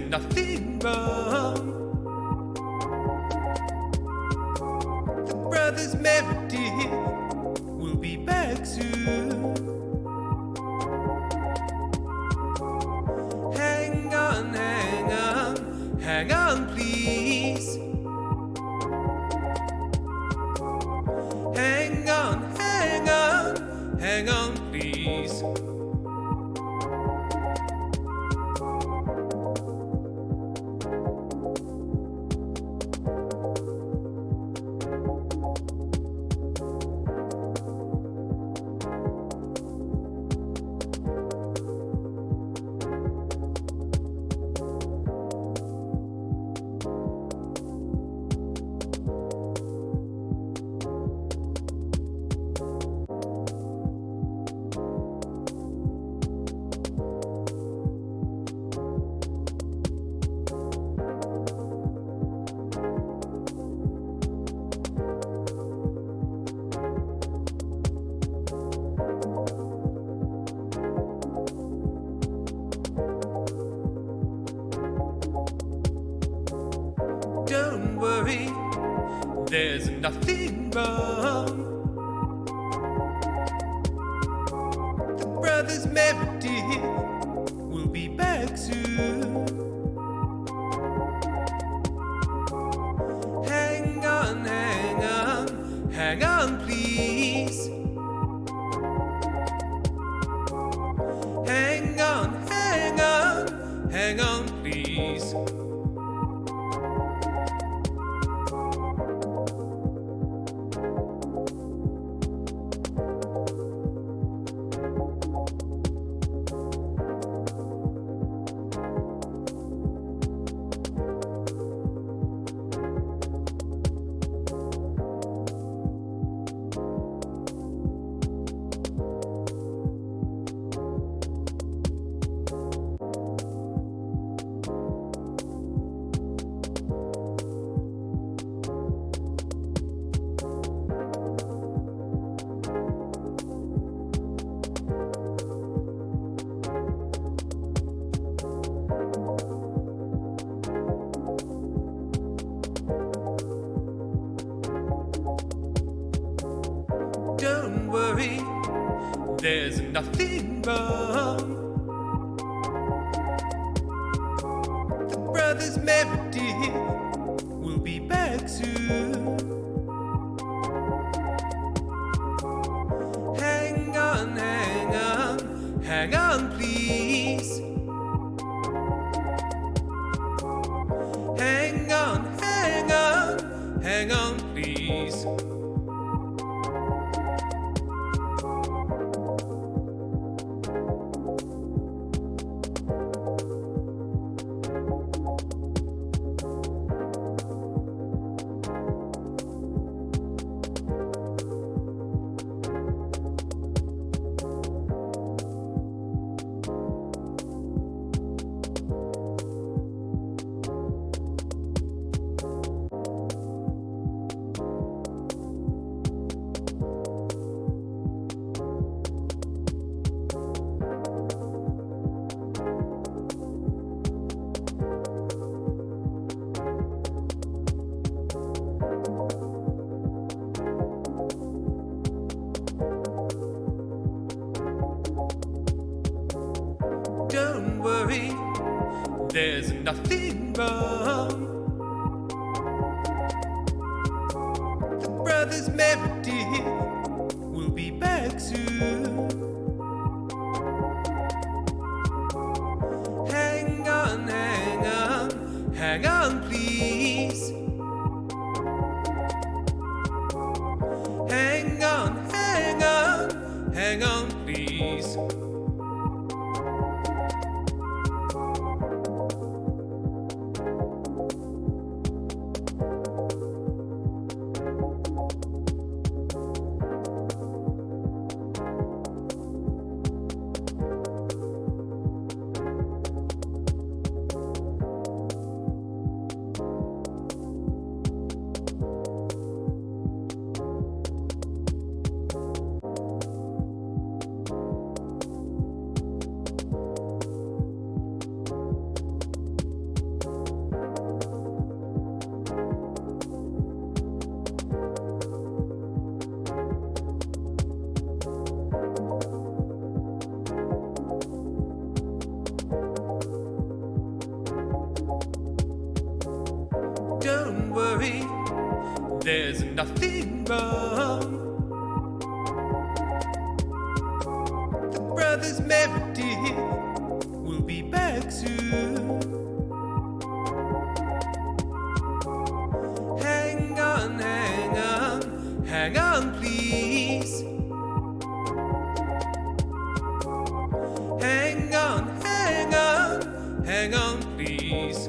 nothing wrong. The brothers Meredith will be back soon. Hang on, hang on, hang on, please. Hang on, hang on, hang on, please. Don't worry, there's nothing wrong. The brothers Meredith will be back soon. Hang on, hang on, hang on, please. Hang on, hang on, hang on, please. Don't worry, there's nothing wrong. The brothers Meredith will be back soon. Hang on, hang on, hang on, please. Hang on, hang on, hang on, please. Don't worry, there's nothing wrong. The brothers Meredith will be back soon. Hang on, hang on, hang on, please. Hang on, hang on, hang on, please. there's nothing wrong. The brothers Meredith will be back soon. Hang on, hang on, hang on, please. Hang on, hang on, hang on, please.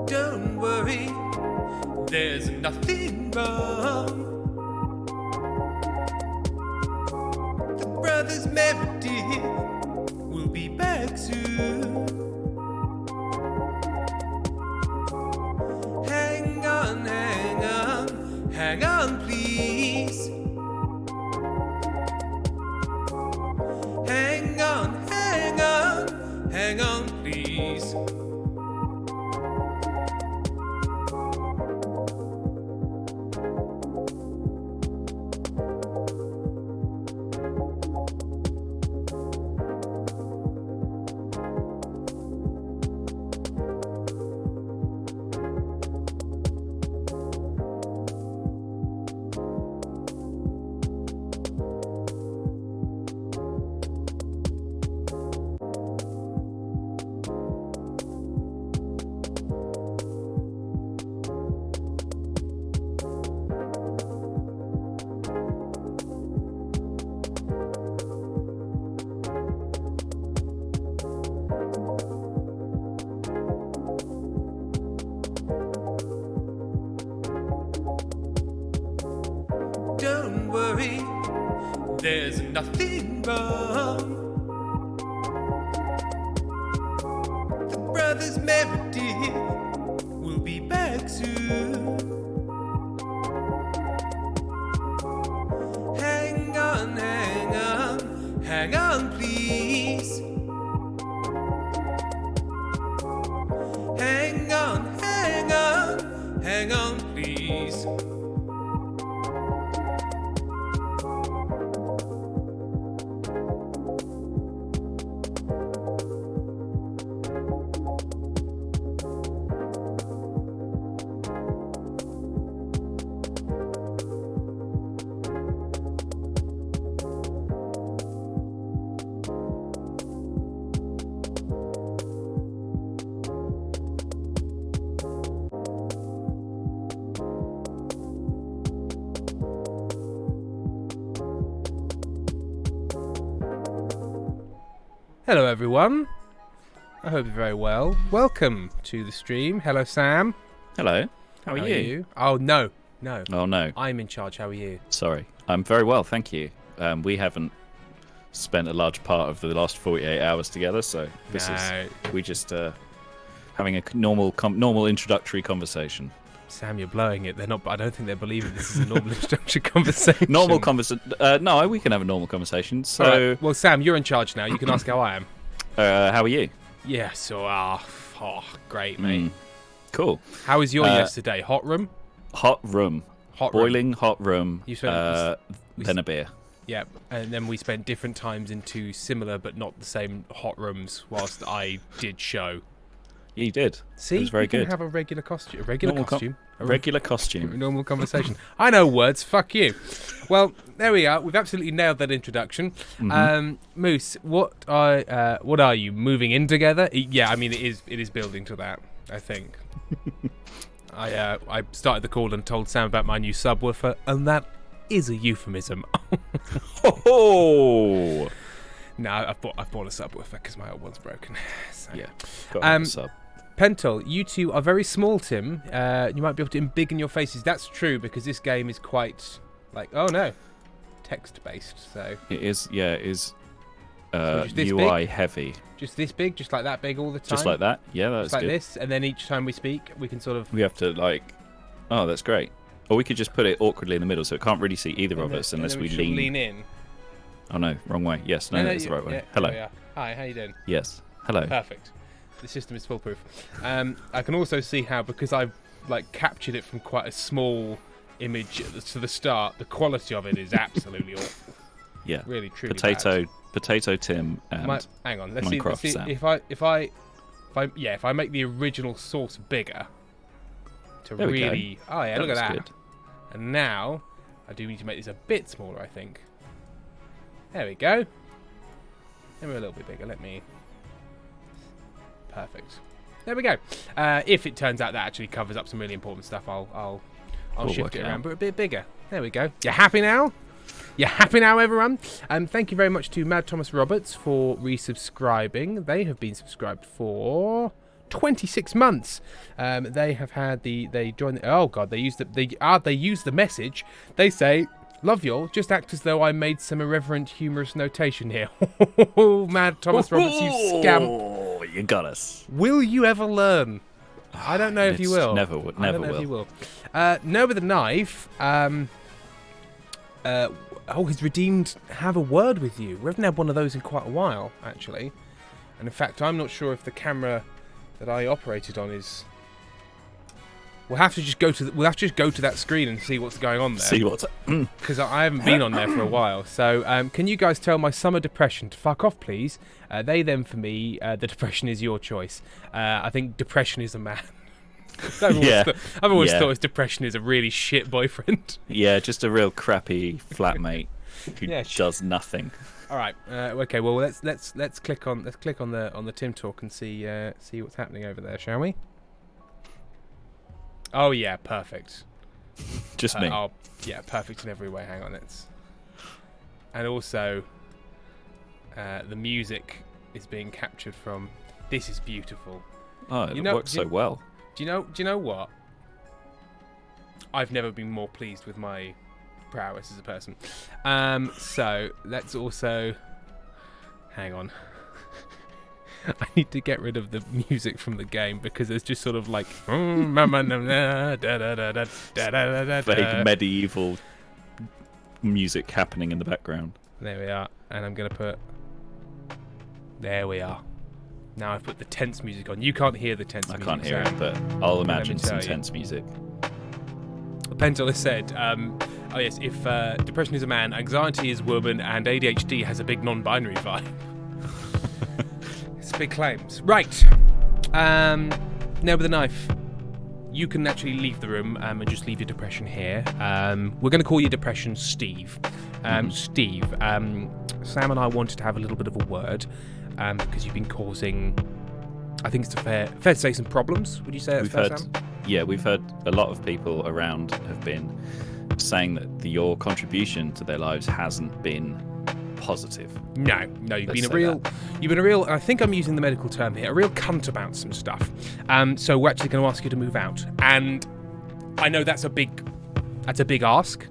Don't worry, there's nothing wrong. The brothers Meredith will be back soon. Hang on, hang on, hang on, please. Hang on, hang on, hang on, please. Don't worry, there's nothing wrong. The brothers Meredith will be back soon. Hang on, hang on, hang on, please. Hang on, hang on, hang on, please. Hello everyone, I hope you're very well. Welcome to the stream. Hello Sam. Hello, how are you? Oh no. Oh no. I'm in charge, how are you? Sorry, I'm very well, thank you. We haven't spent a large part of the last 48 hours together, so we just having a normal introductory conversation. Sam, you're blowing it. I don't think they're believing this is a normal introductory conversation. Normal conversation? No, we can have a normal conversation. So, right. Well, Sam, you're in charge now. You can ask how I am. How are you? Yeah, so, great, mate. Cool. How was your yesterday? Hot room? Hot room. Boiling hot room. Then a beer. Yeah, and then we spent different times in two similar but not the same hot rooms whilst I did show. You did. See, it was very you good. Can have a regular costume. A regular costume. A normal conversation. I know words. Fuck you. Well, there we are. We've absolutely nailed that introduction. Mm-hmm. Moose, what are you moving in together? Yeah, I mean it is building to that. I think. I started the call and told Sam about my new subwoofer, and that is a euphemism. Oh. No, I bought a subwoofer because my old one's broken. So. Yeah. Got to have a sub. Pentel, you two are very small, Tim. You might be able to embiggen your faces. That's true because this game is quite text-based. So it is. Yeah, it is. UI big? Heavy. Just this big, just like that big all the time. Just like that. Yeah, that's just like good. this, and then each time we speak, we can sort of. We have to like. Oh, that's great. Or we could just put it awkwardly in the middle, so it can't really see either of us unless we lean in. Oh no, wrong way. Yes, no, that's the right way. Yeah, hello. Hi, how you doing? Yes. Hello. Perfect. The system is foolproof. I can also see how, because I've captured it from quite a small image to the start, the quality of it is absolutely awful. Yeah. Really, truly Potato Tim and hang on, let's Minecraft see Sam. if I make the original source bigger to there really we go. Oh yeah, look at that. Good. And now I do need to make this a bit smaller, I think. There we go. Then we're a little bit bigger. Perfect. There we go. If it turns out that actually covers up some really important stuff, I'll shift it around, but a bit bigger. There we go. You happy now? You happy now, everyone? Thank you very much to Mad Thomas Roberts for resubscribing. They have been subscribed for 26 months. They have had they joined. Oh God, they used the message. They say, "Love y'all. Just act as though I made some irreverent, humorous notation here." Mad Thomas Roberts, you scamp. Oh, you got us. Will you ever learn? I don't know if you will. Never will. I don't know if you will. No with a knife. He's redeemed have a word with you. We haven't had one of those in quite a while, actually. And in fact, I'm not sure if the camera that I operated on is. We'll have to just go to that screen and see what's going on there. See what's because I haven't been on there for a while. So can you guys tell my summer depression to fuck off, please? They, them for me. The depression is your choice. I think depression is a man. I've always thought depression is a really shit boyfriend. Yeah, just a real crappy flatmate who does nothing. All right. Okay. Well, let's click on the Tim Talk and see what's happening over there, shall we? Oh yeah, perfect. Just me. Oh yeah, perfect in every way. Hang on, and also the music is being captured from. This is beautiful. Oh, it works so well. Do you know what? I've never been more pleased with my prowess as a person. So let's also hang on. I need to get rid of the music from the game because there's just sort of like vague medieval music happening in the background. There we are, and I'm gonna put. There we are. Now I've put the tense music on. You can't hear the tense music. I can't hear it, but I'll imagine some tense music. Pentel has said, oh yes, if depression is a man, anxiety is a woman, and ADHD has a big non-binary vibe. It's big claims. Right. Now with a knife. You can actually leave the room and just leave your depression here. We're going to call you Depression Steve. Steve, Sam and I wanted to have a little bit of a word because you've been causing, I think it's fair to say, some problems. Would you say that's fair, Sam? Yeah, we've heard a lot of people around have been saying that your contribution to their lives hasn't been positive. No, you've been a real, I think I'm using the medical term here, a real cunt about some stuff. So we're actually going to ask you to move out. And I know that's a big ask.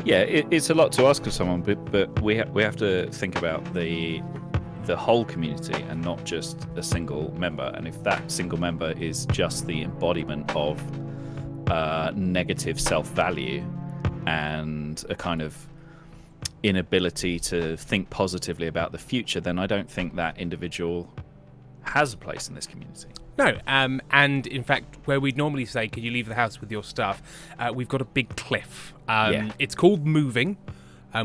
Yeah, it's a lot to ask of someone, but we have to think about the whole community and not just a single member. And if that single member is just the embodiment of negative self-value and a kind of inability to think positively about the future, then I don't think that individual has a place in this community. No, and in fact, where we'd normally say, "Can you leave the house with your stuff?" We've got a big cliff. It's called moving.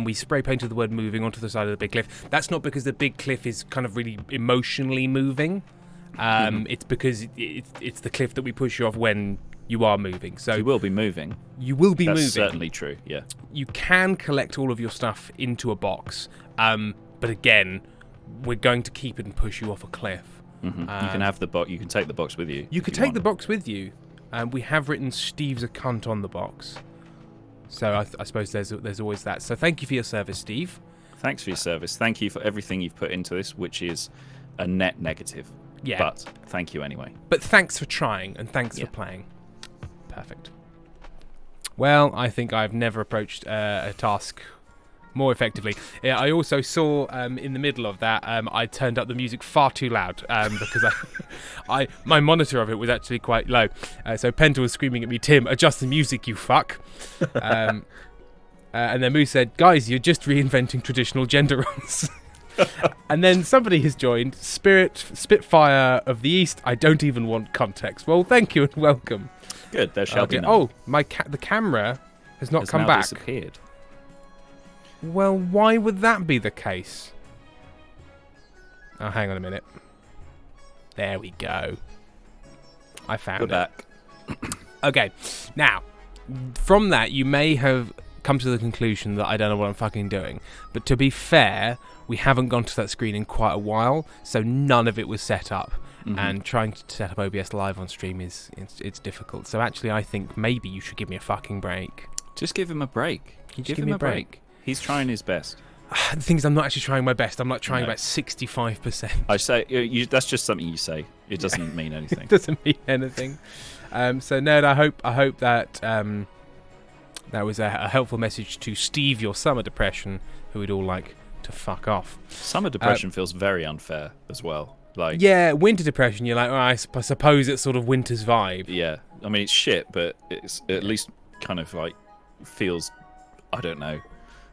We spray painted the word moving onto the side of the big cliff. That's not because the big cliff is kind of really emotionally moving. It's because it's the cliff that we push you off when you are moving. So you will be moving. You will be moving. That's certainly true, yeah. You can collect all of your stuff into a box. But again, we're going to keep it and push you off a cliff. Mm-hmm. You can have the box. You can take the box with you. You could take the box with you. We have written "Steve's a cunt" on the box, so I suppose there's always that. So thank you for your service, Steve. Thanks for your service. Thank you for everything you've put into this, which is a net negative. Yeah. But thank you anyway. But thanks for trying, and thanks for playing. Perfect. Well, I think I've never approached a task more effectively. Yeah, I also saw in the middle of that, I turned up the music far too loud because my monitor of it was actually quite low. So Penta was screaming at me, "Tim, adjust the music, you fuck." And then Moose said, "Guys, you're just reinventing traditional gender roles." And then somebody has joined, Spitfire of the East. I don't even want context. Well, thank you and welcome. Good, there shall be none. Oh, the camera has not come back. Disappeared. Well, why would that be the case? Oh, hang on a minute. There we go. I found it. Back. Okay, now, from that, you may have come to the conclusion that I don't know what I'm fucking doing. But to be fair, we haven't gone to that screen in quite a while, so none of it was set up. Mm-hmm. And trying to set up OBS live on stream it's difficult. So actually, I think maybe you should give me a fucking break. Just give him a break. Give him a break. He's trying his best. The thing is, I'm not actually trying my best. I'm like trying about 65%. I say that's just something you say. It doesn't mean anything. It doesn't mean anything. So Ned, I hope that that was a helpful message to Steve, your summer depression, who would all like to fuck off. Summer depression feels very unfair as well. Like, yeah, winter depression. You're like, oh, I suppose it's sort of winter's vibe. Yeah, I mean it's shit, but it's at least kind of like feels, I don't know,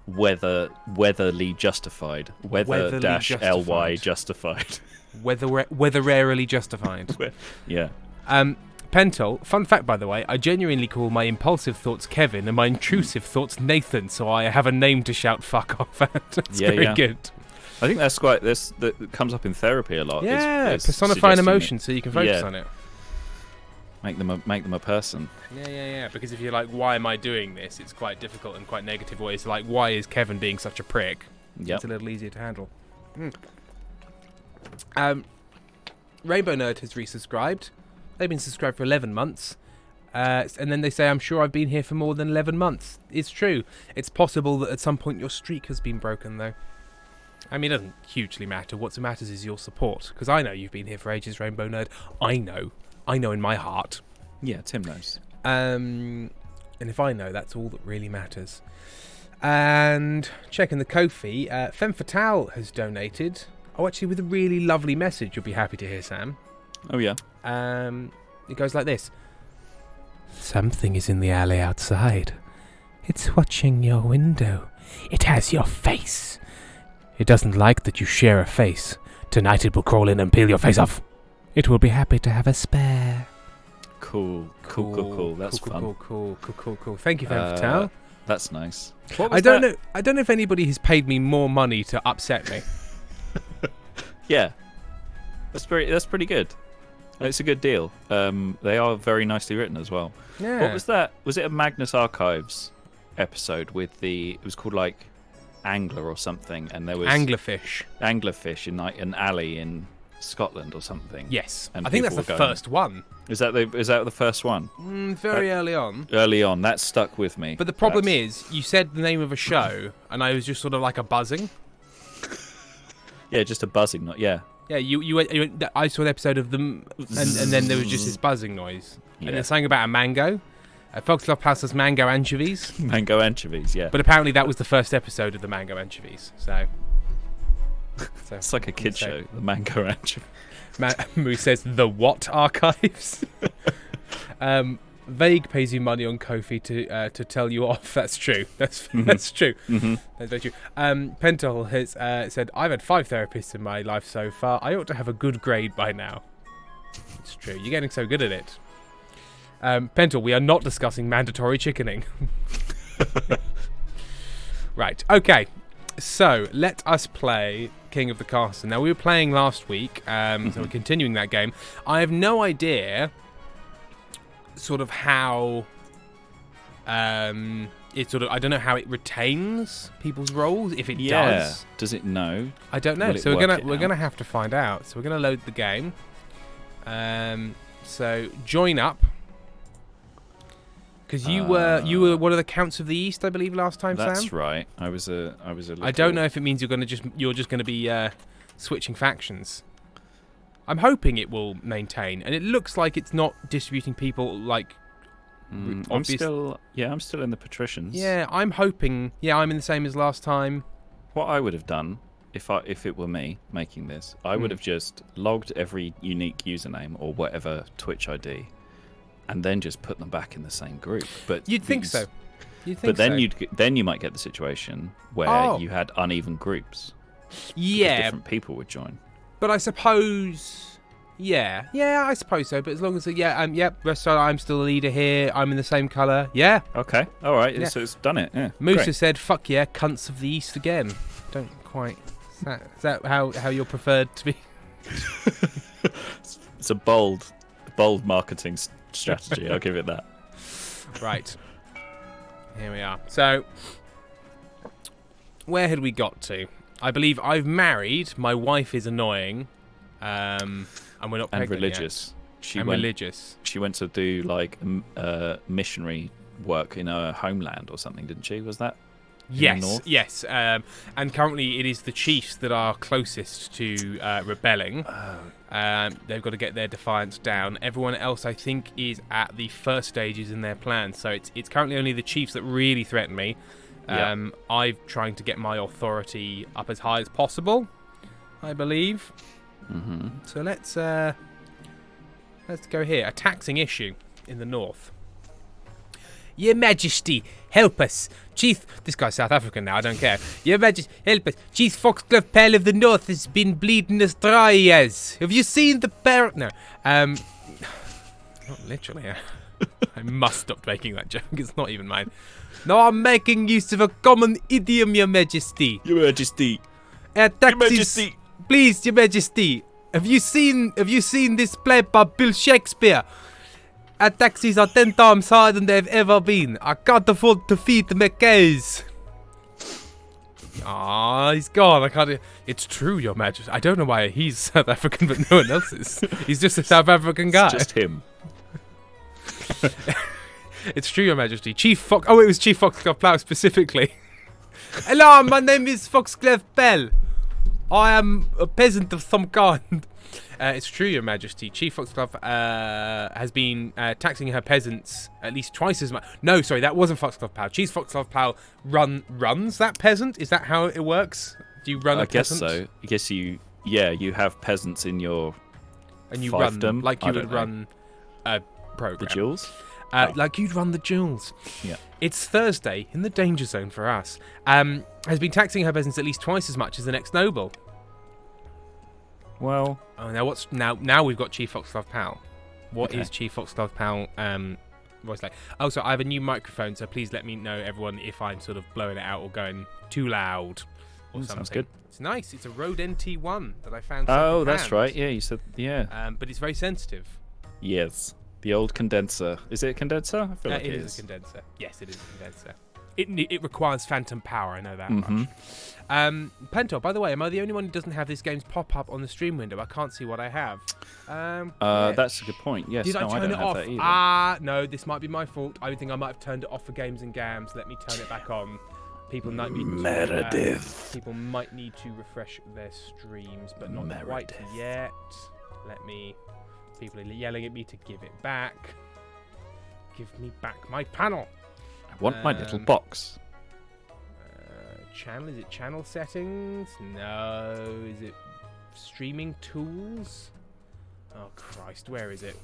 weatherly justified. Weather-ly justified. Weatherarily justified. Yeah. Pentel, fun fact by the way, I genuinely call my impulsive thoughts Kevin and my intrusive thoughts Nathan, so I have a name to shout fuck off at. It's very good. I think that's that comes up in therapy a lot. Yeah, personify an emotion so you can focus on it. Make them a person. Yeah. Because if you're like, why am I doing this? It's quite difficult and quite negative. Or it's like, why is Kevin being such a prick? Yep. It's a little easier to handle. Rainbow Nerd has resubscribed. They've been subscribed for 11 months. And then they say, I'm sure I've been here for more than 11 months. It's true. It's possible that at some point your streak has been broken, though. I mean, it doesn't hugely matter. What matters is your support. Because I know you've been here for ages, Rainbow Nerd. I know in my heart. Yeah, Tim knows. And if I know, that's all that really matters. And checking the Ko-fi, Femme Fatale has donated. Oh, actually, with a really lovely message you'll be happy to hear, Sam. Oh, yeah. It goes like this. Something is in the alley outside. It's watching your window. It has your face. It doesn't like that you share a face. Tonight it will crawl in and peel your face off. It will be happy to have a spare. Cool. That's fun. Cool. Thank you, Femme Fatale. That's nice. I don't know if anybody has paid me more money to upset me. Yeah. That's pretty good. It's a good deal. They are very nicely written as well. Yeah. What was that? Was it a Magnus Archives episode with it was called like Angler or something, and there was Anglerfish in like an alley in Scotland or something. Yes, and I think that's the first one. Is that the first one? Very early on. Early on, that stuck with me. But the problem is, you said the name of a show, and I was just sort of like a buzzing. Yeah, just a buzzing, not yeah. Yeah, you I saw an episode of them, and then there was just this buzzing noise, and then something about a mango. Foxglove House has mango anchovies. Mango anchovies, yeah. But apparently that was the first episode of the mango anchovies. So it's like a kid show, the mango anchovy. Moose says the what archives. Vague pays you money on Ko-fi to tell you off. That's true. That's true. Mm-hmm. That's very true. Pentel has said, I've had 5 therapists in my life so far. I ought to have a good grade by now. It's true. You're getting so good at it. Pentel, we are not discussing mandatory chickening. Right. Okay. So let us play King of the Castle. Now we were playing last week, so we're continuing that game. I have no idea sort of how it sort of, I don't know how it retains people's roles, if it does. Does it know? I don't know. So we're gonna have to find out. So we're gonna load the game. So join up. Because you were one of the Counts of the East, I believe, last time, Sam. That's right. I was a little... I don't know if it means you're just gonna be switching factions. I'm hoping it will maintain, and it looks like it's not distributing people like. I'm still in the patricians. Yeah, I'm hoping. Yeah, I'm in the same as last time. What I would have done if it were me making this, I would have just logged every unique username or whatever Twitch ID, and then just put them back in the same group. But you'd think so. But then you might get the situation where you had uneven groups. Yeah, different people would join. But I suppose, yeah, I suppose so. But as long as, so I'm still the leader here. I'm in the same colour. Yeah. Okay. All right. Yeah. So it's done it. Yeah. Moose has said, "Fuck yeah, cunts of the East again." Don't quite. Is that how you're preferred to be? It's a bold marketing strategy. I'll give it that. Right. Here we are. So, where had we got to? I believe I've married. My wife is annoying, and we're not pregnant religious. Yet. Religious. She went to do like missionary work in her homeland or something, didn't she? Was that? Yes. And currently, it is the chiefs that are closest to rebelling. They've got to get their defiance down. Everyone else, I think, is at the first stages in their plan. So it's currently only the chiefs that really threaten me. I'm trying to get my authority up as high as possible, I believe. Mm-hmm. So let's go here. A taxing issue in the north. Your Majesty, help us. Chief, this guy's South African now, I don't care. Your Majesty, help us. Chief Foxglove Pal of the North has been bleeding as dry as. Have you seen the bear? No. Not literally. I must stop making that joke. It's not even mine. No, I'm making use of a common idiom, Your Majesty. Your Majesty. Your Majesty. Please, Your Majesty. Have you seen this play by Bill Shakespeare? Our taxis are 10 times higher than they've ever been. I can't afford to feed the Mackays. Ah, he's gone. I can't. It's true, Your Majesty. I don't know why he's South African, but no one else is. He's just a South African guy. It's just him. It's true, Your Majesty. Chief Fox. Oh, it was Chief Foxglove Plough specifically. Hello, my name is Foxglove Pell. I am a peasant of some kind. It's true, Your Majesty. Chief Foxglove has been taxing her peasants at least twice as much. No, sorry, that wasn't Foxglove Plough. Chief Foxglove Plough runs that peasant. Is that how it works? Do you run a peasant? I guess so. I guess you have peasants in your and you fiefdom. Run like you would run a program. The jewels. Like you'd run the jewels. Yeah. It's Thursday in the danger zone for us. Has been taxing her peasants at least twice as much as the next noble. Well. Oh, now we've got Chief Foxglove Pal. What is Chief Foxglove Pal voice like? Also, I have a new microphone, so please let me know, everyone, if I'm sort of blowing it out or going too loud or something. Sounds good. It's nice. It's a Rode NT1 that I found. Oh, that's right. Yeah, you said but it's very sensitive. Yes. The old condenser. Is it a condenser? I feel like it is a condenser. Yes, it is a condenser. It requires phantom power, I know that much. Pentor, by the way, am I the only one who doesn't have this game's pop-up on the stream window? I can't see what I have. That's a good point. Yes, Did I don't it have off? that either. No, this might be my fault. I think I might have turned it off for games and gams. Let me turn it back on. People might need to refresh their streams, but not quite yet. People are yelling at me to give it back. Give me back my panel. I want my little box. Channel? Is it channel settings? No. Is it streaming tools? Oh Christ, where is it?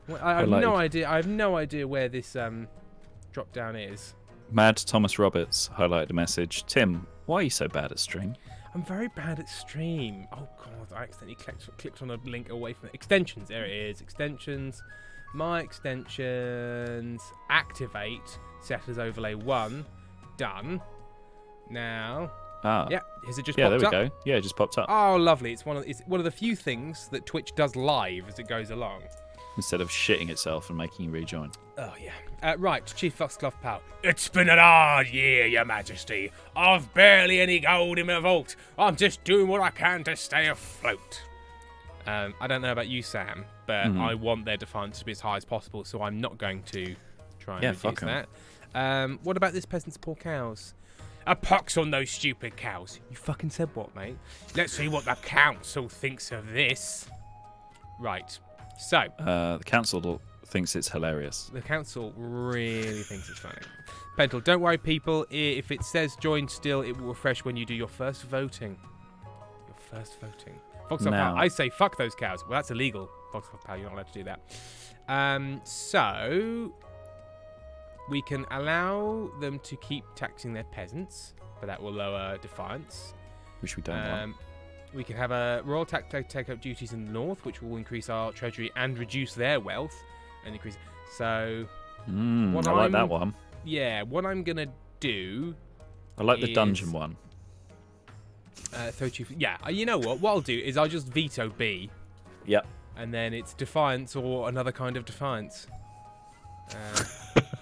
Well, I have no idea. I have no idea where this drop down is. Mad Thomas Roberts highlighted a message. Tim, why are you so bad at stream? I'm very bad at stream. Oh God, I accidentally clicked on a link away from it. Extensions. There it is. Extensions. My extensions. Activate. Set as overlay 1. Done. Now. Yeah. Has it just popped up? Yeah, there we go. Yeah, it just popped up. Oh, lovely. It's one of the few things that Twitch does live as it goes along. Instead of shitting itself and making you rejoin. Oh, yeah. Right, Chief Foxglove Pal. It's been an hard year, Your Majesty. I've barely any gold in my vault. I'm just doing what I can to stay afloat. I don't know about you, Sam, but I want their defiance to be as high as possible, so I'm not going to try and reduce that. What about this peasant's poor cows? A pox on those stupid cows. You fucking said what, mate? Let's see what the council thinks of this. Right. So. The council thinks it's hilarious. The council really thinks it's funny. Pentel, don't worry, people. If it says join still, it will refresh when you do your first voting. Your first voting. Foxcroft Power. I say fuck those cows. Well, that's illegal. Foxcroft Power, you're not allowed to do that. So we can allow them to keep taxing their peasants, but that will lower defiance. Which we don't want. We can have a royal tax take up duties in the north, which will increase our treasury and reduce their wealth. And increase. So. I like that one. Yeah, what I'm gonna do. I like the dungeon one. You know what? What I'll do is I'll just veto B. Yep. And then it's defiance or another kind of defiance.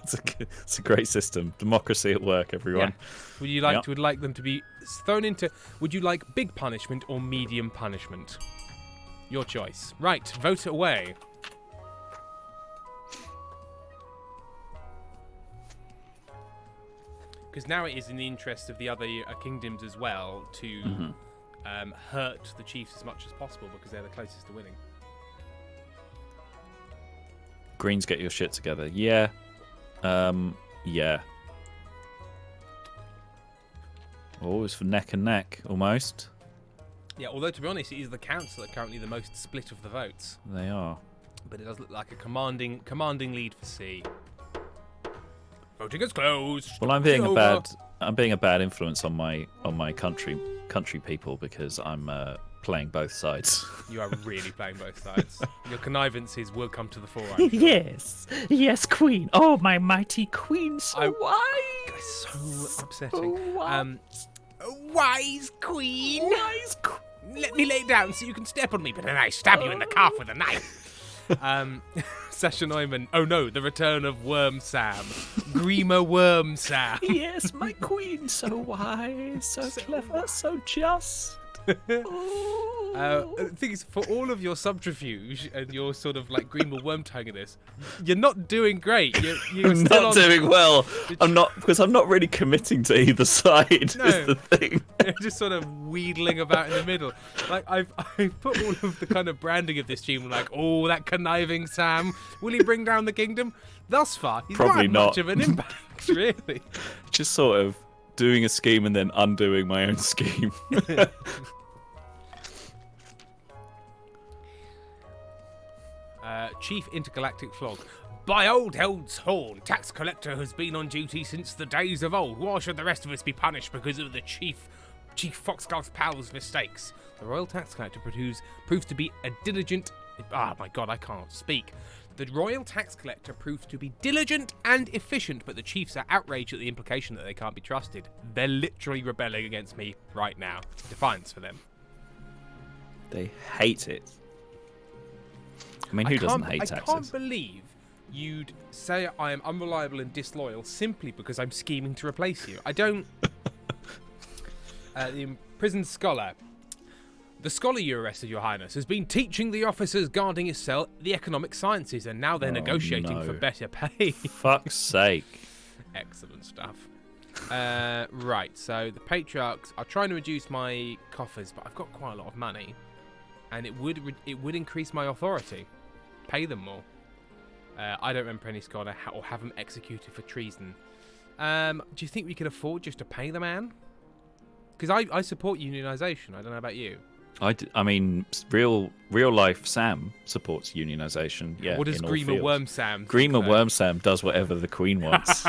It's a great system. Democracy at work, everyone. Yeah. Would you like them to be thrown into? Would you like big punishment or medium punishment? Your choice. Right, vote away. Because now it is in the interest of the other kingdoms as well to hurt the chiefs as much as possible because they're the closest to winning. Greens, get your shit together. Yeah. Yeah. Always for neck and neck, almost. Yeah, although to be honest, it is the council that are currently the most split of the votes. They are. But it does look like a commanding lead for C. Voting is closed. Well, I'm being a bad influence on my country people because I'm playing both sides. You are really playing both sides. Your connivances will come to the fore. Yes, Queen. Oh, my mighty Queen, so wise. So upsetting. Wise Queen. Wise Queen. Let me lay down so you can step on me, but then I stab you in the calf with a knife. Sasha Neumann. Oh no, the return of Worm Sam. Grima Worm Sam. Yes, my queen, so wise, so clever, so just. The thing is, for all of your subterfuge and your sort of like Grima Worm tagging this, you're not doing great. You're I'm not doing well. I'm not really committing to either side. No, is the thing. You're just sort of wheedling about in the middle. Like I've put all of the kind of branding of this team like, oh, that conniving Sam. Will he bring down the kingdom? Thus far, he's probably not had not much of an impact, really. Just sort of doing a scheme and then undoing my own scheme. Chief Intergalactic Flog. By old Held's horn, tax collector has been on duty since the days of old. Why should the rest of us be punished because of the Chief Foxglove Powell's mistakes? The royal tax collector proves to be a diligent... Ah, my God, I can't speak. The royal tax collector proves to be diligent and efficient, but the chiefs are outraged at the implication that they can't be trusted. They're literally rebelling against me right now. Defiance for them. They hate it. I mean, who doesn't hate taxes? I can't believe you'd say I am unreliable and disloyal simply because I'm scheming to replace you. I don't... The imprisoned scholar. The scholar you arrested, Your Highness, has been teaching the officers guarding his cell the economic sciences, and now they're negotiating for better pay. Fuck's sake. Excellent stuff. Right, so the patriarchs are trying to reduce my coffers, but I've got quite a lot of money, and it would increase my authority. Pay them more. I don't remember any scholar or have them executed for treason. Do you think we can afford just to pay the man? Because I support unionisation. I don't know about you. I mean, real life Sam supports unionisation. Yeah. What does Grima Worm Sam? Grima Worm Sam does whatever the Queen wants.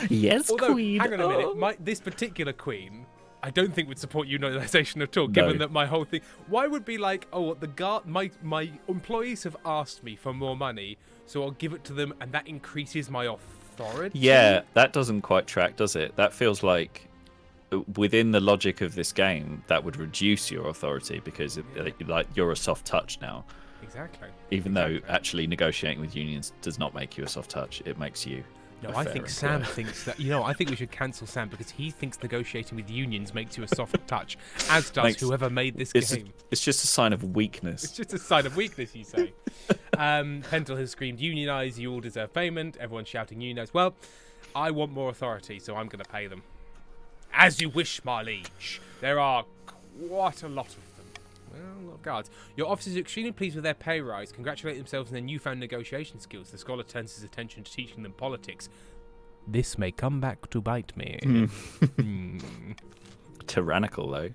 Yes, although, Queen. Hang on a minute. This particular Queen, I don't think would support unionisation at all. Given that my whole thing, why would be like, oh, my employees have asked me for more money, so I'll give it to them, and that increases my authority. Yeah, that doesn't quite track, does it? That feels like, within the logic of this game, that would reduce your authority because like you're a soft touch now. Exactly. Even though actually negotiating with unions does not make you a soft touch, it makes you. No, I think Sam thinks that. I think we should cancel Sam because he thinks negotiating with unions makes you a soft touch, as does whoever made this game. It's just a sign of weakness. It's just a sign of weakness, you say. Pentel has screamed, "Unionize, you all deserve payment." Everyone's shouting, "Unionize." Well, I want more authority, so I'm going to pay them. As you wish, my liege. There are quite a lot of them. Well, a lot of guards. Your officers are extremely pleased with their pay rise, congratulate themselves on their newfound negotiation skills. The scholar turns his attention to teaching them politics. This may come back to bite me. Tyrannical, though.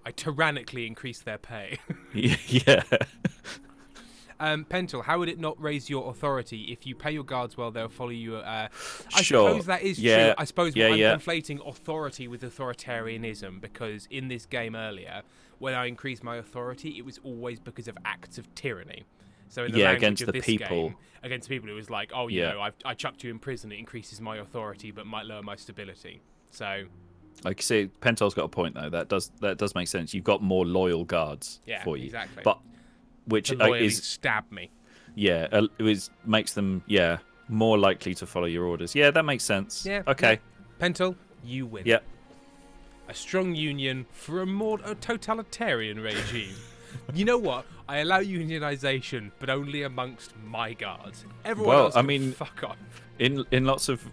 I tyrannically increase their pay. Yeah. Pentel, how would it not raise your authority? If you pay your guards well, they'll follow you. I Sure. suppose that is true. I suppose I'm conflating authority with authoritarianism, because in this game earlier, when I increased my authority, it was always because of acts of tyranny. So in the language against of the this people. game, against people, it was like, oh, you know, I chucked you in prison. It increases my authority, but might lower my stability. So, like you see, Pentel's got a point though. That does make sense. You've got more loyal guards for you. Exactly. But which is stab me. Yeah, makes them more likely to follow your orders. Yeah, that makes sense. Yeah. Okay. Yeah. Pentel, you win. Yep. A strong union for a more totalitarian regime. You know what? I allow unionization, but only amongst my guards. Everyone else can fuck off. In lots of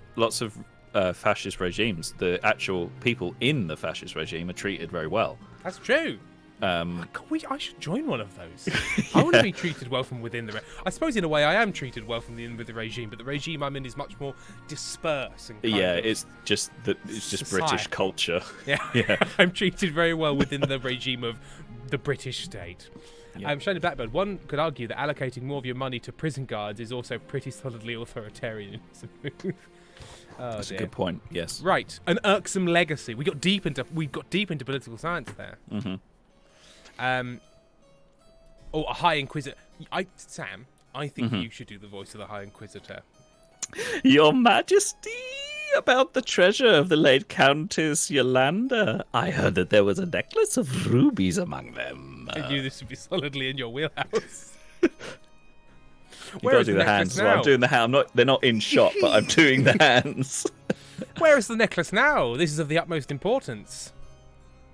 fascist regimes, the actual people in the fascist regime are treated very well. That's true. I should join one of those. I want to be treated well from within the. I suppose in a way I am treated well from within the regime, but the regime I'm in is much more dispersed. And it's just British culture. Yeah. I'm treated very well within the regime of the British state. Yeah. Shiny Blackbird. One could argue that allocating more of your money to prison guards is also pretty solidly authoritarian. That's a good point. Yes. Right. An irksome legacy. We got deep into political science there. Mm-hmm. A High Inquisitor. Sam, I think you should do the voice of the High Inquisitor. Your Majesty, about the treasure of the late Countess Yolanda. I heard that there was a necklace of rubies among them. I knew this would be solidly in your wheelhouse. You gotta do the hands. Well, I'm doing the hand. They're not in shot, but I'm doing the hands. Where is the necklace now? This is of the utmost importance.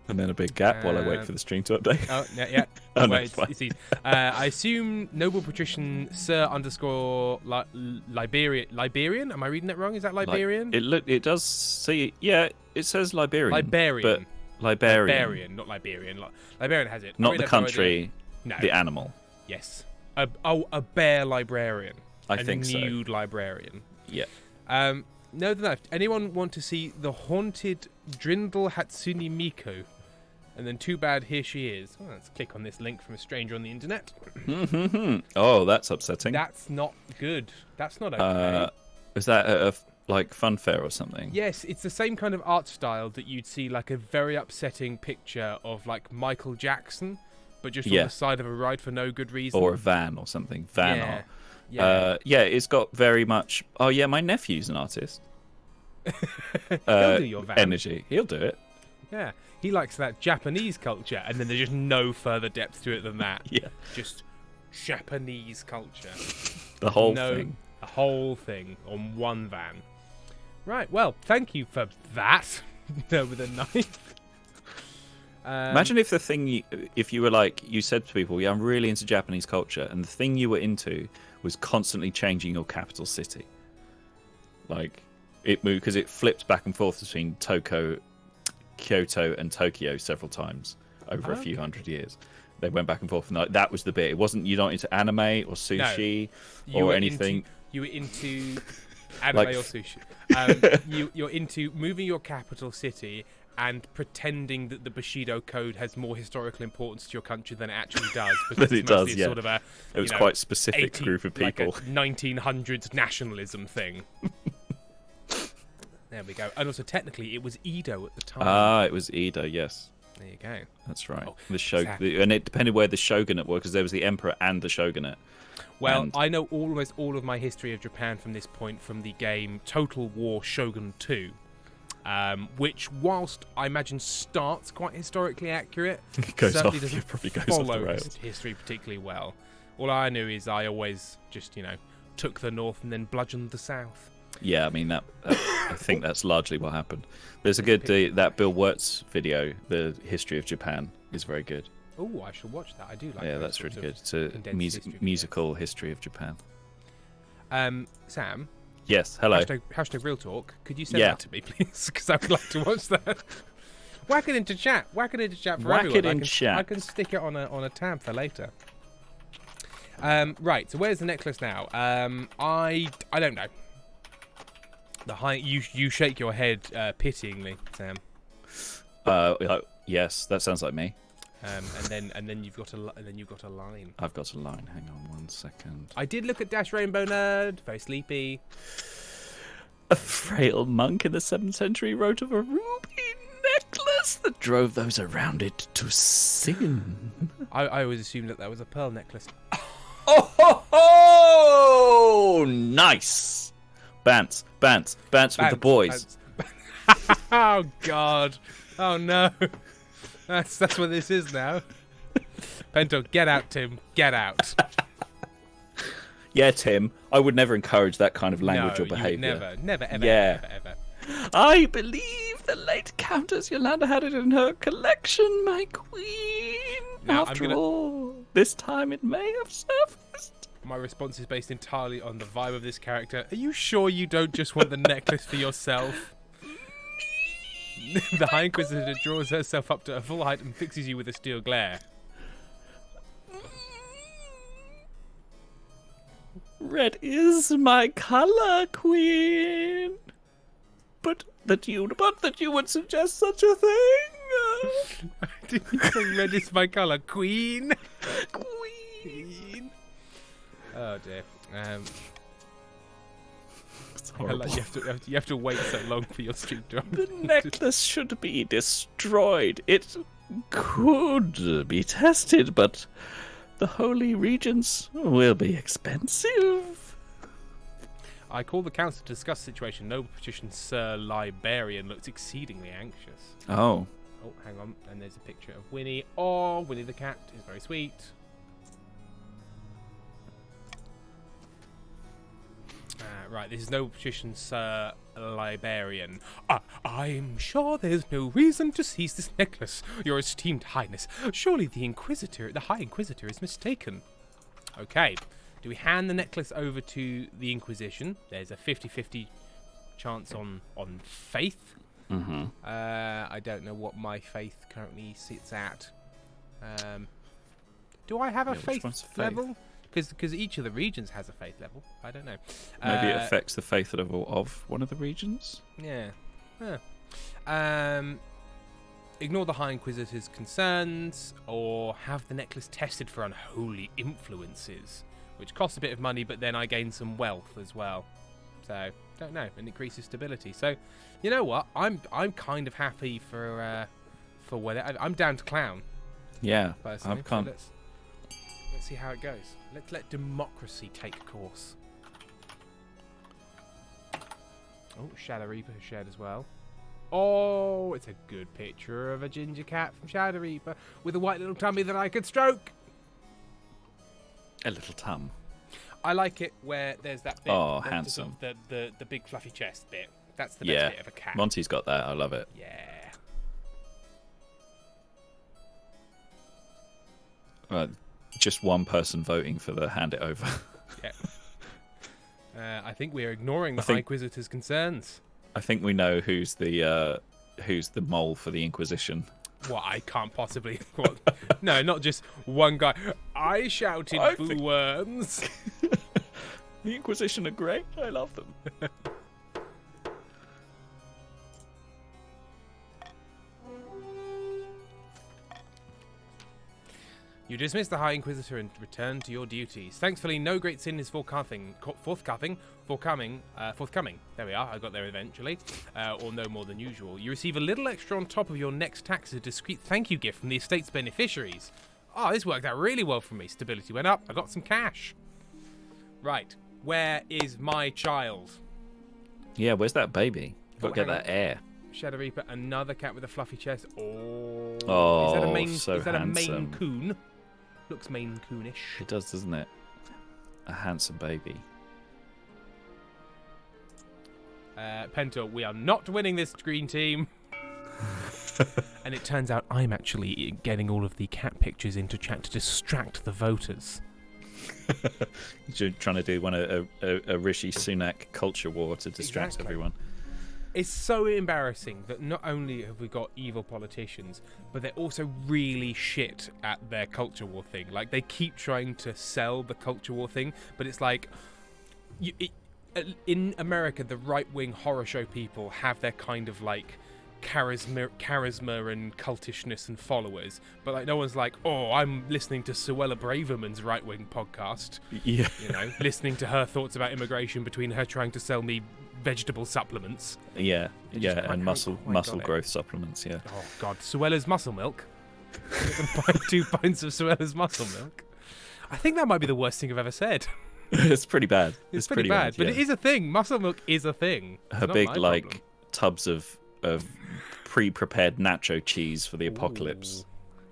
And then a big gap while I wait for the stream to update. Oh, yeah. Oh, wait, no, it's easy. I assume noble patrician Sir _ Liberian. Am I reading that wrong? Is that Liberian? It does say, it says Liberian. Liberian. But Liberian. Liberian, not Liberian. Liberian has it. Not the country, no. The animal. Yes. A bear librarian. I think so. A nude librarian. Yeah. No, anyone want to see the haunted Drindle Hatsune Miku? And then too bad, here she is. Oh, let's click on this link from a stranger on the internet. Oh, that's upsetting. That's not good. That's not okay. Is that a fun fair or something? Yes, it's the same kind of art style that you'd see like a very upsetting picture of like Michael Jackson, but just on the side of a ride for no good reason. Or a van or something. Van art. Yeah. It's got very much. Oh yeah, my nephew's an artist. He'll do your van. Energy. He'll do it. Yeah, he likes that Japanese culture, and then there's just no further depth to it than that. Yeah, just Japanese culture. The whole thing. The whole thing on one van. Right. Well, thank you for that. With a knife. Imagine if if you were like, you said to people, I'm really into Japanese culture, and the thing you were into was constantly changing your capital city. Like, it moved, because it flipped back and forth between Kyoto and Tokyo several times over a few hundred years. They went back and forth, and that was the bit. It wasn't, you're not into anime or sushi or anything. You were into anime or sushi. You're into moving your capital city and pretending that the Bushido Code has more historical importance to your country than it actually does. Because it does, sort of it was quite specific group of people. Like a 1900s nationalism thing. There we go. And also, technically, it was Edo at the time. It was Edo, yes. There you go. That's right. And it depended where the shogunate was, because there was the emperor and the shogunate. Well, I know almost all of my history of Japan from this point from the game Total War Shogun 2, which, whilst I imagine starts quite historically accurate, certainly doesn't follow history particularly well. All I knew is I always just, took the north and then bludgeoned the south. Yeah, I mean I think that's largely what happened. There's a good that Bill Wirtz video, the history of Japan, is very good. Oh, I shall watch that. I do like. Yeah, those that's sorts really of good. It's a condensed history videos. musical history of Japan. Sam. Yes, hello. Hashtag real talk. Could you send Yeah. that to me, please? Because I would like to watch that. Whack it into chat. Whack it into chat for Whack everyone. it in chat. I can stick it on a tab for later. Right. So where's the necklace now? I don't know. You shake your head pityingly, Sam. Yes, that sounds like me. And then you've got a line. I've got a line. Hang on 1 second. I did look at Dash Rainbow Nerd. Very sleepy. A frail monk in the 7th century wrote of a ruby necklace that drove those around it to sin. I always assumed that was a pearl necklace. Oh, ho, ho! Nice. Bants with the boys. Oh God! Oh no! That's what this is now. Pento, get out, Tim. Get out. Yeah, Tim. I would never encourage that kind of language No, or behaviour. Never, ever, Yeah. ever. I believe the late Countess Yolanda had it in her collection, my queen. Now, After all, this time it may have surfaced. My response is based entirely on the vibe of this character. Are you sure you don't just want the necklace for yourself? The High Inquisitor draws herself up to her full height and fixes you with a steel glare. Red is my color, queen. But that you would suggest such a thing. I didn't say red is my colour. Queen. Queen. Oh dear. It's I horrible. like you have to wait so long for your stream to The necklace should be destroyed. It could be tested, but the holy regents will be expensive. I call the council to discuss the situation. Noble patrician Sir Liberian looks exceedingly anxious. Oh. Oh, hang on. And there's a picture of Winnie. Oh, Winnie the cat is very sweet. Right, this is Noble patrician Sir Liberian. I'm sure there's no reason to seize this necklace, your esteemed highness. Surely the High Inquisitor is mistaken. Okay. Do we hand the necklace over to the Inquisition? There's a 50-50 chance on faith. Mm-hmm. I don't know what my faith currently sits at. Do I have a which one's faith faith? level? Because each of the regions has a faith level. I don't know. Maybe it affects the faith level of one of the regions. Yeah. Ignore the High Inquisitor's concerns, or have the necklace tested for unholy influences, which costs a bit of money, but then I gain some wealth as well. So, don't know, and increases stability. So, you know what? I'm kind of happy for whatever. I'm down to clown. Yeah, Personally. I can't. So let's see how it goes. Let's let democracy take course. Oh, Shadow Reaper has shared as well. Oh, it's a good picture of a ginger cat from Shadow Reaper with a white little tummy that I could stroke. A little tum. I like it where there's that bit. Oh, the- handsome. The big fluffy chest bit. That's the best bit of a cat. Monty's got that. I love it. Yeah. Right, just one person voting for the hand it over. Yeah. I think we're ignoring the I think- High Inquisitor's concerns. I think we know who's the mole for the Inquisition. What, I can't possibly... What? No, not just one guy. I shouted I boo think- worms. The Inquisition are great. I love them. You dismiss the High Inquisitor and return to your duties. Thankfully, no great sin is forthcoming. There we are, I got there eventually. Or no more than usual. You receive a little extra on top of your next tax as a discreet thank you gift from the estate's beneficiaries. Oh, this worked out really well for me. Stability went up, I got some cash. Right, where is my child? Yeah, where's that baby? Got to get hang that air. Shadow Reaper, another cat with a fluffy chest. Oh, Oh, is that a Maine? so is that a handsome. Maine Coon? Looks Maine Coonish. It does, doesn't it? A handsome baby. Pento, we are not winning this green team. And it turns out I'm actually getting all of the cat pictures into chat to distract the voters. You're trying to do a Rishi Sunak culture war to distract everyone. It's so embarrassing that not only have we got evil politicians, but they're also really shit at their culture war thing. Like, they keep trying to sell the culture war thing, but it's like... in America, the right-wing horror show people have their kind of, like, charisma and cultishness and followers, but like no one's like, oh, I'm listening to Suella Braverman's right-wing podcast. Yeah. You know, listening to her thoughts about immigration between her trying to sell me vegetable supplements. Yeah, and muscle growth supplements. Yeah. Oh God, Suella's muscle milk. Buy 2 pints of Suella's muscle milk. I think that might be the worst thing I've ever said. It's pretty bad. It's pretty bad, but yeah. it is a thing. Muscle milk is a thing. Her big like tubs of pre-prepared nacho cheese for the apocalypse. Ooh.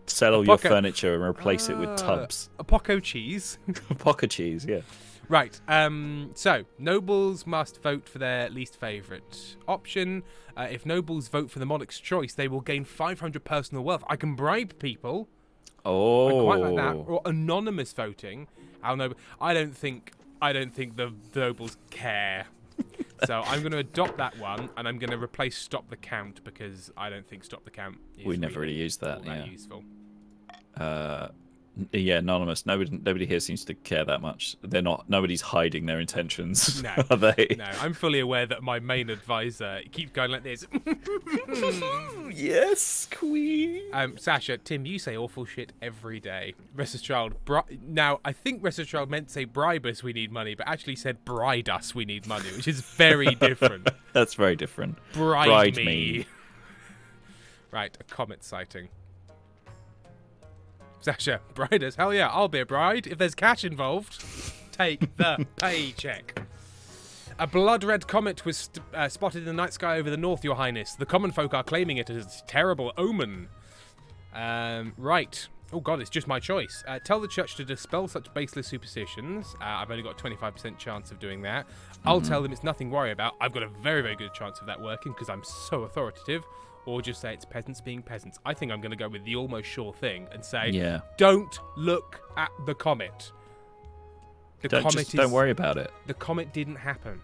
Sell all your furniture and replace it with tubs. Apoco cheese. Apoca cheese, yeah. Right. So nobles must vote for their least favourite option. If nobles vote for the monarch's choice, they will gain 500 personal wealth. I can bribe people. Oh, I quite like that. Or anonymous voting. I don't think the nobles care. So I'm going to adopt that one, and I'm going to replace Stop the Count, because I don't think Stop the Count is we never really used that. Yeah. Useful. Yeah, anonymous. Nobody here seems to care that much. Nobody's hiding their intentions. No, are they? No, I'm fully aware that my main advisor keeps going like this. Yes, queen. Sasha, Tim, you say awful shit every day. Restless Child. Now, I think Restless Child meant to say bribe us, we need money, but actually said bride us, we need money, which is very different. That's very different. Bride me. Right, a comet sighting. Sasha, bride us? Hell yeah, I'll be a bride. If there's cash involved, take the paycheck. A blood-red comet was spotted in the night sky over the north, Your Highness. The common folk are claiming it as a terrible omen. Right. Oh god, it's just my choice. Tell the church to dispel such baseless superstitions. I've only got a 25% chance of doing that. I'll tell them it's nothing to worry about. I've got a very, very good chance of that working because I'm so authoritative. Or just say it's peasants being peasants. I think I'm going to go with the almost sure thing and say, don't look at the comet. Don't worry about it. The comet didn't happen.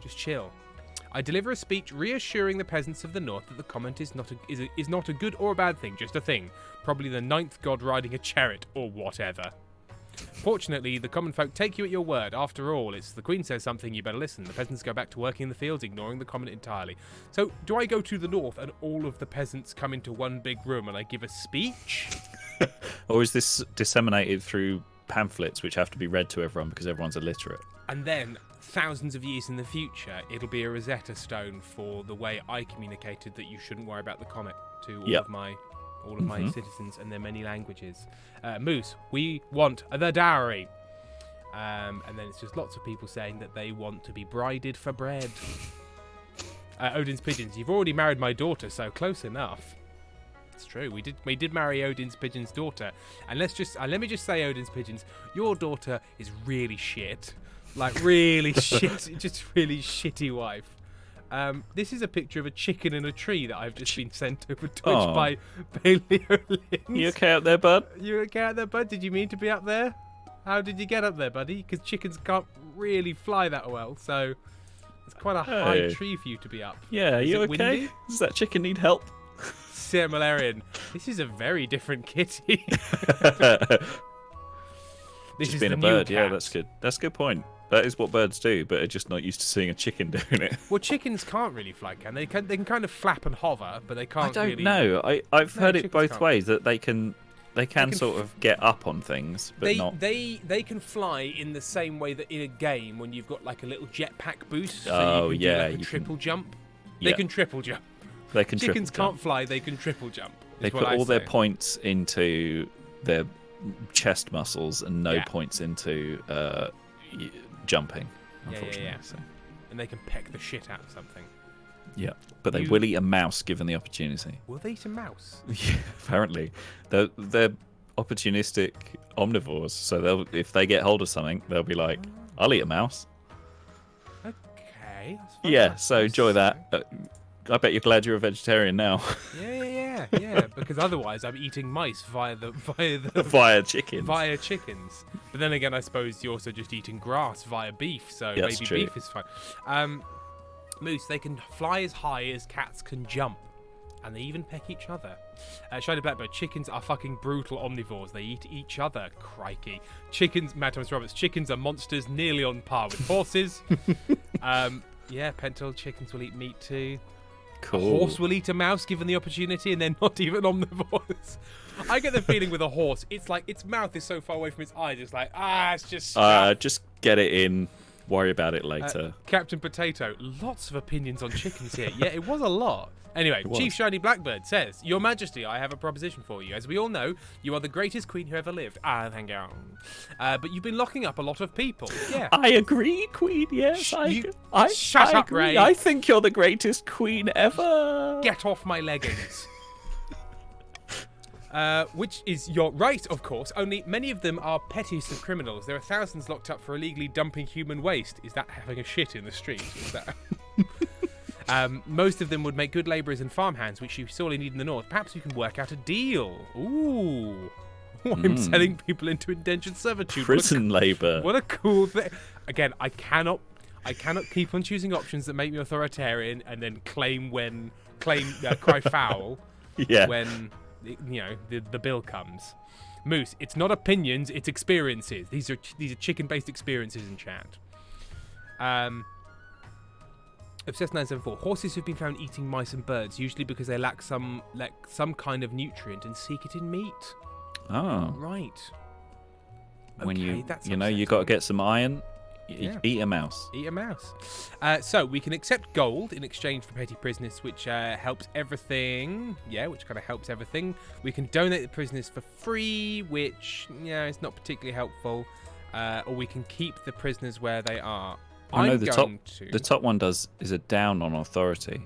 Just chill. I deliver a speech reassuring the peasants of the north that the comet is not a good or a bad thing, just a thing. Probably the 9th god riding a chariot or whatever. Fortunately, the common folk take you at your word. After all, it's the Queen says something, you better listen. The peasants go back to working in the fields, ignoring the common entirely. So, do I go to the north and all of the peasants come into one big room and I give a speech? Or is this disseminated through pamphlets which have to be read to everyone because everyone's illiterate? And then, thousands of years in the future, it'll be a Rosetta Stone for the way I communicated that you shouldn't worry about the comet to all of my citizens and their many languages. Moose, we want the dowry. And then it's just lots of people saying that they want to be brided for bread. Odin's pigeons. You've already married my daughter, so close enough. It's true. We did marry Odin's pigeon's daughter. And let me just say, Odin's pigeons, your daughter is really shit. Like really shit. Just really shitty wife. This is a picture of a chicken in a tree that I've just been sent over Twitch by Paleolins. You okay up there, bud? You okay up there, bud? Did you mean to be up there? How did you get up there, buddy? Because chickens can't really fly that well, so it's quite a high tree for you to be up. Yeah, you okay? Windy? Does that chicken need help? Sir Malarian, this is a very different kitty. This just is being a bird, yeah, that's good. That's a good point. That is what birds do, but are just not used to seeing a chicken doing it. Well, chickens can't really fly, can they? They can kind of flap and hover, but they can't really... I don't know. I've heard it both ways, that they can sort of get up on things, but not... They can fly in the same way that in a game, when you've got like a little jetpack boost, so you can do like a triple jump. They can triple jump. They can Chickens can't fly, they can triple jump. They put all their points into their chest muscles and no points into jumping, unfortunately. Yeah. So. And they can peck the shit out of something. Yeah, but they will eat a mouse given the opportunity. Will they eat a mouse? Yeah, apparently. They're opportunistic omnivores, so if they get hold of something, they'll be like, I'll eat a mouse. Okay. Yeah, so enjoy that. I bet you're glad you're a vegetarian now. Yeah. Because otherwise, I'm eating mice via Via chickens. via chickens. But then again, I suppose you're also just eating grass via beef, so Yeah, that's maybe true. beef is fine. Moose, they can fly as high as cats can jump, and they even peck each other. Shiny Blackbird, chickens are fucking brutal omnivores. They eat each other. Crikey. Chickens, Matt Thomas Roberts, chickens are monsters nearly on par with horses. Yeah, Pentel, chickens will eat meat too. Cool. A horse will eat a mouse given the opportunity, and they're not even omnivores. I get the feeling with a horse, it's like its mouth is so far away from its eyes, it's like, it's just stuff. Just get it in. Worry about it later. Captain Potato, lots of opinions on chickens here. Yeah, it was a lot. Anyway, Chief Shiny Blackbird says, Your Majesty, I have a proposition for you. As we all know, you are the greatest queen who ever lived. Thank you. But you've been locking up a lot of people. Yeah. I agree, Queen. Yes, Shut I up, agree. Ray. I think you're the greatest queen ever. Get off my leggings. Which is your right, of course, only many of them are pettiest of criminals. There are thousands locked up for illegally dumping human waste. Is that having a shit in the street? Is that... most of them would make good labourers and farmhands, which you sorely need in the north. Perhaps you can work out a deal. Ooh. I'm selling people into indentured servitude. Prison labour. What a cool thing. Again, I cannot keep on choosing options that make me authoritarian and then cry foul Yeah. when the bill comes. Moose, it's not opinions, it's experiences. These are chicken-based experiences in chat. Obsessed 974. Horses have been found eating mice and birds, usually because they lack some kind of nutrient and seek it in meat. Oh. Right. When Okay, that's you got to upsetting. get some iron, Yeah. eat a mouse. Eat a mouse. So we can accept gold in exchange for petty prisoners, which helps everything. Yeah, which kind of helps everything. We can donate the prisoners for free, which is not particularly helpful. Or we can keep the prisoners where they are. I know I'm the going top. to... The top one is a down on authority.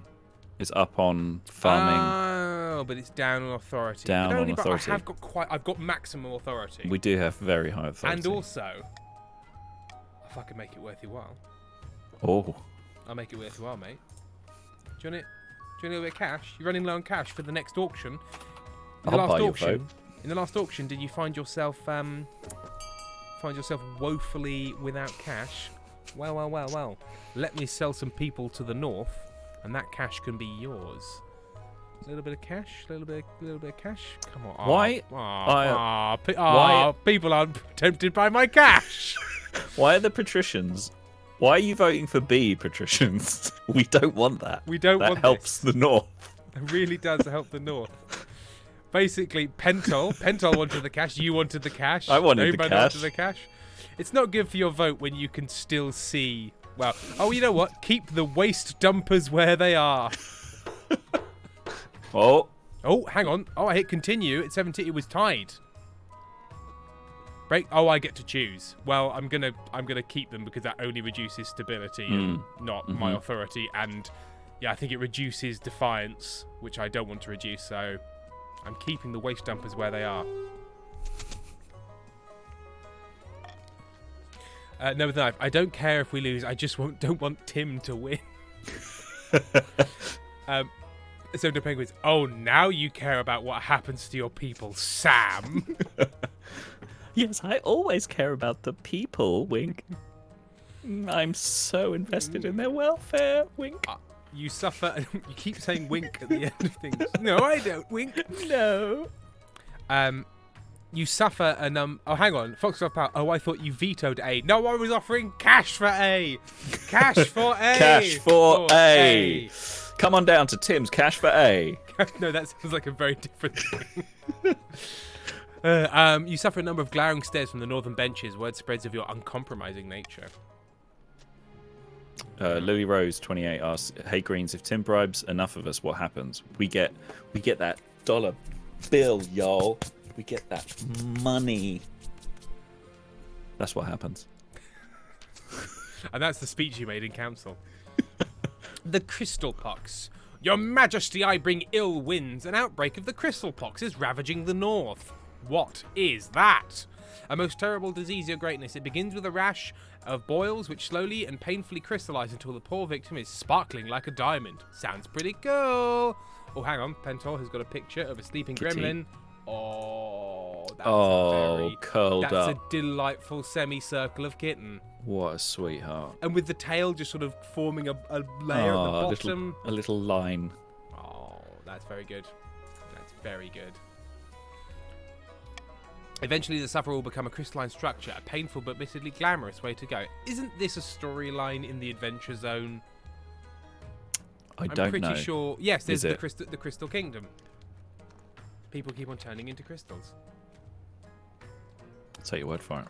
It's up on farming. Oh, but it's down on authority. Down But on but authority. I've got maximum authority. We do have very high authority. And also, if I can make it worth your while, Oh. I'll make it worth your while, mate. Do you want a little bit of cash? You're running low on cash for the next auction. In the I'll buy your auction, vote. in the last auction, did you find yourself woefully without cash? Well. Let me sell some people to the north, and that cash can be yours. A little bit of cash, little bit of cash. Come on. Why? Why? People aren't tempted by my cash. Why are the patricians? Why are you voting for B, patricians? We don't want that. We don't that want helps this. the north. It really does help the north. Basically, Pentel wanted the cash. You wanted the cash. I wanted the Everybody cash. wanted the cash. It's not good for your vote when you can still see. Well, you know what? Keep the waste dumpers where they are. Oh. Oh, hang on. Oh, I hit continue. At 70, it was tied. Break. Oh, I get to choose. Well, I'm gonna keep them because that only reduces stability and not my authority. And yeah, I think it reduces defiance, which I don't want to reduce. So I'm keeping the waste dumpers where they are. No, with the knife. I don't care if we lose. I just don't want Tim to win. So the penguins. Oh, now you care about what happens to your people, Sam. Yes, I always care about the people, Wink. I'm so invested in their welfare, Wink. You suffer. You keep saying wink at the end of things. No, I don't wink. No. You suffer an Oh, hang on, Foxtrot Power. Oh, I thought you vetoed A. No, I was offering cash for A. Cash for A. Cash for A. Come on down to Tim's Cash for A. No, that sounds like a very different thing. You suffer a number of glaring stares from the northern benches. Word spreads of your uncompromising nature. Louis Rose 28 asks, "Hey Greens, if Tim bribes enough of us, what happens? We get that dollar bill, y'all. We get that money. That's what happens." And that's the speech you made in council. The crystal pox. Your Majesty, I bring ill winds. An outbreak of the crystal pox is ravaging the north. What is that? A most terrible disease, your greatness. It begins with a rash of boils which slowly and painfully crystallize until the poor victim is sparkling like a diamond. Sounds pretty cool. Oh, hang on. Pentor has got a picture of a sleeping gremlin. Oh, that's curled that's up. a delightful semicircle of kitten. What a sweetheart. And with the tail just sort of forming a layer at the bottom. A little line. Oh, that's very good. That's very good. Eventually, the sufferer will become a crystalline structure, a painful but admittedly glamorous way to go. Isn't this a storyline in the Adventure Zone? I'm pretty sure. Yes, there's Is the Crystal Kingdom. People keep on turning into crystals. I'll take your word for it.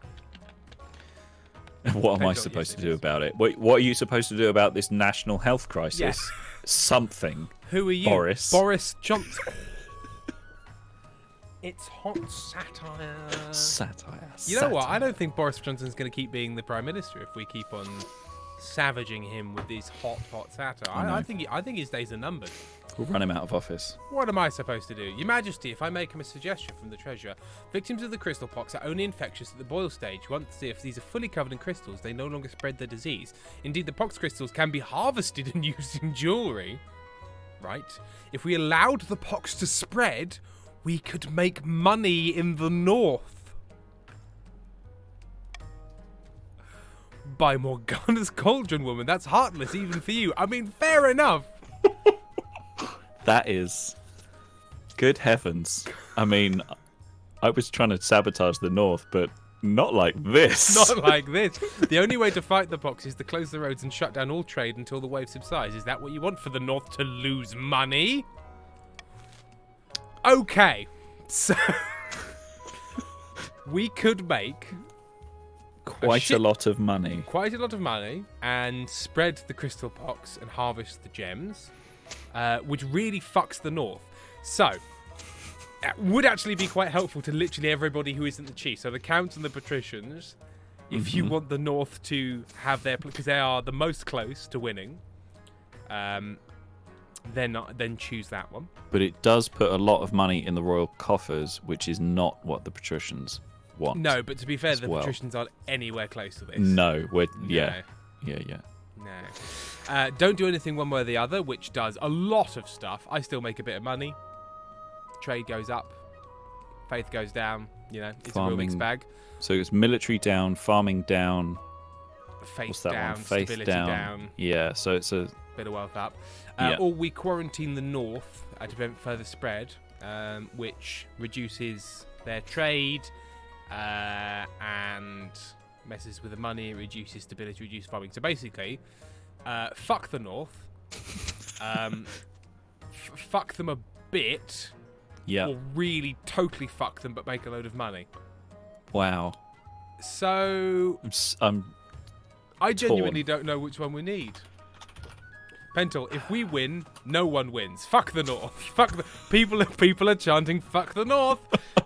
What am I supposed to do about it? What are you supposed to do about this national health crisis? Yes. Something. Who are you? Boris. Boris Johnson. It's hot satire. Satire. You know what? I don't think Boris Johnson's going to keep being the Prime Minister if we keep on savaging him with these hot satire. I think his days are numbered. We'll run him out of office. What am I supposed to do? Your Majesty, if I make him a suggestion from the Treasurer, victims of the crystal pox are only infectious at the boil stage. Once if these are fully covered in crystals, they no longer spread the disease. Indeed, the pox crystals can be harvested and used in jewellery. Right? If we allowed the pox to spread, we could make money in the north. By Morgana's Cauldron, woman. That's heartless even for you. I mean, fair enough. That is... Good heavens. I mean, I was trying to sabotage the north, but not like this. Not like this. The only way to fight the pox is to close the roads and shut down all trade until the wave subsides. Is that what you want for the north, to lose money? Okay. So... we could make... Quite a lot of money. Quite a lot of money, and spread the crystal pox and harvest the gems, which really fucks the north. So, it would actually be quite helpful to literally everybody who isn't the chief. So the counts and the patricians, if you want the north to have their... because they are the most close to winning, then choose that one. But it does put a lot of money in the royal coffers, which is not what the patricians want. No, but to be fair, the patricians aren't anywhere close to this. No, No. yeah. No. Don't do anything one way or the other, which does a lot of stuff. I still make a bit of money. Trade goes up. Faith goes down. You know, it's a real mixed bag. So it's military down, farming down. Faith What's that down, one? Faith stability down. Yeah, so it's a... bit of wealth up. Yeah. Or we quarantine the north to prevent further spread, which reduces their trade and messes with the money, reduces stability, reduces farming. So basically, fuck the north, fuck them a bit, or really totally fuck them but make a load of money. Wow. So I genuinely don't know which one we need. Pentel, if we win, no one wins. Fuck the north. Fuck the people are chanting fuck the north.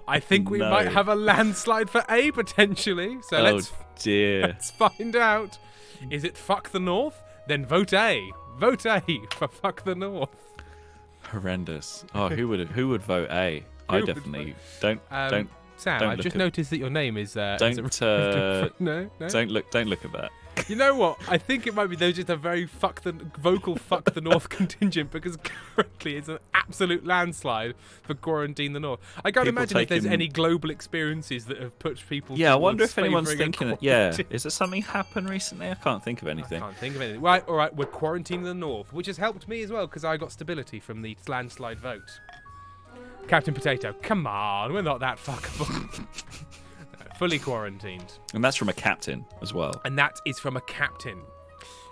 I think we might have a landslide for A potentially. So let's find out. Is it fuck the north? Then vote A. Vote A for fuck the north. Horrendous. Oh, who would vote A? I definitely don't. Sam, don't I've just noticed that your name is. No. Don't look at that. You know what? I think it might be just a very vocal fuck the north contingent, because currently it's an absolute landslide for quarantine the north. I can't imagine if there's any global experiences that have put people. Yeah, I wonder if anyone's thinking it. Yeah, is there something happened recently? I can't think of anything. I can't think of anything. Right, all right, we're quarantining the north, which has helped me as well because I got stability from the landslide vote. Captain Potato, come on, we're not that fuckable. Fully quarantined. And that's from a captain as well. And that is from a captain.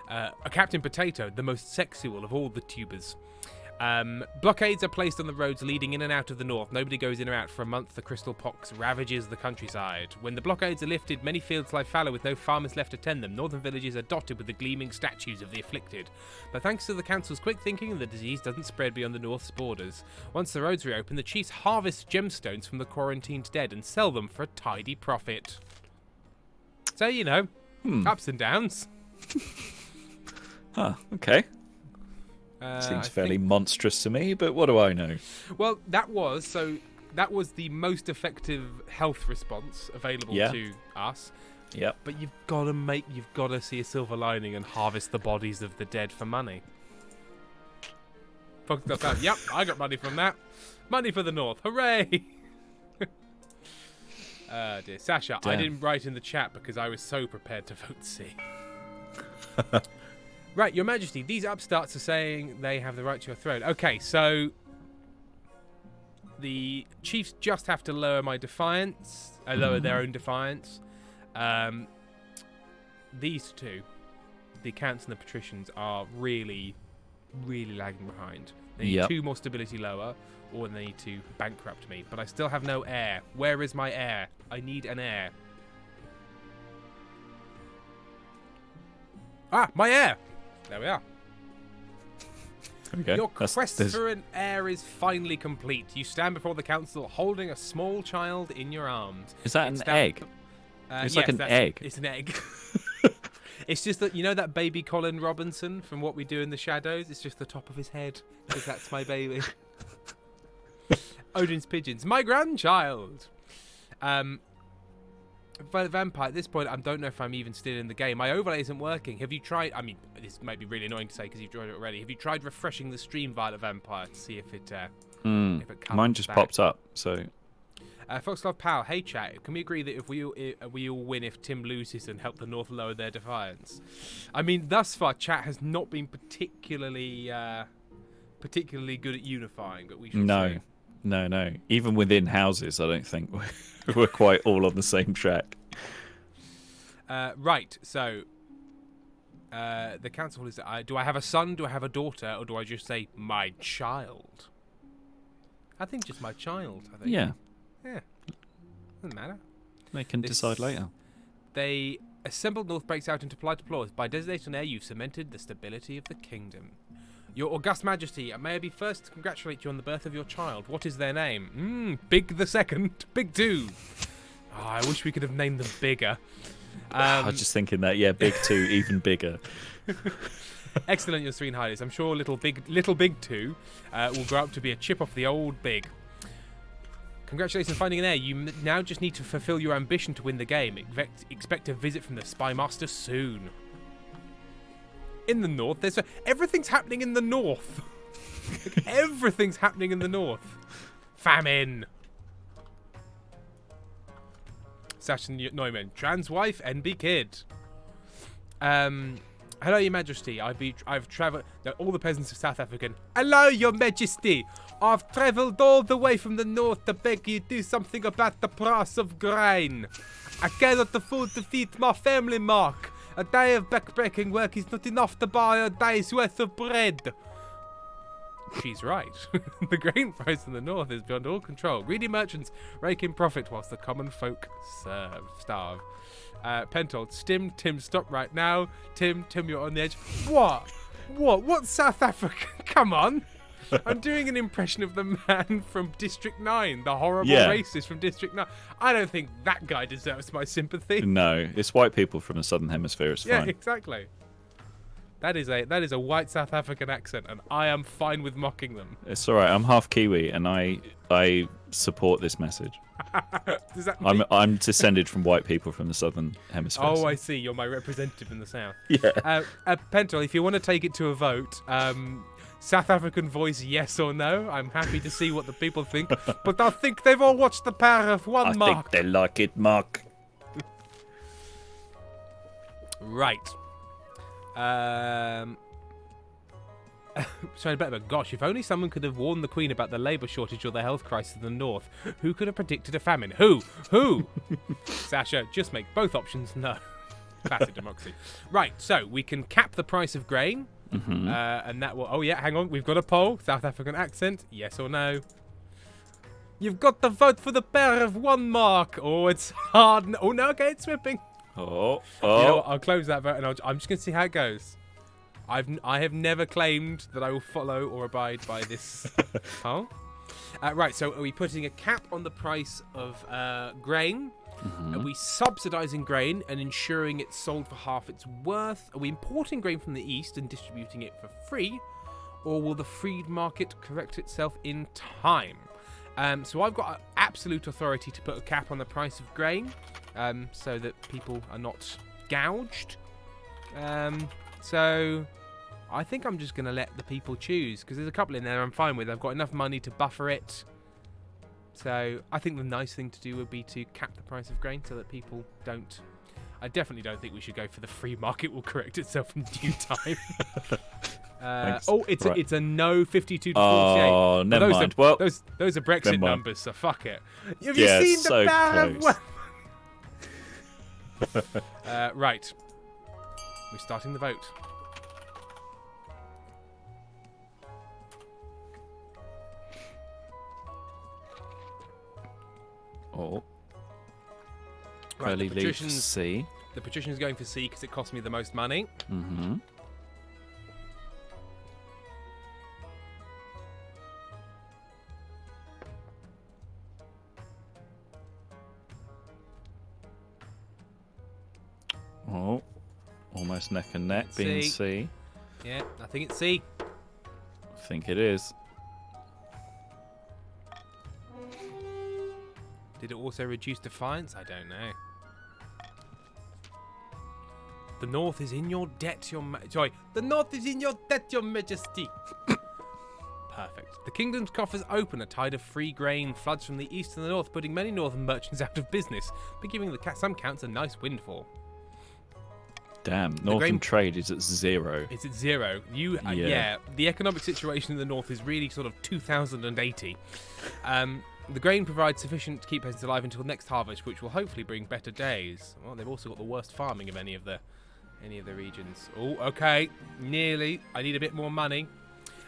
A Captain Potato, the most sexual of all the tubers. Blockades are placed on the roads leading in and out of the north. Nobody goes in or out for a month. The crystal pox ravages the countryside. When the blockades are lifted, many fields lie fallow with no farmers left to tend them. Northern villages are dotted with the gleaming statues of the afflicted. But thanks to the council's quick thinking, the disease doesn't spread beyond the north's borders. Once the roads reopen, the chiefs harvest gemstones from the quarantined dead and sell them for a tidy profit. So, you know, ups and downs. Huh, okay. Seems fairly monstrous to me, but what do I know? Well, that was, so that was the most effective health response available to us. Yep. But you've got to see a silver lining and harvest the bodies of the dead for money. Yep, I got money from that. Money for the North. Hooray! Dear Sasha, Damn. I didn't write in the chat because I was so prepared to vote C. Right, Your Majesty, these upstarts are saying they have the right to your throne. Okay, so the chiefs just have to lower my defiance, lower their own defiance. These two, the counts and the patricians, are really, really lagging behind. They need 2 more stability lower, or they need to bankrupt me. But I still have no heir. Where is my heir? I need an heir. Ah, my heir! There we are. Okay. Your quest for an heir is finally complete. You stand before the council holding a small child in your arms. Is that an egg? It's like an egg. It's an egg. It's just that, you know that baby Colin Robinson from What We Do in the Shadows? It's just the top of his head, because that's my baby. Odin's Pigeons. My grandchild! Vampire, at this point, I don't know if I'm even still in the game. My overlay isn't working. Have you tried... I mean, this might be really annoying to say because you've tried it already. Have you tried refreshing the stream via the Vampire to see if it comes Mine just back? popped up, so... Foxglove Pal, hey chat, can we agree that if we all win if Tim loses and help the North lower their defiance? I mean, thus far, chat has not been particularly good at unifying, but we should see. No. Even within houses, I don't think we're quite all on the same track. Right, so the council is... do I have a son, do I have a daughter, or do I just say my child? I think just my child, I think. Yeah. Yeah, doesn't matter. They can decide later. They assembled North breaks out into polite applause. By designating heir, you've cemented the stability of the kingdom. Your August Majesty, may I be first to congratulate you on the birth of your child. What is their name? Big the Second, Big Two. Oh, I wish we could have named them bigger. I was just thinking that, Big Two, even bigger. Excellent, Your Serene Highness. I'm sure little Big Two will grow up to be a chip off the old Big. Congratulations on finding an heir. You now just need to fulfill your ambition to win the game. Expect a visit from the Spy Master soon. In the North, everything's happening in the North. Everything's happening in the North. Famine. Sasha Neumann, trans wife, NB kid. Hello, Your Majesty. I've travelled. All the peasants of South African. Hello, Your Majesty. I've travelled all the way from the north to beg you do something about the price of grain. I cannot afford to feed my family, Mark. A day of backbreaking work is not enough to buy a day's worth of bread. She's right. The grain price in the north is beyond all control. Greedy merchants rake in profit whilst the common folk starve. Pentold, Tim, stop right now. Tim, you're on the edge. What? What's South Africa? Come on. I'm doing an impression of the man from District 9, the horrible racist from District 9. I don't think that guy deserves my sympathy. No, it's white people from the Southern Hemisphere. It's fine. Yeah, exactly. That is a white South African accent, and I am fine with mocking them. It's all right. I'm half Kiwi, and I support this message. Does that mean... I'm descended from white people from the Southern Hemisphere. Oh, I see. You're my representative in the South. Yeah. Pentel, if you want to take it to a vote, South African voice, yes or no? I'm happy to see what the people think, but I think they've all watched The Power of One, Mark. I think they like it, Mark. Right. Sorry, but gosh, if only someone could have warned the Queen about the labour shortage or the health crisis in the north. Who could have predicted a famine? Who? Sasha, just make both options no. Classic democracy. Right, so we can cap the price of grain, and that will... Oh yeah, hang on, we've got a poll. South African accent, yes or no? You've got to vote for the Power of One, Mark. Oh, it's hard. Oh no, okay, it's whipping. Oh. You know what, I'll close that vote, and I'm just going to see how it goes. I have never claimed that I will follow or abide by this poll. Right, so are we putting a cap on the price of grain? Are we subsidising grain and ensuring it's sold for half its worth? Are we importing grain from the east and distributing it for free? Or will the freed market correct itself in time? So I've got absolute authority to put a cap on the price of grain, so that people are not gouged. So I think I'm just going to let the people choose, because there's a couple in there I'm fine with. I've got enough money to buffer it. So I think the nice thing to do would be to cap the price of grain so that people don't... I definitely don't think we should go for the free market will correct itself in due time. It's a no 52 to 48. Oh, never mind. Those are Brexit numbers, so fuck it. Have you Yeah, seen so the ballot? close. Right. We're starting the vote. Oh. Right, Early leave C. The patrician is going for C because it cost me the most money. Mm-hmm. Oh, almost neck and neck, being C. Yeah, I think it's C. I think it is. Did it also reduce defiance? I don't know. The North is in your debt, the North is in your debt, your Majesty. Perfect. The kingdom's coffers open. A tide of free grain floods from the east and the north, putting many northern merchants out of business, but giving some counts a nice windfall. Damn, northern trade is at 0. It's at 0. Yeah, the economic situation in the north is really sort of 2080. The grain provides sufficient to keep peasants alive until next harvest, which will hopefully bring better days. Well, they've also got the worst farming of any of the regions. Oh, okay, nearly. I need a bit more money.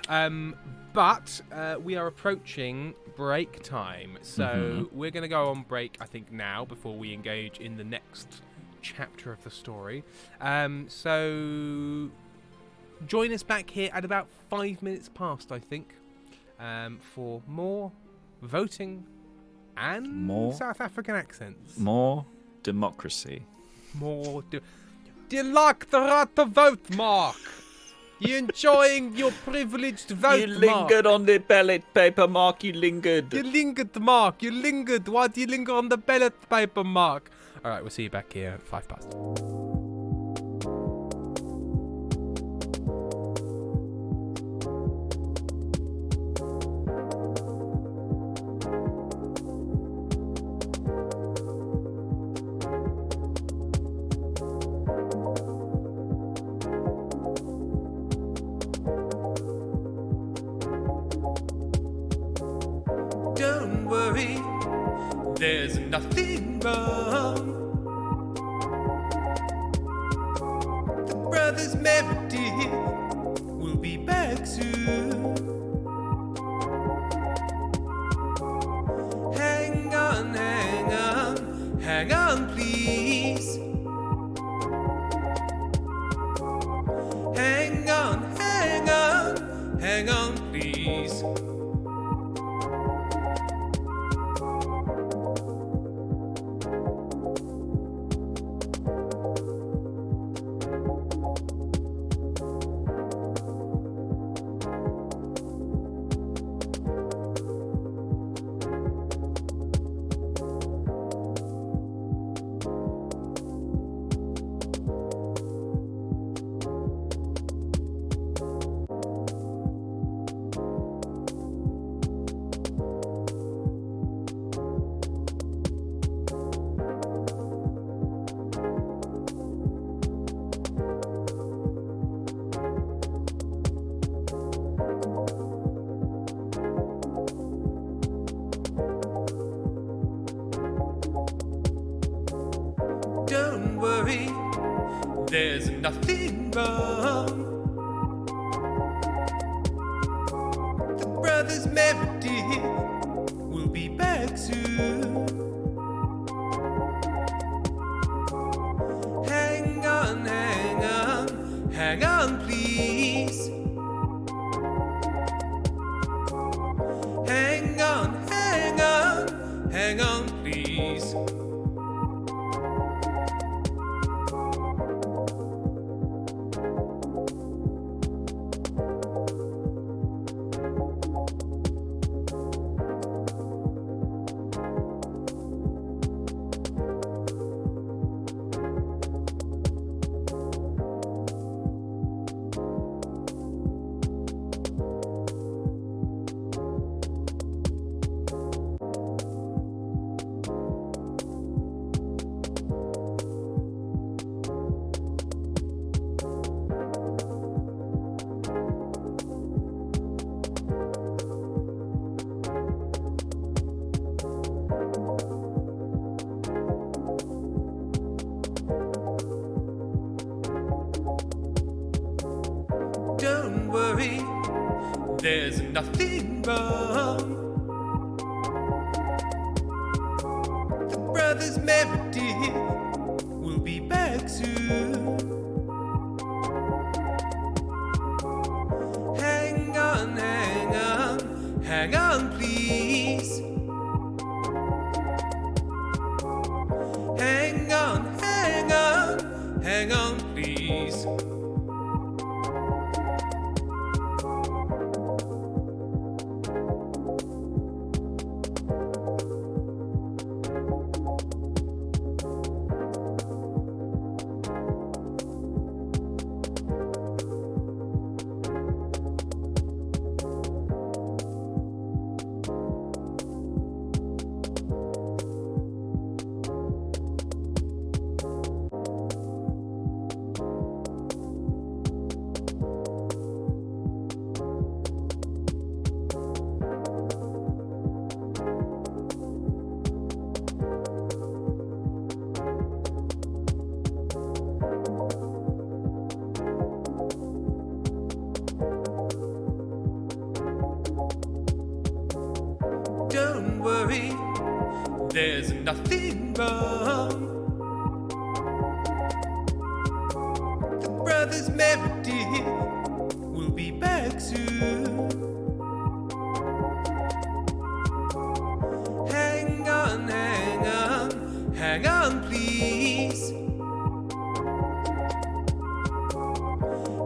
But we are approaching break time, so we're going to go on break, I think, now before we engage in the next chapter of the story. So join us back here at about 5 minutes past, I think, for more voting and more South African accents. More democracy. More. Do you like the right to vote, Mark? You enjoying your privileged vote, You lingered on the ballot paper, Mark. You lingered. You lingered, Mark. You lingered. Why do you linger on the ballot paper, Mark? All right, we'll see you back here at 5 past. Don't worry, there's nothing wrong. The brothers Meredith will be back soon. Hang on, hang on, hang on, please. Hang on, hang on, hang on, please. Don't worry, there's nothing wrong. The brothers Meredith will be back soon. Hang on, hang on, hang on, please. Hang on, hang on, hang on, please. There's nothing wrong. The brothers Meredith will be back soon. Hang on, hang on, hang on, please. Hang on, hang on, hang on, please. Don't worry, there's nothing wrong. The brothers Meredith will be back soon. Hang on, hang on, hang on, please.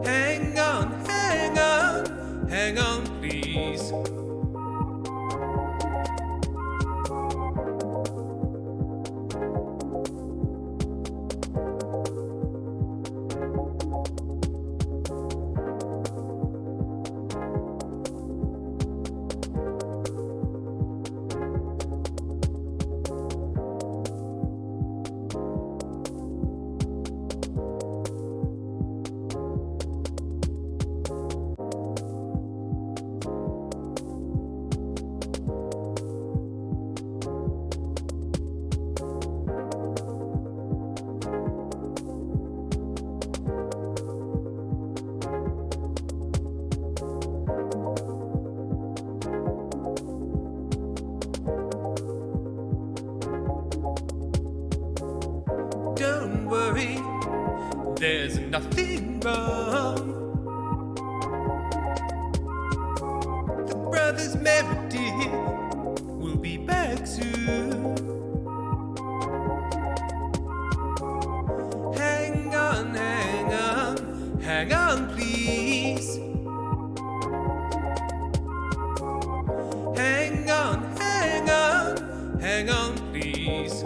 Hang on, hang on, hang on, please. Don't worry, there's nothing wrong. The brothers Meredith will be back soon. Hang on, hang on, hang on, please. Hang on, hang on, hang on, please.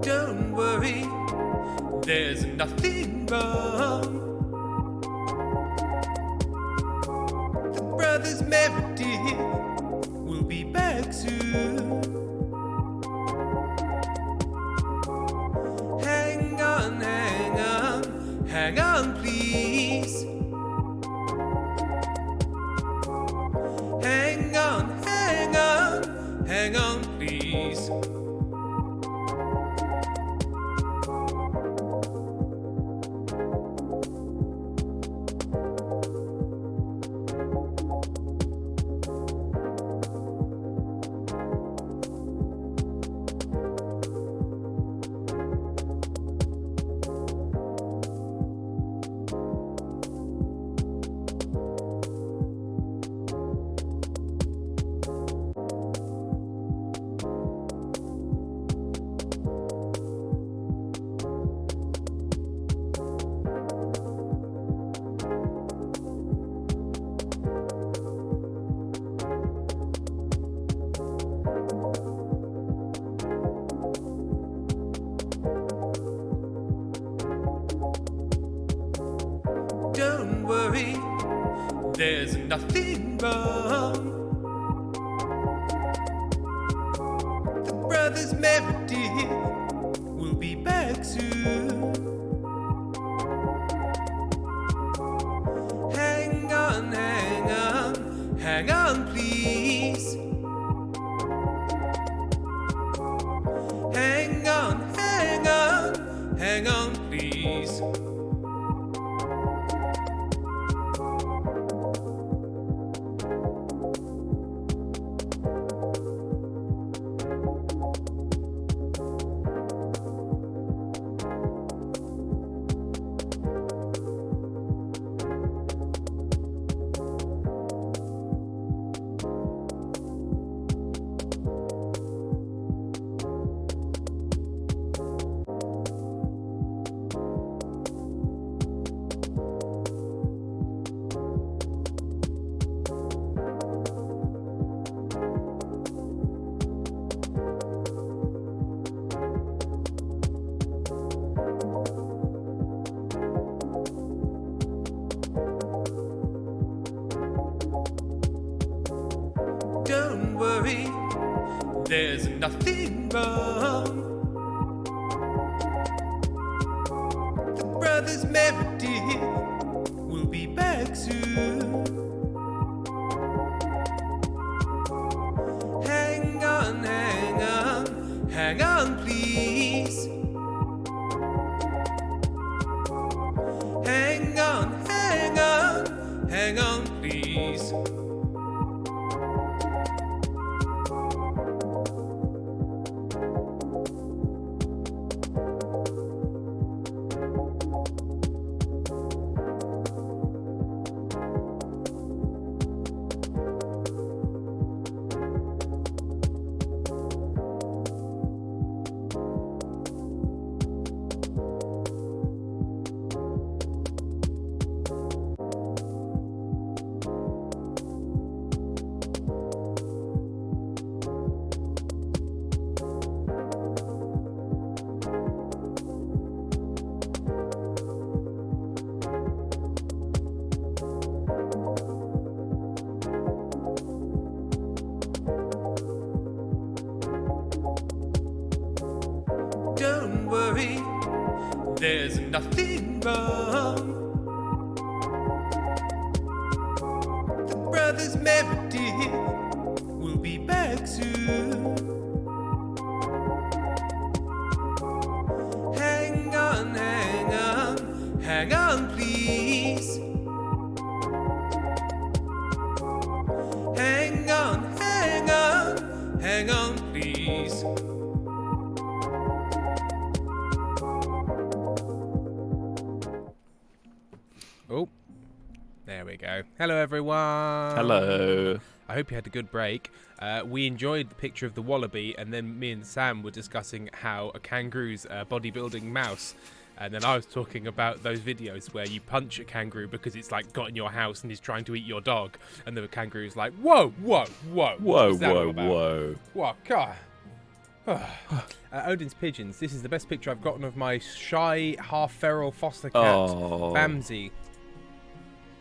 Don't worry, there's nothing wrong. The brothers Meredith will be back soon. Hang on, hang on, hang on, please. Hang on, hang on, hang on, please. there's nothing wrong. The brothers Meredith will be back soon. Hang on, hang on, hang on, please. Hang on, hang on, hang on, please. Don't worry, there's nothing wrong. The brothers Meredith will be back soon. Hang on, hang on, hang on, please. Hang on, hang on, hang on, please. Don't worry, there's nothing wrong. The brothers Meredith will be back soon. Hang on, hang on, hang on, please. Hang on, hang on, hang on, please. Oh, there we go. Hello, everyone. Hello. I hope you had a good break. We enjoyed the picture of the wallaby, and then me and Sam were discussing how a kangaroo's a bodybuilding mouse. And then I was talking about those videos where you punch a kangaroo because it's like got in your house and is trying to eat your dog. And the kangaroo's like, whoa, whoa, whoa. Whoa, whoa, whoa. What? God. Odin's Pigeons. This is the best picture I've gotten of my shy, half-feral foster cat, Bamsy.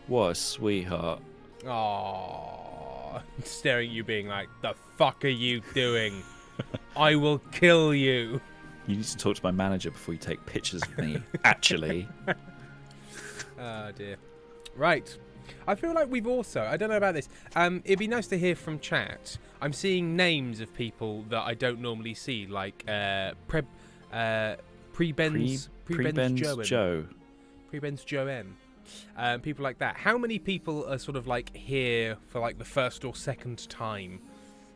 What a sweetheart. Aww. Staring at you being like, the fuck are you doing? I will kill you. You need to talk to my manager before you take pictures of me, actually. Oh, dear. Right. I feel like we've also, I don't know about this, it'd be nice to hear from chat. I'm seeing names of people that I don't normally see, like Pre-Ben's Joe. Pre-Ben's Joanne. People like that. How many people are sort of like here for like the first or second time?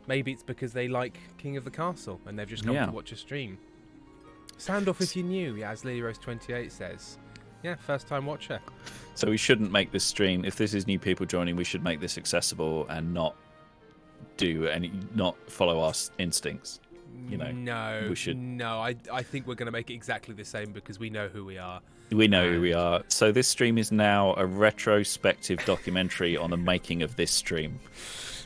Maybe it's because they like King of the Castle and they've just come to watch a stream. Sound off if you're new, as Lily Rose 28 says. Yeah, first time watcher. So we shouldn't make this stream, if this is new people joining, we should make this accessible and not follow our instincts. You know, no, we should. No, I think we're going to make it exactly the same because we know who we are. We know who we are. So this stream is now a retrospective documentary on the making of this stream.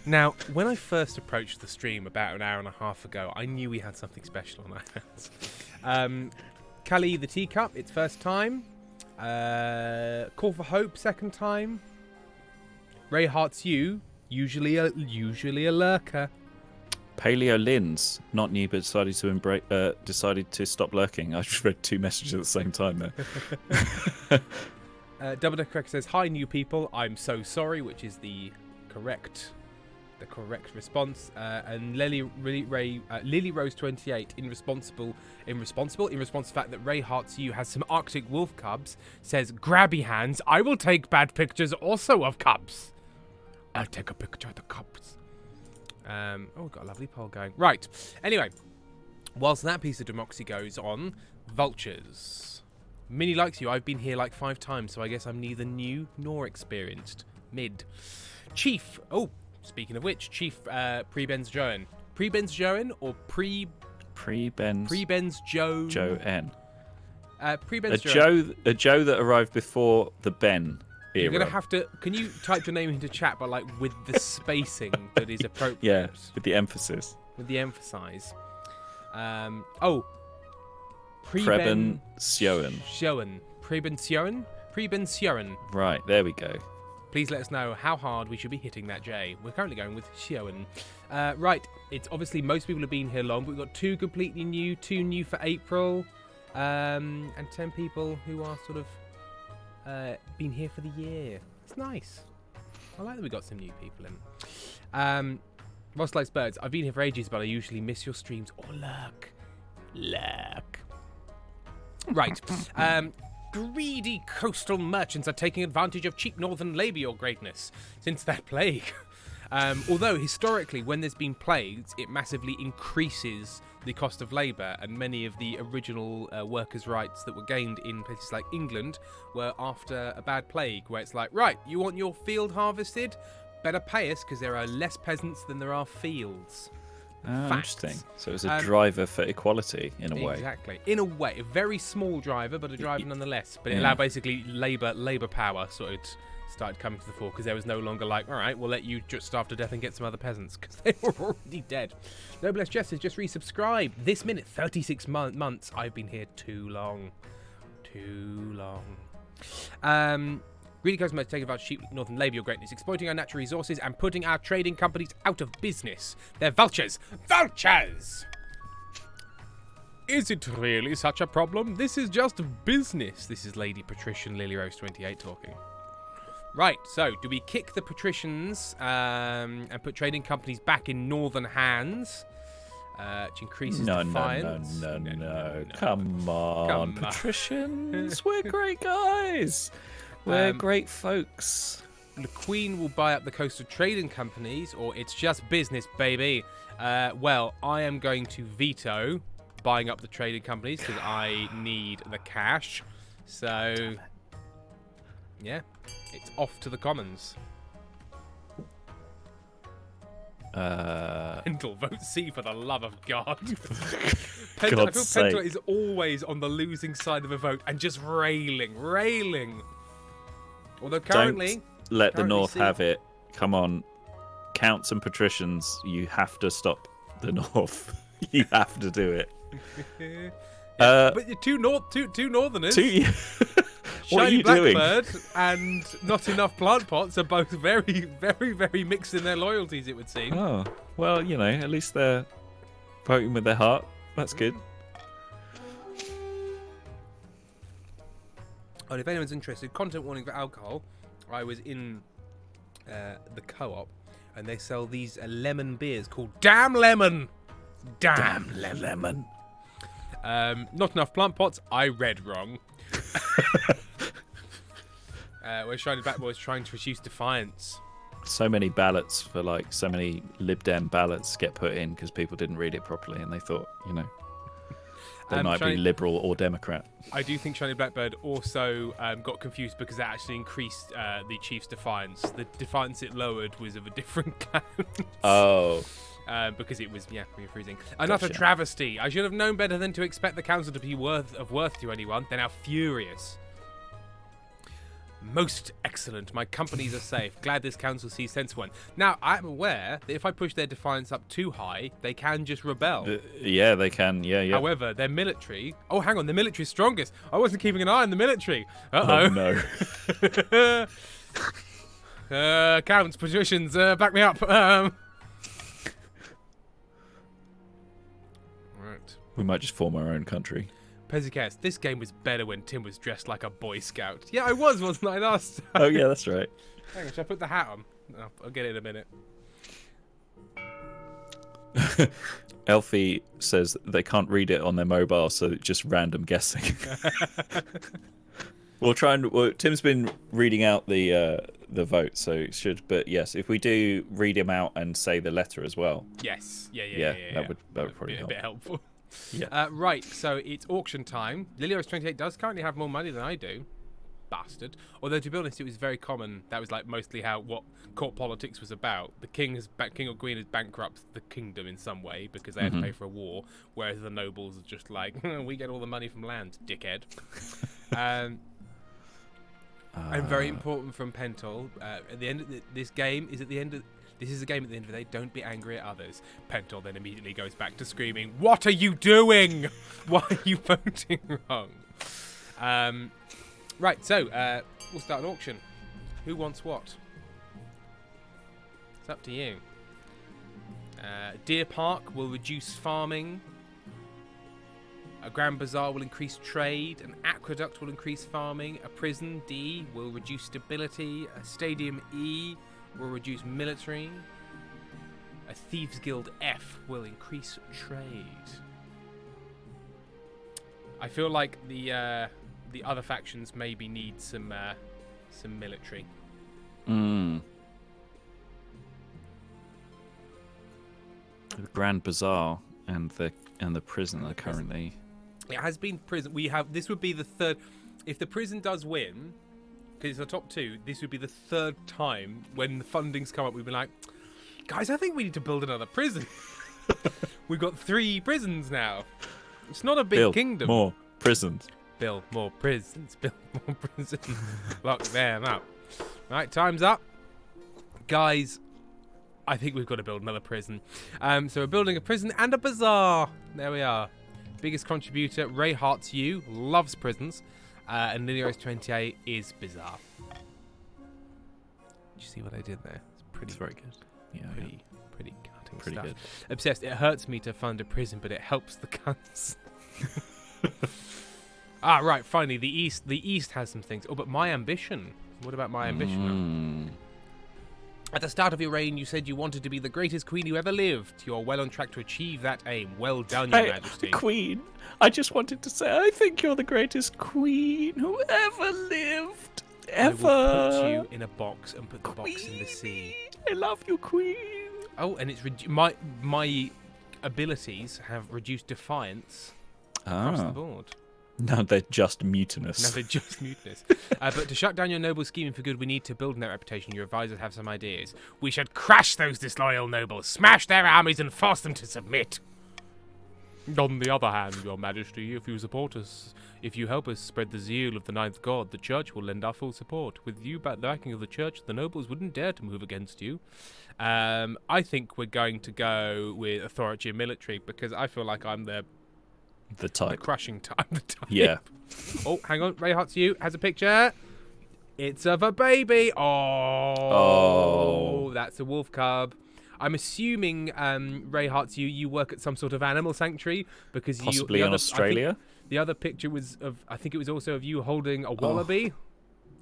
Now, when I first approached the stream about an hour and a half ago, I knew we had something special on our hands. Callie the Teacup, it's first time. Call for Hope, second time. Ray hearts you, usually a lurker. Paleo Lins, not new, but decided to stop lurking. I just read 2 messages at the same time there. Double Decker says, "Hi, new people. I'm so sorry," which is the correct response. And Lily Rose 28 in response to the fact that Ray hearts you has some Arctic wolf cubs, says, "Grabby hands. I will take bad pictures also of cubs. I'll take a picture of the cubs." We've got a lovely poll going. Right. Anyway, whilst that piece of democracy goes on, vultures. Minnie likes you. I've been here like 5 times, so I guess I'm neither new nor experienced. Mid. Chief. Oh, speaking of which, Chief Pre-Benz Joan. Pre-Benz Joan or Pre-Benz Joe? Joe N. Pre-Benz Joan. A Joe that arrived before the Ben. Era. You're gonna have to. Can you type your name into chat, but like with the spacing that is appropriate? Yeah, with the emphasis. With the emphasize. Preben Sjoen. Preben Sjoen. Right, there we go. Please let us know how hard we should be hitting that J. We're currently going with Sjoen. Right, it's obviously most people have been here long, but we've got 2 completely new, 2 new for April, and 10 people who are sort of been here for the year. It's nice. I like that we got some new people in. Ross likes birds. I've been here for ages, but I usually miss your streams or lurk. Right. Greedy coastal merchants are taking advantage of cheap northern labour, your greatness, since that plague. Although historically, when there's been plagues, it massively increases the cost of labour, and many of the original workers' rights that were gained in places like England were after a bad plague, where it's like, right, you want your field harvested? Better pay us, because there are less peasants than there are fields. Interesting. So it was a driver for equality, in a way. Exactly. In a way. A very small driver, but a driver nonetheless. But it allowed basically labour power sort of started coming to the fore, because there was no longer like, all right, we'll let you just starve to death and get some other peasants, because they were already dead. Noblesse Jess has just resubscribed. This minute, 36 months. I've been here too long. Greedy customers taking advantage of cheap northern labour, your greatness, exploiting our natural resources and putting our trading companies out of business. They're vultures. Vultures! Is it really such a problem? This is just business. This is Lady Patrician Lily Rose 28 talking. Right, so do we kick the patricians and put trading companies back in northern hands, which increases defiance? No. Come on, patricians. We're great guys. We're great folks. The Queen will buy up the coastal trading companies, or it's just business, baby. Well, I am going to veto buying up the trading companies because I need the cash. So, yeah, it's off to the commons. Pendle, vote C for the love of God. I feel Pendle is always on the losing side of a vote and just railing. Although currently... Don't let the North have it. Come on. Counts and patricians, you have to stop the North. You have to do it. But you're two Northerners. What are you Blackbird doing? And Not Enough Plant Pots are both very, very, very mixed in their loyalties, it would seem. Oh, well, you know, at least they're voting with their heart. That's good. And if anyone's interested, content warning for alcohol. I was in the co-op, and they sell these lemon beers called Damn Lemon. Damn Lemon. Not Enough Plant Pots. I read wrong. Where Shiny Blackboy was trying to reduce defiance. So many ballots for so many Lib Dem ballots get put in because people didn't read it properly, and they thought, you know, they might be Liberal or Democrat. I do think Shiny Blackbird also got confused because that actually increased the Chief's defiance. The defiance it lowered was of a different kind. Oh. Because it was, freezing. Another travesty. I should have known better than to expect the council to be worth to anyone. They're now furious. Most excellent. My companies are safe. Glad this council sees sense one. Now, I'm aware that if I push their defiance up too high, they can just rebel. Yeah, they can. Yeah. However, their military... Oh, hang on. The military's strongest. I wasn't keeping an eye on the military. Uh-oh. Oh, no. Counts, patricians, back me up. Right. We might just form our own country. Pezicast, this game was better when Tim was dressed like a Boy Scout. Yeah, I was, wasn't I, last time? Oh, yeah, that's right. Hang on, should I put the hat on? No, I'll get it in a minute. Elfie says they can't read it on their mobile, so just random guessing. We'll try and... Well, Tim's been reading out the vote, so it should... But yes, if we do read him out and say the letter as well. Yes. Yeah. That would probably be help. a bit helpful. Yeah. Right, so it's auction time. Lilios28 does currently have more money than I do. Bastard. Although, to be honest, it was very common. That was like mostly what court politics was about. The king or queen has bankrupted the kingdom in some way because they had to pay for a war, whereas the nobles are just like, we get all the money from land, dickhead. And very important from Pentol. At the end of this game is at the end of... This is a game at the end of the day. Don't be angry at others. Pentol then immediately goes back to screaming, "What are you doing? Why are you voting wrong?" Right, so we'll start an auction. Who wants what? It's up to you. Deer Park will reduce farming. A Grand Bazaar will increase trade. An aqueduct will increase farming. A prison, D, will reduce stability. A stadium, E, will reduce military. A Thieves Guild, F, will increase trade. I feel like the other factions maybe need some military. The Grand Bazaar and the prison are currently... It has been prison. This would be the third... If the prison does win... Because it's the top two, this would be the third time when the funding's come up, we've been like, guys, I think we need to build another prison. We've got 3 prisons now. It's not a big kingdom. More prisons. Build more prisons. Build more prisons. Lock them up. Right, time's up. Guys, I think we've got to build another prison. So we're building a prison and a bazaar. There we are. Biggest contributor, Ray Hearts U, loves prisons. And Lilios28 is bizarre. Did you see what I did there? It's very good. Yeah, pretty cutting pretty stuff. good. Obsessed. It hurts me to fund a prison, but it helps the cunts. Right. Finally, the East has some things. Oh, but my ambition. What about my ambition? At the start of your reign, you said you wanted to be the greatest queen who ever lived. You're well on track to achieve that aim. Well done, Your Majesty. Queen. I just wanted to say, I think you're the greatest queen who ever lived. Ever. I will put you in a box and put the box in the sea. I love you, Queen. Oh, and it's my abilities have reduced defiance across the board. No, they're just mutinous. No, they're just mutinous. But to shut down your noble scheming for good, we need to build on that reputation. Your advisors have some ideas. We should crush those disloyal nobles, smash their armies, and force them to submit. On the other hand, Your Majesty, if you support us, if you help us spread the zeal of the Ninth God, the Church will lend our full support. With you the backing of the Church, the nobles wouldn't dare to move against you. I think we're going to go with authority and military because I feel like I'm the type. The crushing type. The type. Yeah. Oh, hang on. Ray Hearts You has a picture. It's of a baby. Oh. That's a wolf cub. I'm assuming, Ray Hearts you work at some sort of animal sanctuary because possibly in Australia. The other picture was I think it was also of you holding a wallaby.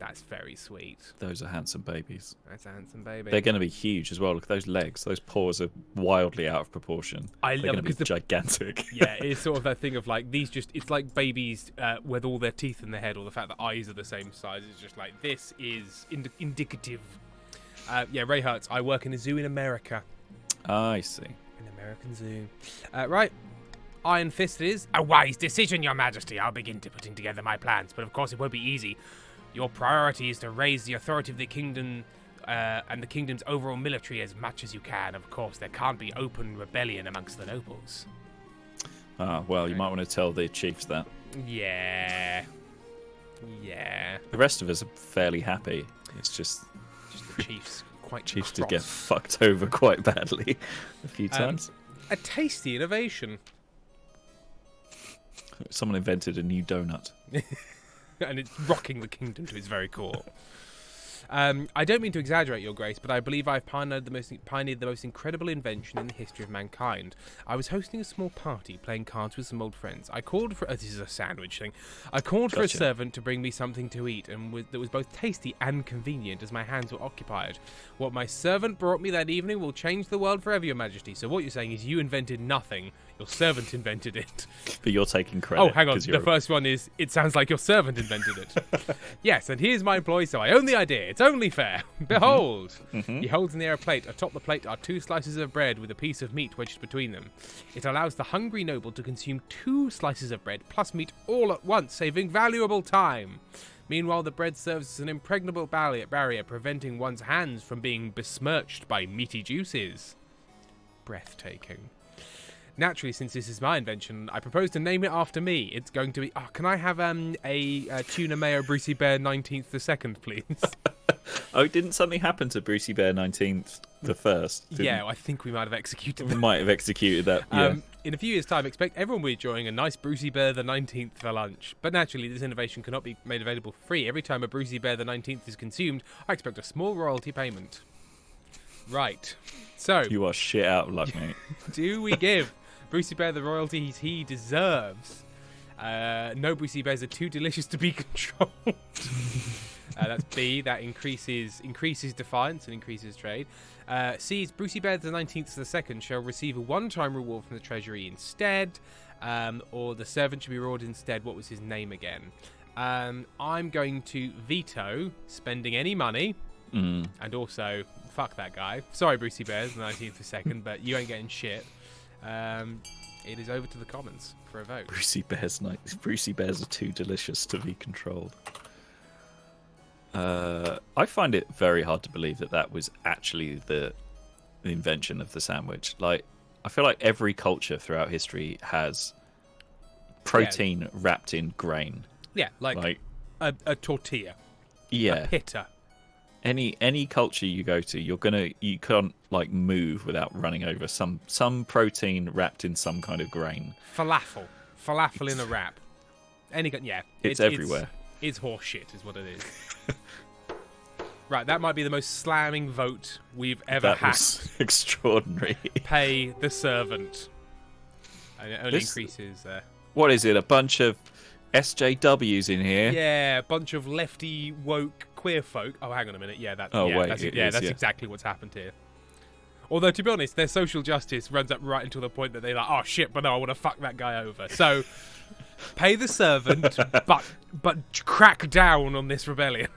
That's very sweet. Those are handsome babies. That's a handsome baby. They're going to be huge as well. Look at those legs. Those paws are wildly out of proportion. They're going to be gigantic. Yeah, it's sort of that thing of like it's like babies with all their teeth in their head, or the fact that eyes are the same size. It's just like, this is indicative. Yeah, Ray Hertz. I work in a zoo in America. I see. An American zoo. Right. Iron Fist is a wise decision, Your Majesty. I'll begin to putting together my plans, but of course it won't be easy. Your priority is to raise the authority of the kingdom and the kingdom's overall military as much as you can. Of course, there can't be open rebellion amongst the nobles. Well, you might want to tell the chiefs that. Yeah. Yeah. The rest of us are fairly happy. It's just the chiefs quite chiefs cross. did get fucked over quite badly a few times. A tasty innovation. Someone invented a new donut. And it's rocking the kingdom to its very core. I don't mean to exaggerate, Your Grace, but I believe I've pioneered the most incredible invention in the history of mankind. I was hosting a small party, playing cards with some old friends. I called for... this is a sandwich thing. I called for a servant to bring me something to eat, and that was both tasty and convenient, as my hands were occupied. What my servant brought me that evening will change the world forever, Your Majesty. So what you're saying is you invented nothing. Your servant invented it. But you're taking credit. Oh, hang on. The first one is, it sounds like your servant invented it. Yes, and here's my employee, so I own the idea. It's only fair. Behold. He holds in the air a plate. Atop the plate are 2 slices of bread with a piece of meat wedged between them. It allows the hungry noble to consume 2 slices of bread plus meat all at once, saving valuable time. Meanwhile, the bread serves as an impregnable barrier, preventing one's hands from being besmirched by meaty juices. Breathtaking. Naturally, since this is my invention, I propose to name it after me. It's going to be... Oh, can I have a tuna mayo Brucey Bear 19th the 2nd, please? Oh, didn't something happen to Brucey Bear 19th the 1st? Yeah, I think we might have executed that. We might have executed that, yeah. In a few years' time, expect everyone will be enjoying a nice Brucey Bear the 19th for lunch. But naturally, this innovation cannot be made available for free. Every time a Brucey Bear the 19th is consumed, I expect a small royalty payment. Right. So... You are shit out of luck, mate. Do we give Brucey Bear the royalties he deserves? No, Brucey Bears are too delicious to be controlled. That's B. That increases defiance and increases trade. C is Brucey Bear the 19th to the 2nd shall receive a one-time reward from the treasury instead, or the servant should be rewarded instead. What was his name again? I'm going to veto spending any money, and also fuck that guy. Sorry, Brucey Bears the 19th to 2nd, but you ain't getting shit. It is over to the Commons for a vote. Brucey Bears are too delicious to be controlled. I find it very hard to believe that was actually the invention of the sandwich. Like, I feel like every culture throughout history has protein wrapped in grain. Yeah, like a tortilla. Yeah. A pita. Any culture you go to, you can't like move without running over some protein wrapped in some kind of grain. Falafel in a wrap. It's everywhere. It's horse shit, is what it is. Right, that might be the most slamming vote we've ever had. Was extraordinary. Pay the servant. And it only increases. What is it? A bunch of SJWs in here? Yeah, a bunch of lefty woke queer folk. Oh, hang on a minute. Yeah, that's exactly what's happened here. Although, to be honest, their social justice runs up right until the point that they're like, oh shit, but no, I want to fuck that guy over. So, pay the servant, but crack down on this rebellion.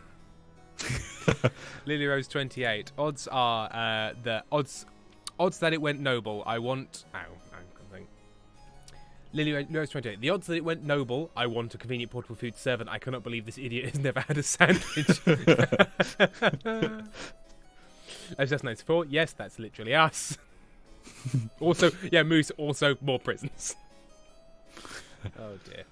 Lily Rose 28. Odds are odds that it went noble. I want. Lily Rose 28. The odds that it went noble. I want a convenient portable food servant. I cannot believe this idiot has never had a sandwich. Just 94. Yes, that's literally us. Also, yeah, Moose. Also, more prisons. Oh dear.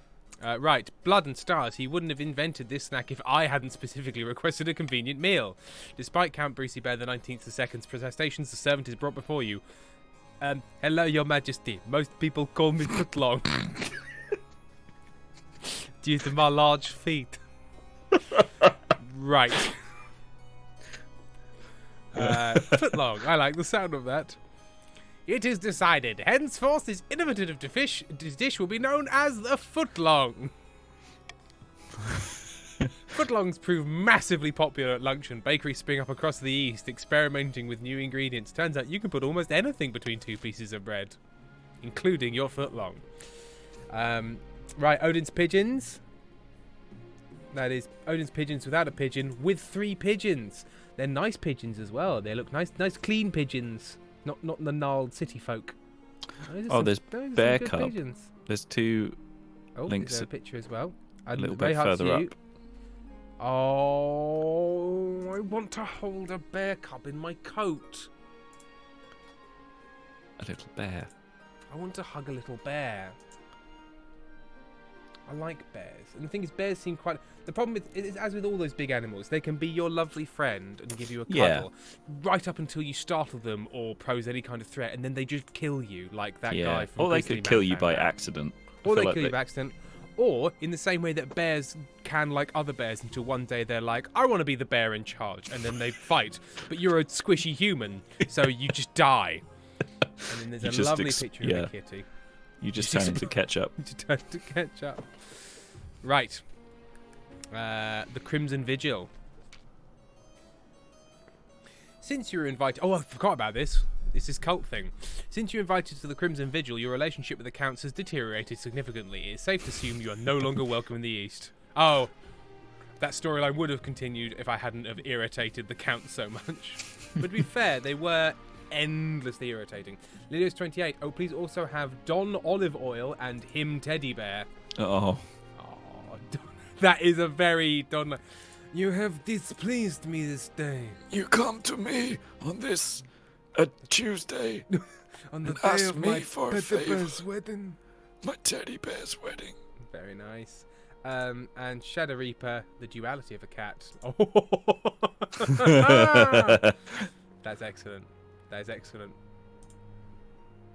Right, Blood and Stars. He wouldn't have invented this snack if I hadn't specifically requested a convenient meal. Despite Count Brucey Bear the 19th to 2nd's protestations, the servant is brought before you. Hello, Your Majesty. Most people call me Footlong due to my large feet. Right. Footlong. I like the sound of that. It is decided. Henceforth, this innovative dish will be known as the Footlong. Footlongs prove massively popular at luncheon. Bakeries spring up across the east, experimenting with new ingredients. Turns out you can put almost anything between 2 pieces of bread, including your footlong. Right, Odin's pigeons. That is Odin's pigeons without a pigeon, with 3 pigeons. They're nice pigeons as well. They look nice clean pigeons. Not the gnarled city folk. There's Bear Cub. Pigeons. There's 2 links. There's a picture as well. A little bit further up. Oh, I want to hold a bear cub in my coat. A little bear. I want to hug a little bear. I like bears. And the thing is, bears seem quite... The problem is, as with all those big animals, they can be your lovely friend and give you a cuddle right up until you startle them or pose any kind of threat, and then they just kill you, like that guy from Or they could kill you by accident. Or they kill you by accident. Or in the same way that bears can like other bears until one day they're like, I want to be the bear in charge, and then they fight. But you're a squishy human, so you just die. And then there's a lovely picture of a kitty. You just turn into ketchup. You turn into ketchup. Right. The Crimson Vigil. Since you were invited... Oh, I forgot about this. It's this cult thing. Since you were invited to the Crimson Vigil, your relationship with the Counts has deteriorated significantly. It's safe to assume you are no longer welcome in the East. Oh, that storyline would have continued if I hadn't have irritated the Counts so much. But to be fair, they were endlessly irritating. Lilios 28. Oh, please also have Don Olive Oil and him Teddy Bear. Oh, that is a very Don... You have displeased me this day. You come to me on this... a Tuesday, on the and day ask of me my for a teddy favor. bear's wedding. My teddy bear's wedding. Very nice. And Shadow Reaper, the duality of a cat. Oh. That's excellent. That is excellent.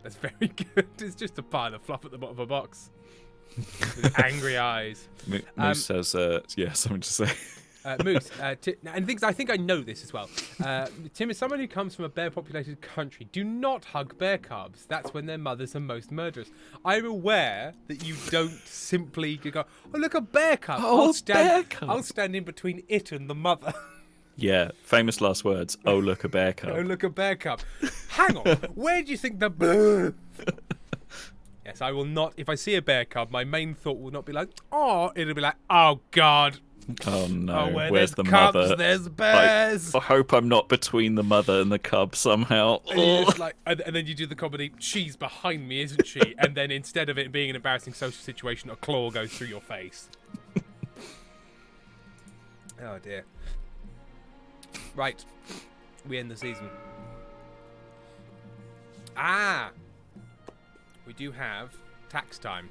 That's very good. It's just a pile of fluff at the bottom of a box. With angry eyes. Moose has, something to say. Moose, and things. I think I know this as well. Tim, as someone who comes from a bear-populated country, do not hug bear cubs. That's when their mothers are most murderous. I'm aware that you don't simply go, "Oh, look, a bear cub." Oh, bear cub. I'll stand in between it and the mother. Yeah, famous last words. Oh, look, a bear cub. Oh, look, a bear cub. Hang on, where do you think the? Yes, I will not. If I see a bear cub, my main thought will not be like, "Oh," it'll be like, "Oh God." Oh no, where where's there's the cubs, mother? There's bears. I hope I'm not between the mother and the cub somehow. And, you're just like, and then you do the comedy, she's behind me, isn't she? And then instead of it being an embarrassing social situation, a claw goes through your face. Oh dear. Right. We end the season. We do have tax time.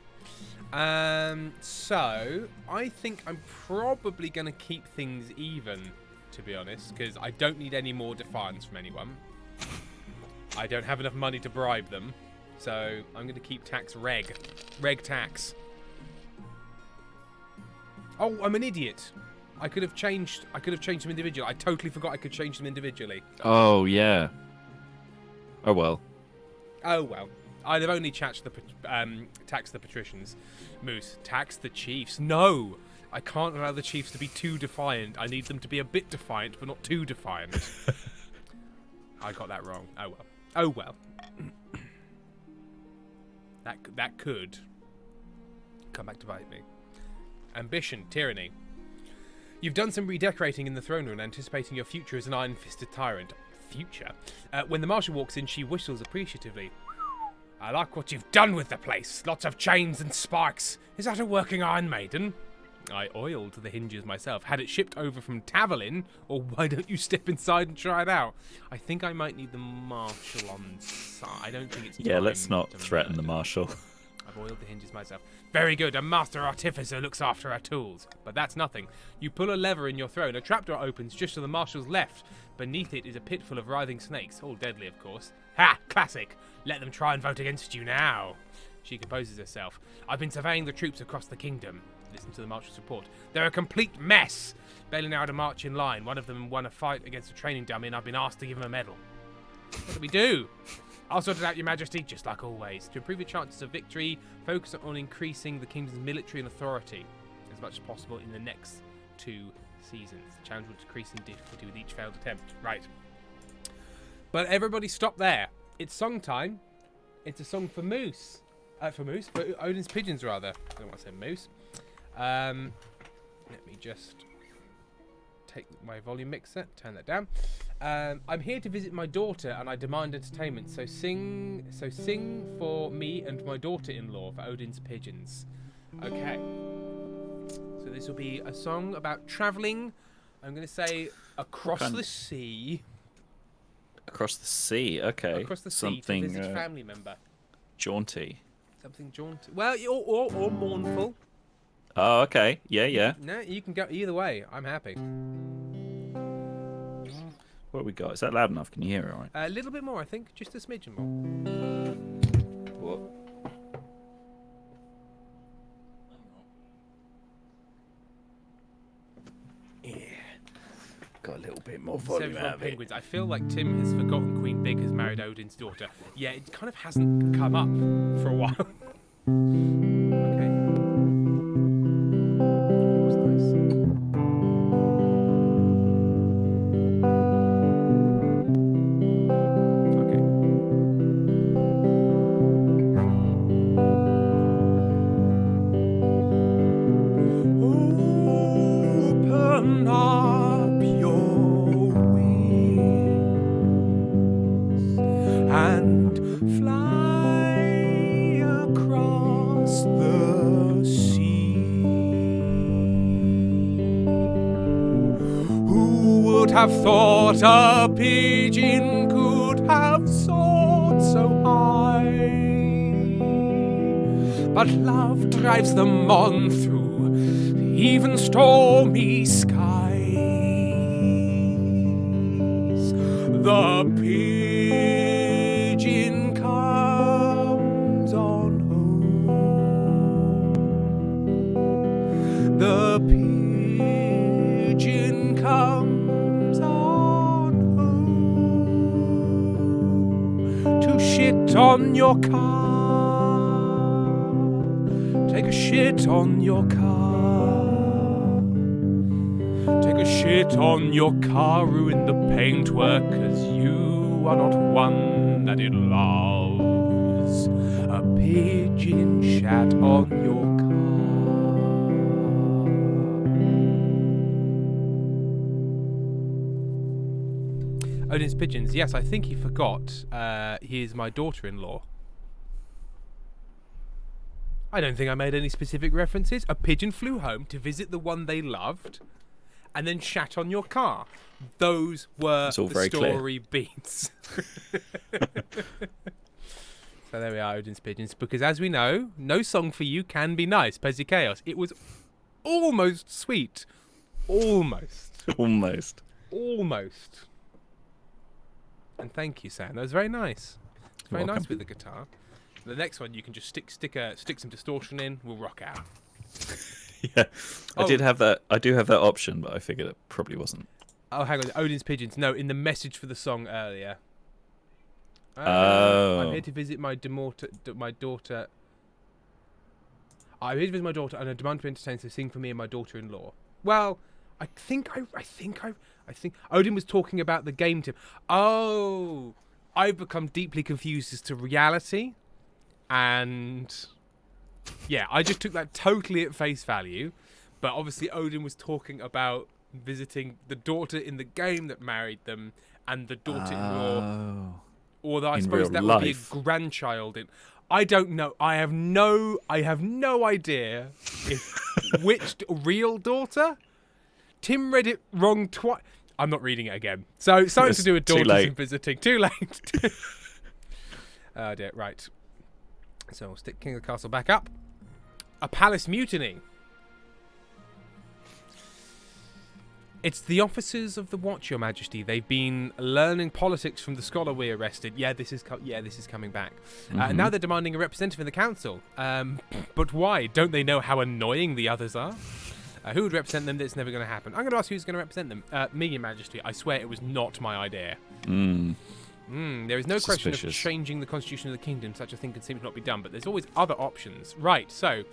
So I think I'm probably going to keep things even, to be honest, because I don't need any more defiance from anyone. I don't have enough money to bribe them, so I'm going to keep tax reg tax. Oh, I'm an idiot. I could have changed them individually. I totally forgot I could change them individually. Oh yeah. Oh well. Oh well. I'd have only taxed the patricians. Moose, tax the chiefs. No! I can't allow the chiefs to be too defiant. I need them to be a bit defiant, but not too defiant. I got that wrong. Oh well. Oh well. That could come back to bite me. Ambition, tyranny. You've done some redecorating in the throne room, anticipating your future as an iron-fisted tyrant. Future? When the marshal walks in, she whistles appreciatively. I like what you've done with the place. Lots of chains and spikes. Is that a working Iron Maiden? I oiled the hinges myself. Had it shipped over from Taverlin, or why don't you step inside and try it out? I think I might need the marshal on side. I don't think it's Yeah, let's not threaten the marshal. I've oiled the hinges myself. Very good. A master artificer looks after our tools. But that's nothing. You pull a lever in your throne. A trapdoor opens just to the marshal's left. Beneath it is a pit full of writhing snakes. All deadly, of course. Ha! Classic. Let them try and vote against you now. She composes herself. I've been surveying the troops across the kingdom. Listen to the marshal's report. They're a complete mess. Bailing out a march in line. One of them won a fight against a training dummy, and I've been asked to give him a medal. What do we do? I'll sort it out, Your Majesty, just like always. To improve your chances of victory, focus on increasing the kingdom's military and authority as much as possible in the next 2 seasons. The challenge will decrease in difficulty with each failed attempt. Right. But everybody stop there. It's song time. It's a song for Moose. For Odin's Pigeons, rather. I don't want to say Moose. Let me just take my volume mixer, turn that down. I'm here to visit my daughter and I demand entertainment, so sing for me and my daughter-in-law for Odin's Pigeons. Okay. So this will be a song about travelling, I'm going to say across the sea. Across the sea, okay. Across the sea to visit a family member. Jaunty. Something jaunty. Well, or mournful. Oh, okay. Yeah. No, you can go either way. I'm happy. What have we got? Is that loud enough? Can you hear it all right? A little bit more, I think. Just a smidgen more. What? bit more Seven volume from out of it. penguins. I feel like Tim has forgotten Queen Big has married Odin's daughter. Yeah, it kind of hasn't come up for a while. Okay. That was nice. Open up your wings and fly across the sea. Who would have thought a pigeon could have soared so high? But love drives them on through even stormy skies. The pigeon comes on home. The pigeon comes on home to shit on your car. Take a shit on your car. Take a shit on your car, ruin the paintwork, 'cause you are not one that it loves. A pigeon shat on your car. Odin's pigeons. Yes, I think he forgot. He is my daughter-in-law. I don't think I made any specific references. A pigeon flew home to visit the one they loved and then shat on your car. Those were It's all the very story beats. So there we are, Odin's pigeons. Because as we know, no song for you can be nice. Pezzy Chaos. It was almost sweet. Almost. Almost. Almost. And thank you, Sam. That was very nice. It's very Welcome. nice with the guitar. The next one, you can just stick some distortion in. We'll rock out. Yeah, Oh. I do have that option, but I figured it probably wasn't. Oh, hang on. Odin's pigeons. No, in the message for the song earlier. Oh. I'm here to visit my daughter. I'm here to visit my daughter, and I demand to be entertained. So sing for me and my daughter-in-law. Well, I think Odin was talking about the game tip. Oh, I've become deeply confused as to reality. And yeah, I just took that totally at face value. But obviously Odin was talking about visiting the daughter in the game that married them and the daughter-in-law. Oh. Or I In suppose real that life. would be a grandchild. I don't know. I have no idea if which real daughter. Tim read it wrong twice. I'm not reading it again. So something It's to do with too daughters late. and visiting. Too late. Oh dear. Right. So we'll stick King of the Castle back up. A palace mutiny. It's the officers of the Watch, Your Majesty. They've been learning politics from the scholar we arrested. Yeah, this is coming back. Now they're demanding a representative in the council. But why? Don't they know how annoying the others are? Who would represent them? That's never going to happen. I'm going to ask who's going to represent them. Me, Your Majesty. I swear it was not my idea. There is no question of Suspicious. changing the constitution of the kingdom. Such a thing can seem to not be done, but there's always other options. Right, so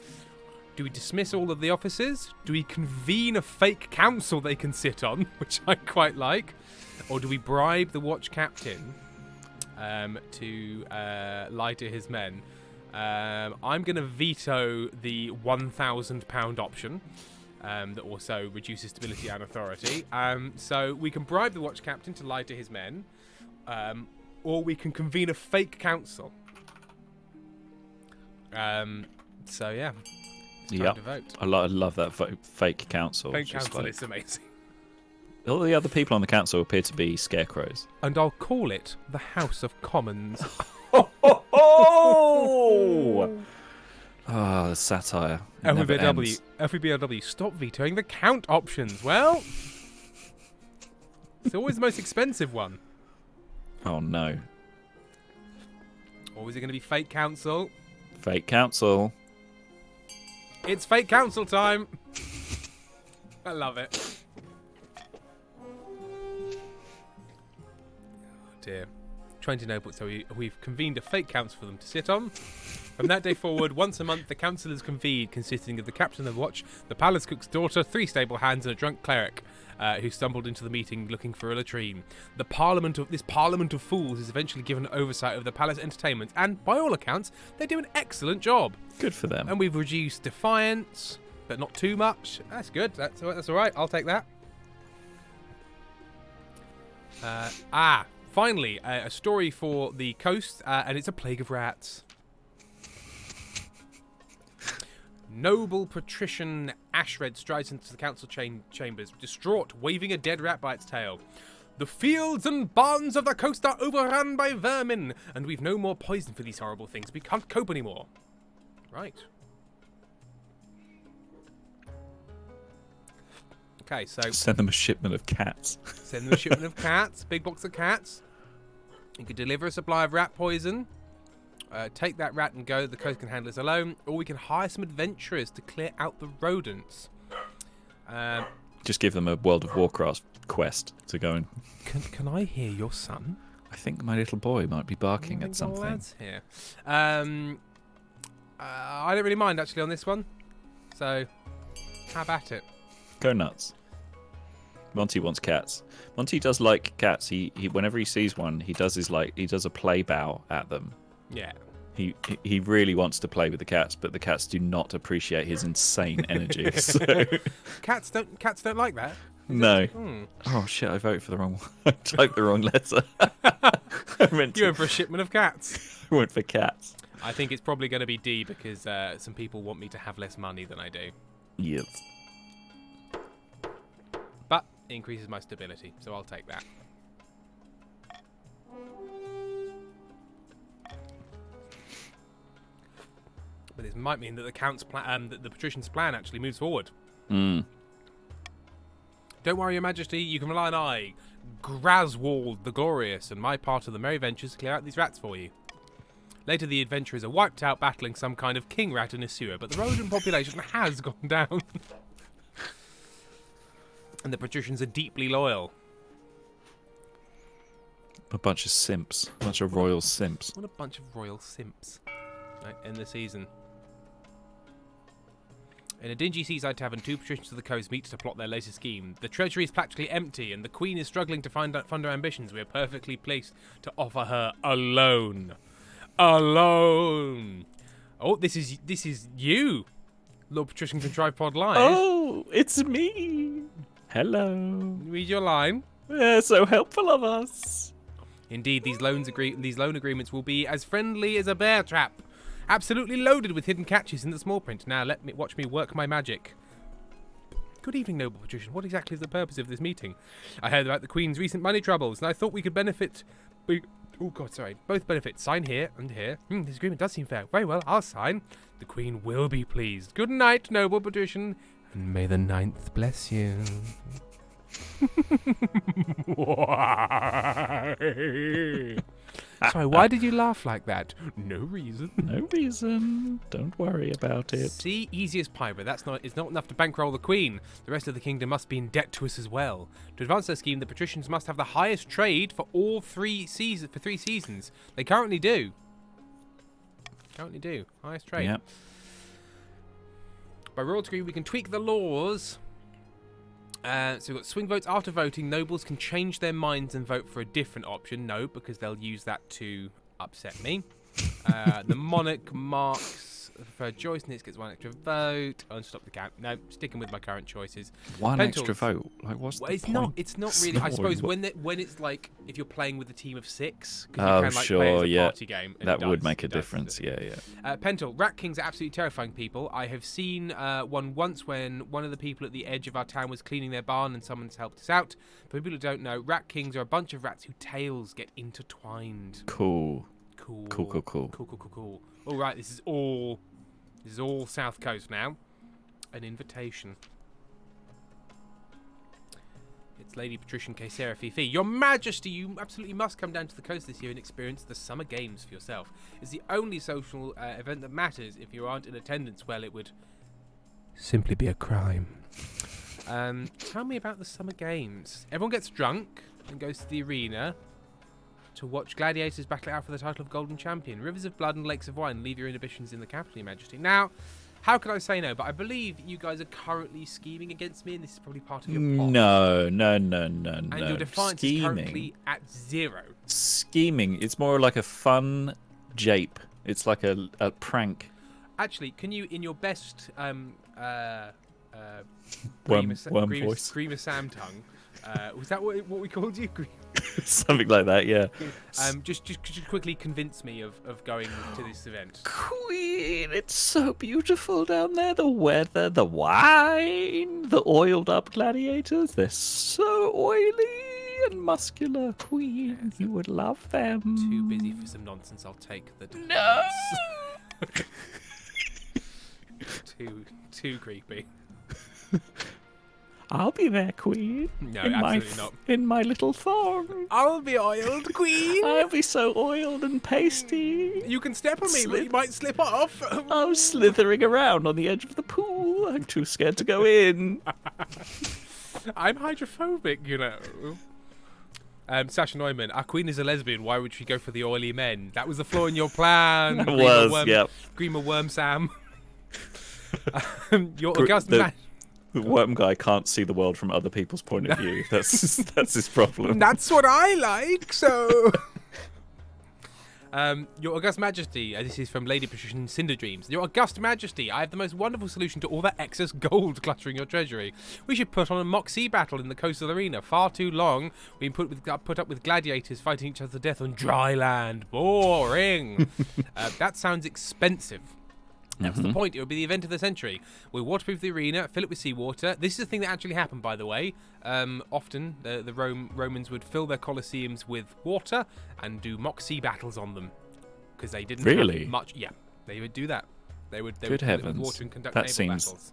do we dismiss all of the officers? Do we convene a fake council they can sit on, which I quite like? Or do we bribe the watch captain to lie to his men? I'm going to veto the £1,000 option. That also reduces stability and authority. So we can bribe the watch captain to lie to his men. Or we can convene a fake council. So yeah, it's time to vote. I love that fake council. Fake Just council like- is amazing. all the other people on the council appear to be scarecrows. And I'll call it the House of Commons. Oh! Ah, the satire. It never ends. FBLW, stop vetoing the count options. Well, it's always the most expensive one. Oh no. Or is it going to be fake council? Fake council. It's fake council time. I love it. 20 nobles. So we've convened a fake council for them to sit on. From that day forward, once a month, the council is convened, consisting of the captain of the watch, the palace cook's daughter, 3 stable hands, and a drunk cleric who stumbled into the meeting looking for a latrine. This parliament of fools is eventually given oversight of the palace entertainment, and by all accounts, they do an excellent job. Good for them. And we've reduced defiance, but not too much. That's good. That's all right. I'll take that. Finally, a story for the coast, and it's a plague of rats. Noble patrician Ashred strides into the council chambers, distraught, waving a dead rat by its tail. The fields and barns of the coast are overrun by vermin, and we've no more poison for these horrible things. We can't cope anymore. Right. Okay, so... Send them a shipment of cats. Send them a shipment of cats, big box of cats. You could deliver a supply of rat poison. Take that rat and go. The coast can handle this alone. Or we can hire some adventurers to clear out the rodents. Just give them a World of Warcraft quest to go and... Can I hear your son? I think my little boy might be barking at something. Lad's here. I don't really mind, actually, on this one. So, have at it. Go nuts. Monty wants cats. Monty does like cats. He whenever he sees one, he does a play bow at them. Yeah. He really wants to play with the cats, but the cats do not appreciate his insane energy. So. Cats don't like that. No. Oh shit! I voted for the wrong one. I typed the wrong letter. You went for a shipment of cats. I went for cats. I think it's probably going to be D because some people want me to have less money than I do. Yes. But it increases my stability, so I'll take that. But this might mean that the count's plan, that the patrician's plan actually moves forward. Mm. Don't worry, Your Majesty. You can rely on I, Graswald the Glorious, and my part of the merry ventures to clear out these rats for you. Later, the adventurers are wiped out battling some kind of king rat in a sewer, but the rodent population has gone down. And the patricians are deeply loyal. A bunch of simps. A bunch of royal simps. What a bunch of royal simps. Right, end the season. In a dingy seaside tavern, 2 patricians of the coast meet to plot their latest scheme. The treasury is practically empty, and the queen is struggling to fund her ambitions. We are perfectly placed to offer her a loan. Alone. Oh, this is you, Lord Patrician Contrived Pod Live. Oh, it's me. Hello. Read your line. So helpful of us. Indeed, these loan agreements will be as friendly as a bear trap. Absolutely loaded with hidden catches in the small print. Now watch me work my magic. Good evening, noble patrician. What exactly is the purpose of this meeting? I heard about the Queen's recent money troubles, and I thought we could benefit. Both benefit. Sign here and here. This agreement does seem fair. Very well, I'll sign. The Queen will be pleased. Good night, noble patrician, and may the 9th bless you. Sorry, why did you laugh like that? No reason. No reason. Don't worry about it. See, easy as pie, but it's not enough to bankroll the Queen. The rest of the kingdom must be in debt to us as well. To advance their scheme, the patricians must have the highest trade for all 3 seasons. For 3 seasons, they currently do. Highest trade. Yep. By royal decree, we can tweak the laws. So we've got swing votes after voting. Nobles can change their minds and vote for a different option. No, because they'll use that to upset me. The monarch marks for Joyce gets 1 extra vote. I'll stop the count. No, sticking with my current choices. 1 extra vote. Like, what's the point? It's not really. I suppose when it's like if you're playing with a team of 6, because Oh, you can sure, play as a yeah. party game. And That it would does, make a it does, difference. does it? Yeah. Pentel, rat kings are absolutely terrifying people. I have seen one once when one of the people at the edge of our town was cleaning their barn and someone's helped us out. For people who don't know, rat kings are a bunch of rats whose tails get intertwined. Cool. Cool. All right, this is all South Coast now. An invitation. It's Lady Patrician Caesarea Fifi. Your Majesty, you absolutely must come down to the coast this year and experience the Summer Games for yourself. It's the only social event that matters. If you aren't in attendance, well, it would simply be a crime. Tell me about the Summer Games. Everyone gets drunk and goes to the arena. to watch gladiators battle it out for the title of Golden Champion. Rivers of blood and lakes of wine. Leave your inhibitions in the capital, Your Majesty. Now, how could I say no? But I believe you guys are currently scheming against me, and this is probably part of your plot. No. And your defiance is currently at 0. Scheming. It's more like a fun jape. It's like a prank. Actually, can you, in your best Worm voice. Screamer Sam tongue, was that what we called you? Something like that, yeah. Just quickly convince me of going to this event. Queen, it's so beautiful down there. The weather, the wine, the oiled up gladiators. They're so oily and muscular. Queen, you would love them. Too busy for some nonsense. I'll take the defense. No! Too creepy. I'll be there, Queen. No, absolutely not. In my little thong. I'll be oiled, Queen. I'll be so oiled and pasty. You can step on me, but you might slip off. I'm slithering around on the edge of the pool. I'm too scared to go in. I'm hydrophobic, you know. Sasha Neumann, our queen is a lesbian. Why would she go for the oily men? That was the flaw in your plan. Greener Worm Sam. Your august man. The worm guy can't see the world from other people's point of view. That's his problem. That's what I like, so... Your August Majesty, this is from Lady Patrician Cinder Dreams. Your August Majesty, I have the most wonderful solution to all that excess gold cluttering your treasury. We should put on a mock sea battle in the coastal arena. Far too long we've been put up with gladiators fighting each other to death on dry land. Boring. That sounds expensive. That's the point. It would be the event of the century. We'll waterproof the arena, fill it with seawater. This is a thing that actually happened, by the way. Often, the Romans would fill their colosseums with water and do mock sea battles on them. Because they didn't have much... Yeah, they would do that. They would fill it with water and conduct naval battles.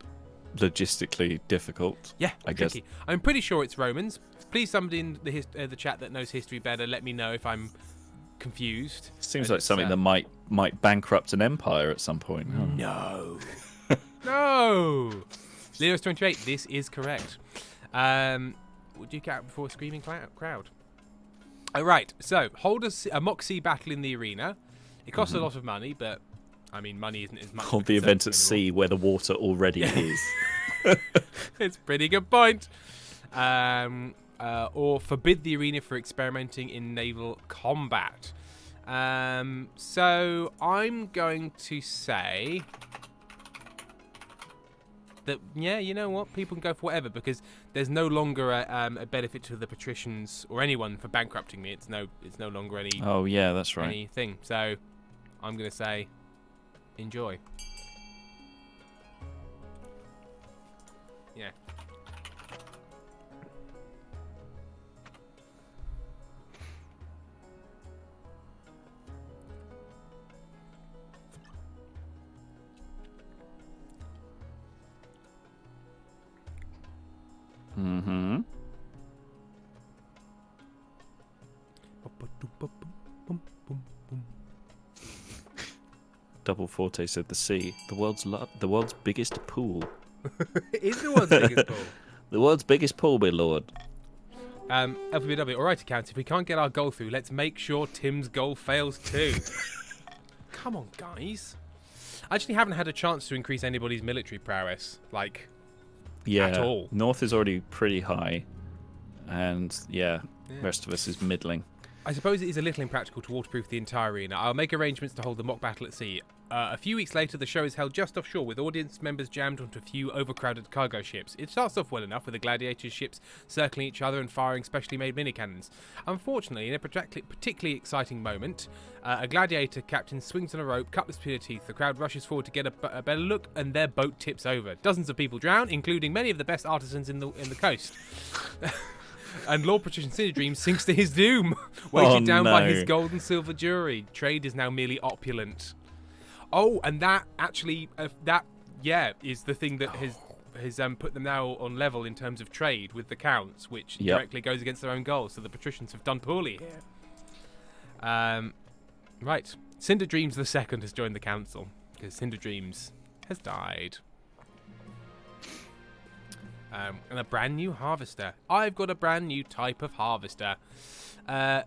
Logistically difficult. Yeah, I tricky. guess. I'm pretty sure it's Romans. Please, somebody in the chat that knows history better, let me know if I'm confused. Seems like something that might bankrupt an empire at some point. No. No. Leos 28, this is correct. Would you get out before a screaming crowd? Oh, right, so hold a mock sea battle in the arena. It costs a lot of money, but I mean, money isn't as much. Hold the event at sea where the water already is. It's a pretty good point. Or forbid the arena for experimenting in naval combat. So I'm going to say that, yeah, you know what? People can go for whatever, because there's no longer a benefit to the patricians or anyone for bankrupting me. It's no longer any. Oh yeah, that's right. Anything. So I'm going to say, enjoy. Yeah. Mm-hmm. Double Forte said the sea, the world's biggest pool. It is the world's biggest pool. The world's biggest pool, my lord. LPBW, alright accounts, if we can't get our goal through, let's make sure Tim's goal fails too. Come on, guys. I actually haven't had a chance to increase anybody's military prowess, like, at all. North is already pretty high, and rest of us is middling. I suppose it is a little impractical to waterproof the entire arena. I'll make arrangements to hold the mock battle at sea. A few weeks later, the show is held just offshore, with audience members jammed onto a few overcrowded cargo ships. It starts off well enough, with the gladiators' ships circling each other and firing specially made minicannons. Unfortunately, in a particularly exciting moment, a gladiator captain swings on a rope, cutlass between her teeth. The crowd rushes forward to get a better look, and their boat tips over. Dozens of people drown, including many of the best artisans in the coast. And Lord Patrician Cinder Dreams sinks to his doom, weighted down by his gold and silver jewelry. Trade is now merely opulent. Oh, and that actually, is the thing that has put them now on level in terms of trade with the counts, which directly goes against their own goals. So the patricians have done poorly here. Right, Cinder Dreams the Second has joined the council because Cinder Dreams has died. And a brand new harvester. I've got a brand new type of harvester.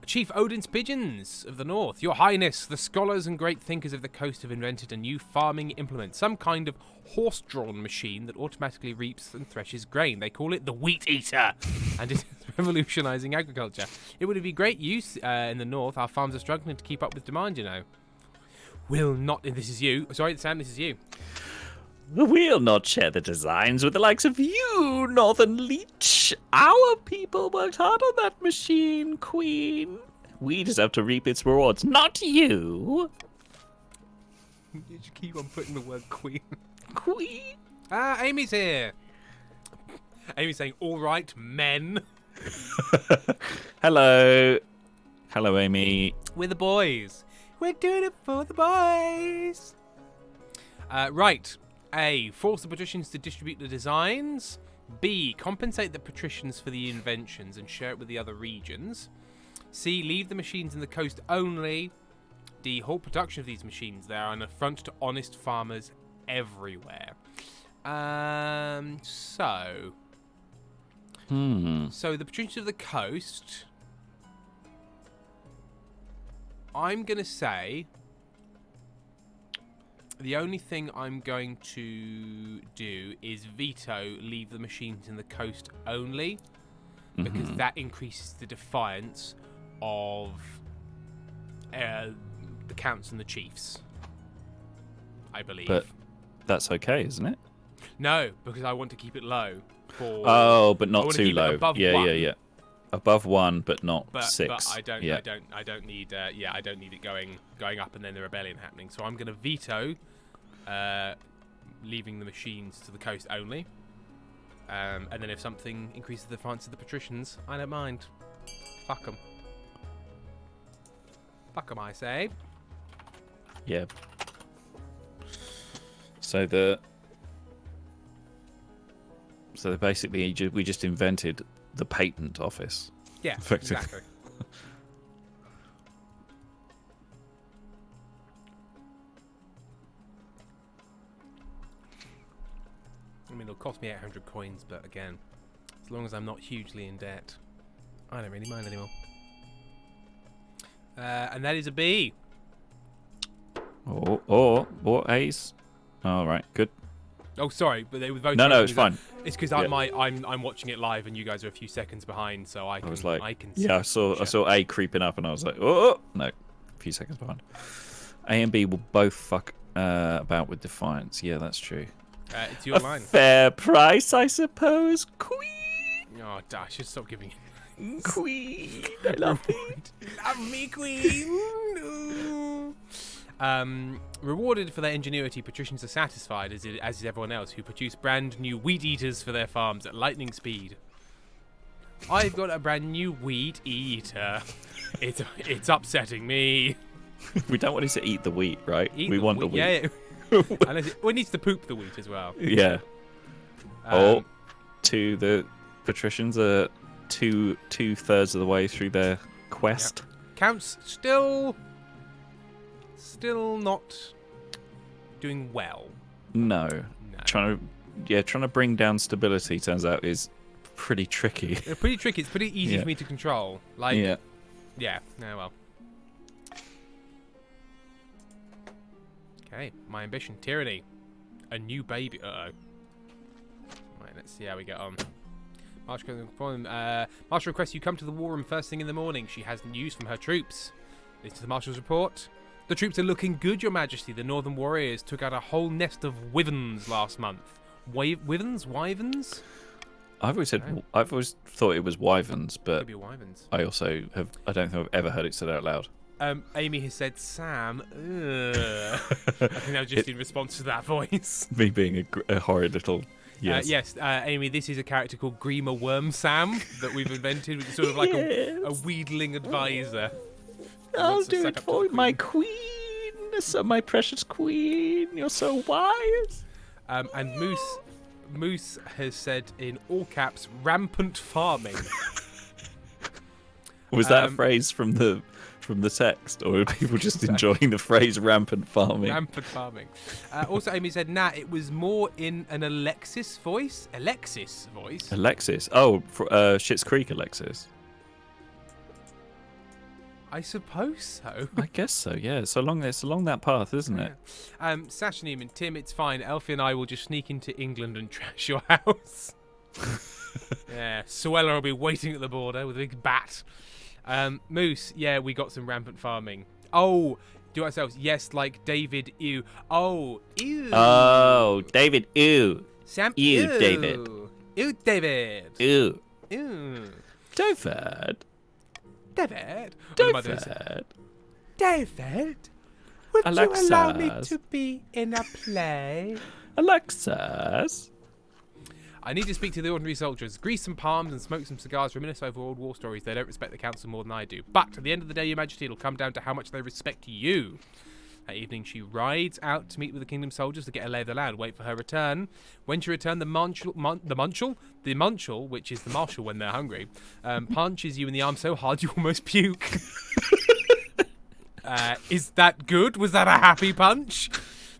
Chief Odin's Pigeons of the North. Your Highness, the scholars and great thinkers of the coast have invented a new farming implement, some kind of horse-drawn machine that automatically reaps and threshes grain. They call it the Wheat Eater, and it is revolutionising agriculture. It would be great use in the North. Our farms are struggling to keep up with demand, you know. Will not... This is you. Sorry, Sam, this is you. We'll not share the designs with the likes of you, Northern Leech. Our people worked hard on that machine, Queen. We deserve to reap its rewards, not you. You just keep on putting the word queen. Queen. Ah, Amy's here. Amy's saying, all right, men. Hello. Hello, Amy. We're the boys. We're doing it for the boys. Right. A. Force the patricians to distribute the designs. B. Compensate the patricians for the inventions and share it with the other regions. C. Leave the machines in the coast only. D. Halt production of these machines. They are an affront to honest farmers everywhere. So the patricians of the coast... I'm going to say... The only thing I'm going to do is veto leave the machines in the coast only, because that increases the defiance of the counts and the chiefs, I believe. But that's okay, isn't it? No, because I want to keep it low. But not too low. Yeah. Above 1, but not 6. But I don't need. I don't need it going up and then the rebellion happening. So I'm going to veto leaving the machines to the coast only. And then if something increases the defiance of the patricians, I don't mind. Fuck them. Fuck them, I say. Yeah. So basically we just invented the patent office. Yeah, effectively. Exactly. I mean, it'll cost me 800 coins, but again, as long as I'm not hugely in debt, I don't really mind anymore. And that is a B. Or A's. All right, good. Oh, sorry, but they were voting. No, it's fine. It's because I'm watching it live, and you guys are a few seconds behind, so I can. I can. Yeah, I saw A creeping up, and I was like, oh no, a few seconds behind. A and B will both fuck about with defiance. Yeah, that's true. It's your line. Fair price, I suppose, Queen. Oh, I should stop giving you. Queen, I love it. Love me, Queen. Rewarded for their ingenuity, patricians are satisfied, as is everyone else, who produce brand new Wheat Eaters for their farms at lightning speed. I've got a brand new Wheat Eater. It's upsetting me. We don't want it to eat the wheat, right? We want the wheat. Yeah. It needs to poop the wheat as well. Yeah. To the patricians are two-thirds of the way through their quest. Yep. Counts still not doing well. No. Trying to bring down stability turns out is pretty tricky. They're pretty tricky. It's pretty easy for me to control. Yeah. Oh well. Okay, my ambition, tyranny, a new baby. Right, let's see how we get on. Marshal requests you come to the war room first thing in the morning. She has news from her troops. This is the Marshal's report. The troops are looking good, Your Majesty. The Northern Warriors took out a whole nest of wyverns last month. Wyverns? I've always thought it was wyverns, but maybe wyverns. I also I don't think I've ever heard it said out loud. Amy has said, Sam, I think that was just in response to that voice. Me being a horrid little... Yes. Amy, this is a character called Grima Worm Sam that we've invented, which is sort of like a wheedling advisor. I'll do it for you, my queen. So my precious queen. You're so wise. And Moose has said in all caps, rampant farming. Was that a phrase from the text, or were people just enjoying the phrase rampant farming? Rampant farming. Also, Amy said, nah, it was more in an Alexis voice. Alexis? Oh, Schitt's Creek Alexis. I suppose so. I guess so. Yeah, it's along that path, isn't it? Sasha Neiman, Tim, it's fine. Elfie and I will just sneak into England and trash your house. Yeah, Suella will be waiting at the border with a big bat. Moose, yeah, we got some rampant farming. Oh, do ourselves. Yes, like David, ew. Oh, ew. Oh, David, ew. Sam, Ew, ew. David. Ew, David. Ew. Ew. David. David. What am I doing? David. David, would Alexis. you allow me to be in a play? Alexis. I need to speak to the ordinary soldiers, grease some palms and smoke some cigars, reminisce over old war stories. They don't respect the council more than I do. But at the end of the day, Your Majesty, it'll come down to how much they respect you. That evening, she rides out to meet with the kingdom soldiers to get a lay of the land, wait for her return. When she returned, the Munchel, which is the marshal when they're hungry, punches you in the arm so hard you almost puke. Is that good? Was that a happy punch?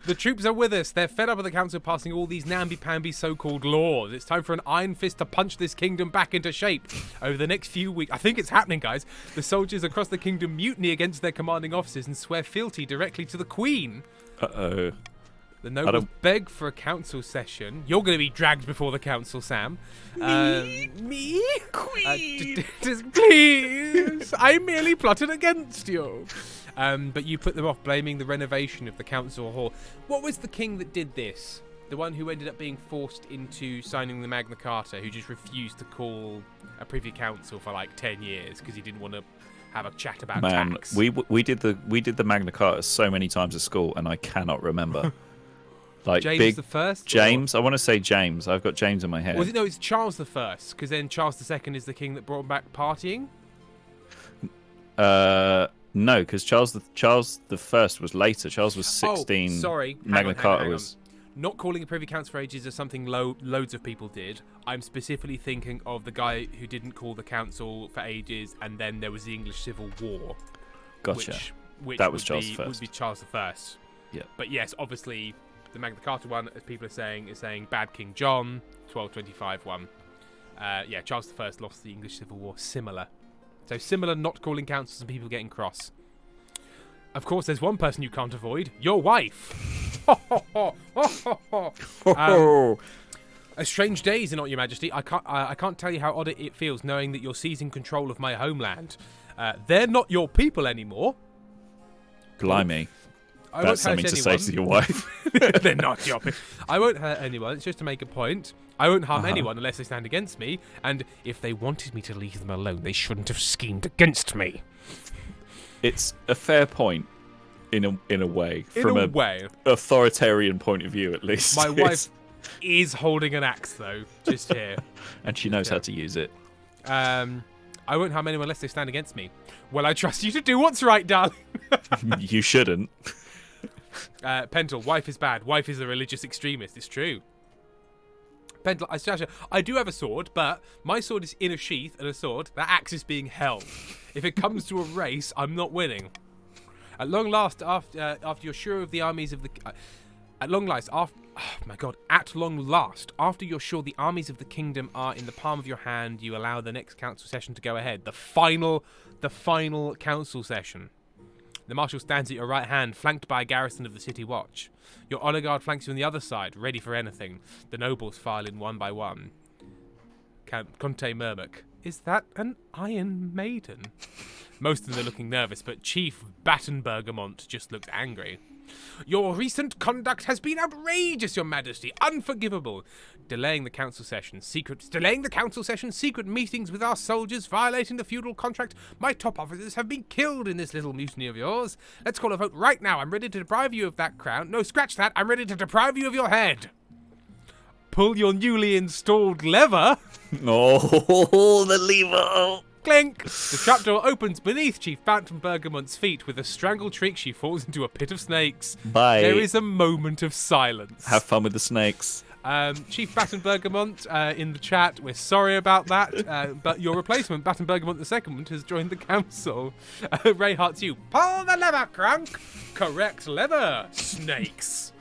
The troops are with us. They're fed up with the council passing all these namby-pamby so-called laws. It's time for an iron fist to punch this kingdom back into shape. Over the next few weeks, I think it's happening, guys. The soldiers across the kingdom mutiny against their commanding officers and swear fealty directly to the Queen. Uh-oh. The nobles beg for a council session. You're going to be dragged before the council, Sam. Me? Queen? Please. I merely plotted against you. But you put them off, blaming the renovation of the council hall. What was the king that did this? The one who ended up being forced into signing the Magna Carta, who just refused to call a Privy Council for like 10 years because he didn't want to have a chat about tax. We did the Magna Carta so many times at school, and I cannot remember. Like James the First? James? I want to say James. I've got James in my head. No, it's Charles the First, because then Charles the Second is the king that brought back partying. No, because Charles the First was later. Charles was 16. Oh, sorry. Magna Carta was. Not calling a Privy Council for ages is something loads of people did. I'm specifically thinking of the guy who didn't call the council for ages, and then there was the English Civil War. Gotcha. Which that was Charles I. Would be Charles the First. Yeah. But yes, obviously, the Magna Carta one, as people are saying, is saying Bad King John, 1225 one. Charles the First lost the English Civil War. Similar. So similar, not calling councils and people getting cross. Of course, there's one person you can't avoid: your wife. A strange day, is it not, Your Majesty? I can't tell you how odd it feels knowing that you're seizing control of my homeland. They're not your people anymore. Blimey. That's something to say to your wife. They're not your people. I won't hurt anyone. It's just to make a point. I won't harm anyone unless they stand against me. And if they wanted me to leave them alone, they shouldn't have schemed against me. It's a fair point, in a way, from a authoritarian point of view, at least. My wife is holding an axe, though, just here. And she knows how to use it. I won't harm anyone unless they stand against me. Well, I trust you to do what's right, darling. You shouldn't. Pentel, wife is bad. Wife is a religious extremist. It's true. Pentel, I do have a sword, but my sword is in a sheath and a sword. That axe is being held. If it comes to a race, I'm not winning. At long last, after you're sure of the armies of the... At long last, after you're sure the armies of the kingdom are in the palm of your hand, you allow the next council session to go ahead. The final council session. The marshal stands at your right hand, flanked by a garrison of the city watch. Your honor guard flanks you on the other side, ready for anything. The nobles file in one by one. Conte Murmuck. Is that an Iron Maiden? Most of them are looking nervous, but Chief Battenbergamont just looked angry. Your recent conduct has been outrageous, Your Majesty, unforgivable. Delaying the council session, secret meetings with our soldiers, violating the feudal contract. My top officers have been killed in this little mutiny of yours. Let's call a vote right now. I'm ready to deprive you of that crown. No, scratch that. I'm ready to deprive you of your head. Pull your newly installed lever. Oh, the lever. Clink! The trapdoor opens beneath Chief Battenbergamont's feet. With a strangled shriek, she falls into a pit of snakes. Bye. There is a moment of silence. Have fun with the snakes. Chief Battenbergamont in the chat, we're sorry about that, but your replacement, Battenbergamont II, has joined the council. Ray hearts you. Pull the lever, Crunk! Correct lever, snakes.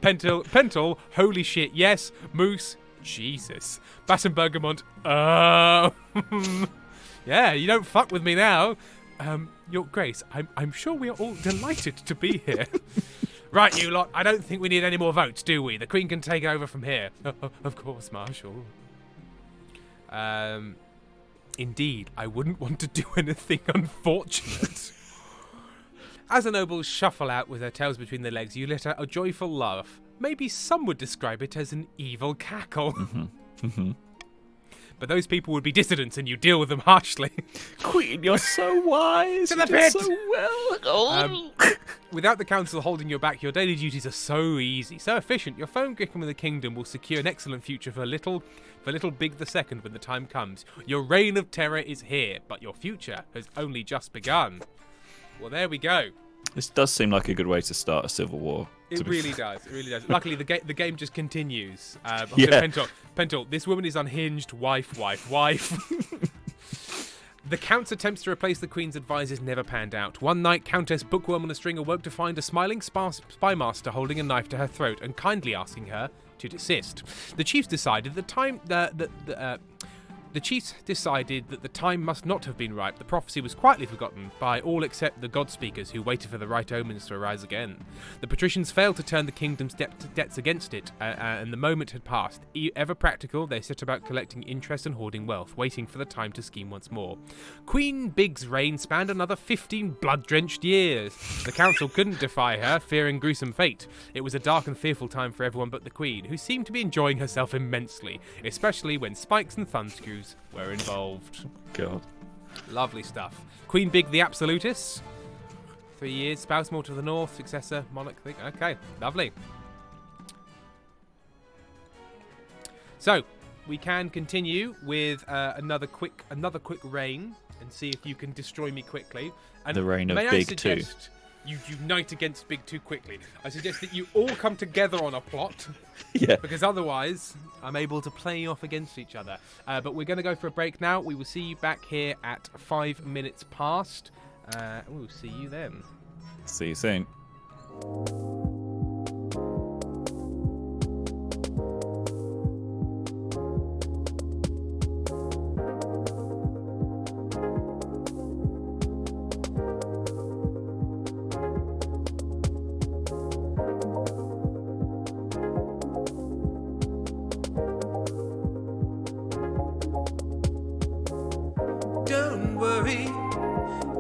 Pentel, holy shit, yes. Moose, Jesus. Battenbergamont, yeah, you don't fuck with me now. Your Grace, I'm sure we are all delighted to be here. Right, you lot, I don't think we need any more votes, do we? The Queen can take over from here. Of course, Marshal. Indeed, I wouldn't want to do anything unfortunate. As the nobles shuffle out with their tails between their legs, you let out a joyful laugh. Maybe some would describe it as an evil cackle. But those people would be dissidents and you deal with them harshly. Queen, you're so wise. To the you do pit! so well. Without the council holding your back, your daily duties are so easy, so efficient. Your phone Griffin with the kingdom will secure an excellent future for little Big the Second when the time comes. Your reign of terror is here, but your future has only just begun. Well, there we go. This does seem like a good way to start a civil war. It really does. It really does. Luckily, the game just continues. Yeah. Pental, this woman is unhinged. Wife. The Count's attempts to replace the Queen's advisors never panned out. One night, Countess Bookworm on a String awoke to find a smiling spy master holding a knife to her throat and kindly asking her to desist. The chiefs decided that the time must not have been ripe. The prophecy was quietly forgotten by all except the god speakers who waited for the right omens to arise again. The patricians failed to turn the kingdom's debts against it, and the moment had passed. Ever practical, they set about collecting interest and hoarding wealth, waiting for the time to scheme once more. Queen Big's reign spanned another 15 blood-drenched years. The council couldn't defy her, fearing gruesome fate. It was a dark and fearful time for everyone but the Queen, who seemed to be enjoying herself immensely, especially when spikes and thumbscrews were involved. God. Lovely stuff. Queen Big the Absolutist. 3 years. Spouse more to the north. Successor. Monarch. Okay. Lovely. So, we can continue with another quick reign and see if you can destroy me quickly. And the reign of may Big I 2. suggest you unite against Big 2 quickly. I suggest that you all come together on a plot. Yeah. Because otherwise, I'm able to play you off against each other. But we're going to go for a break now. We will see you back here at 5 minutes past. We'll see you then. See you soon. Don't worry,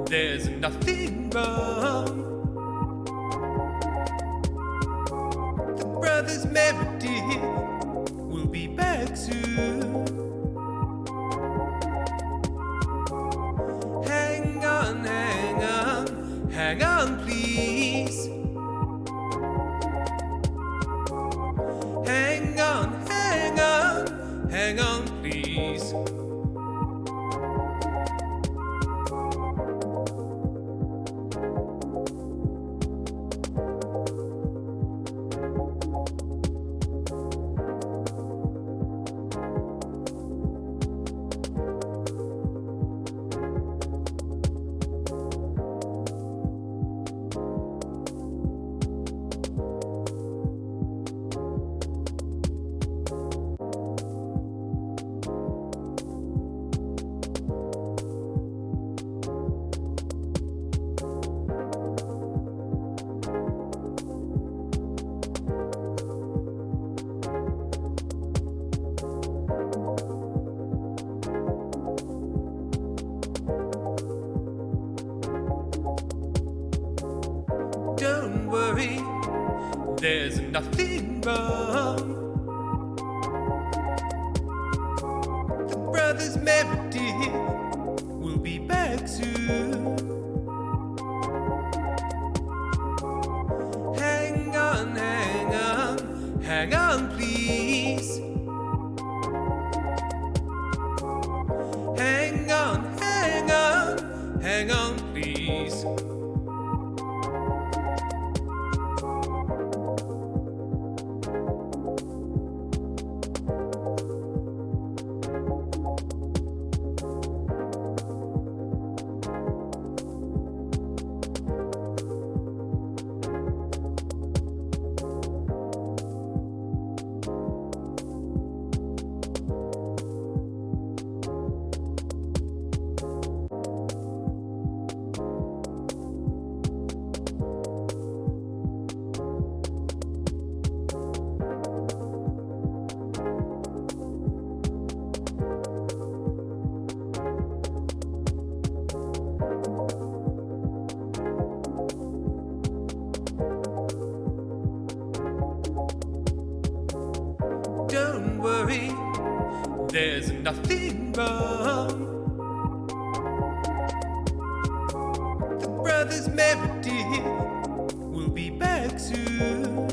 there's nothing wrong. The brothers Meredith will be back soon. Hang on, please. Hang on, please. Don't worry, there's nothing wrong. The brothers Meredith will be back soon. Hang on, please. Hang on, please. there's nothing wrong. The brothers Meredith will be back soon.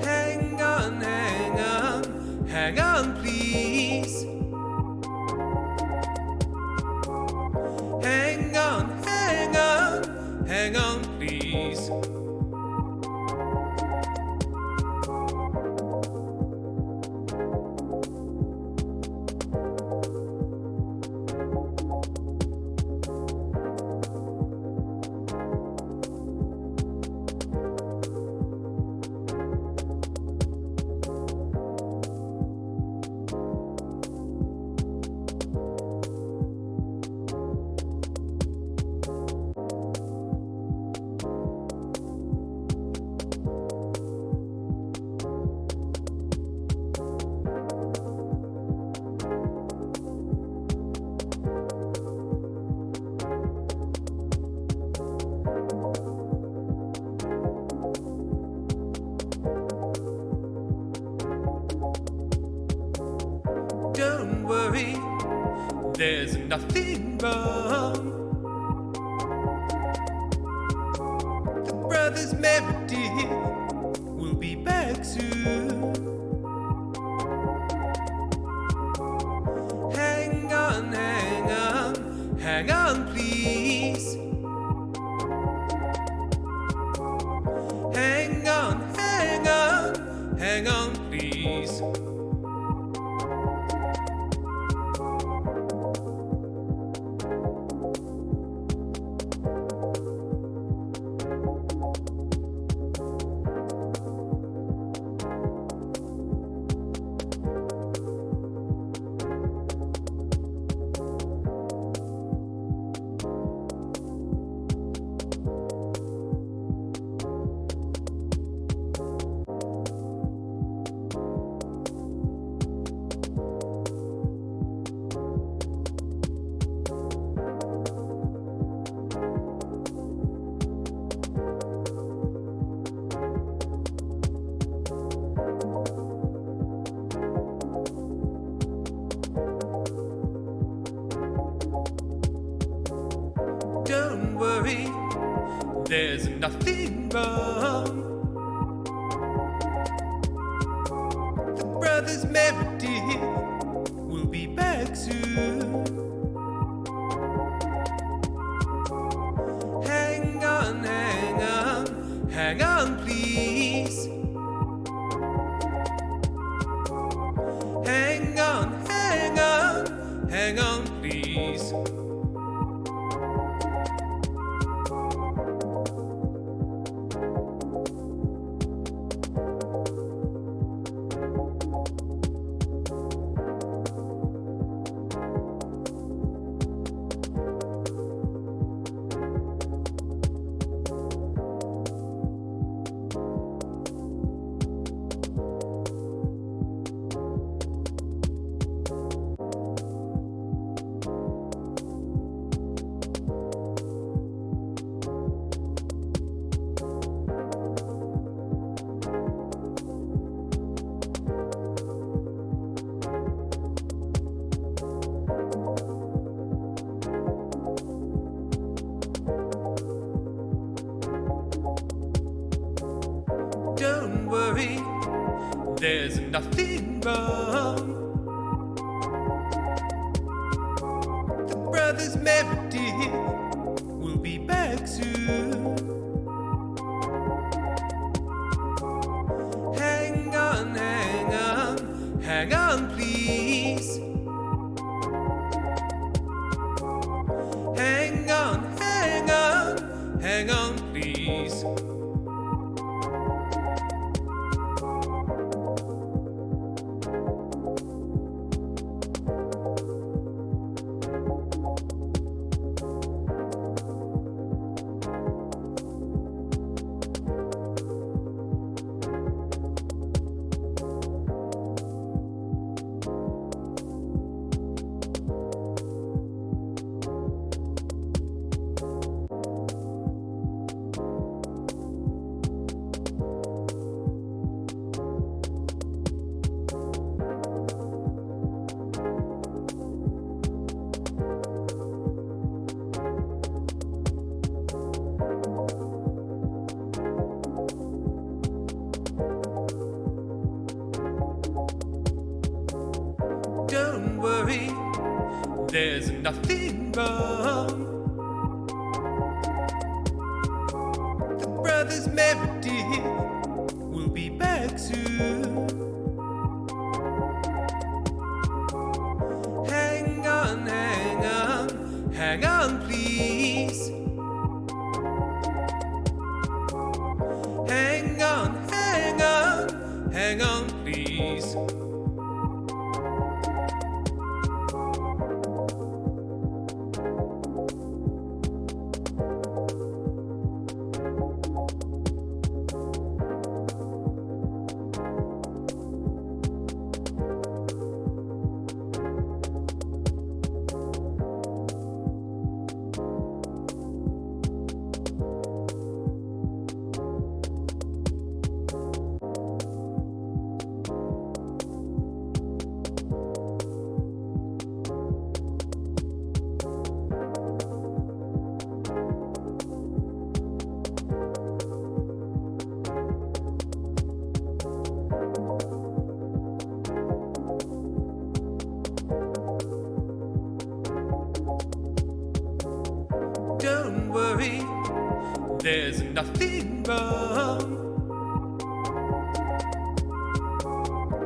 Hang on, hang on, hang on, please. Hang on, hang on, hang on, please. Don't worry, there's nothing wrong. The brothers Meredith will be back soon. Hang on, hang on, hang on, please. Hang on, hang on, hang on, please. Don't worry, there's nothing wrong. The brothers Meredith will be back soon. Hang on, hang on, hang on, please. Hang on, hang on, hang on, please. Don't worry, there's nothing wrong. The brothers Meredith will be back soon. Hang on, hang on, hang on, please. Hang on, hang on, hang on, please. nothing wrong. The brothers Meredith will be back soon. Hang on, hang on, hang on, please. Hang on, hang on, hang on, please. Don't worry, there's nothing wrong.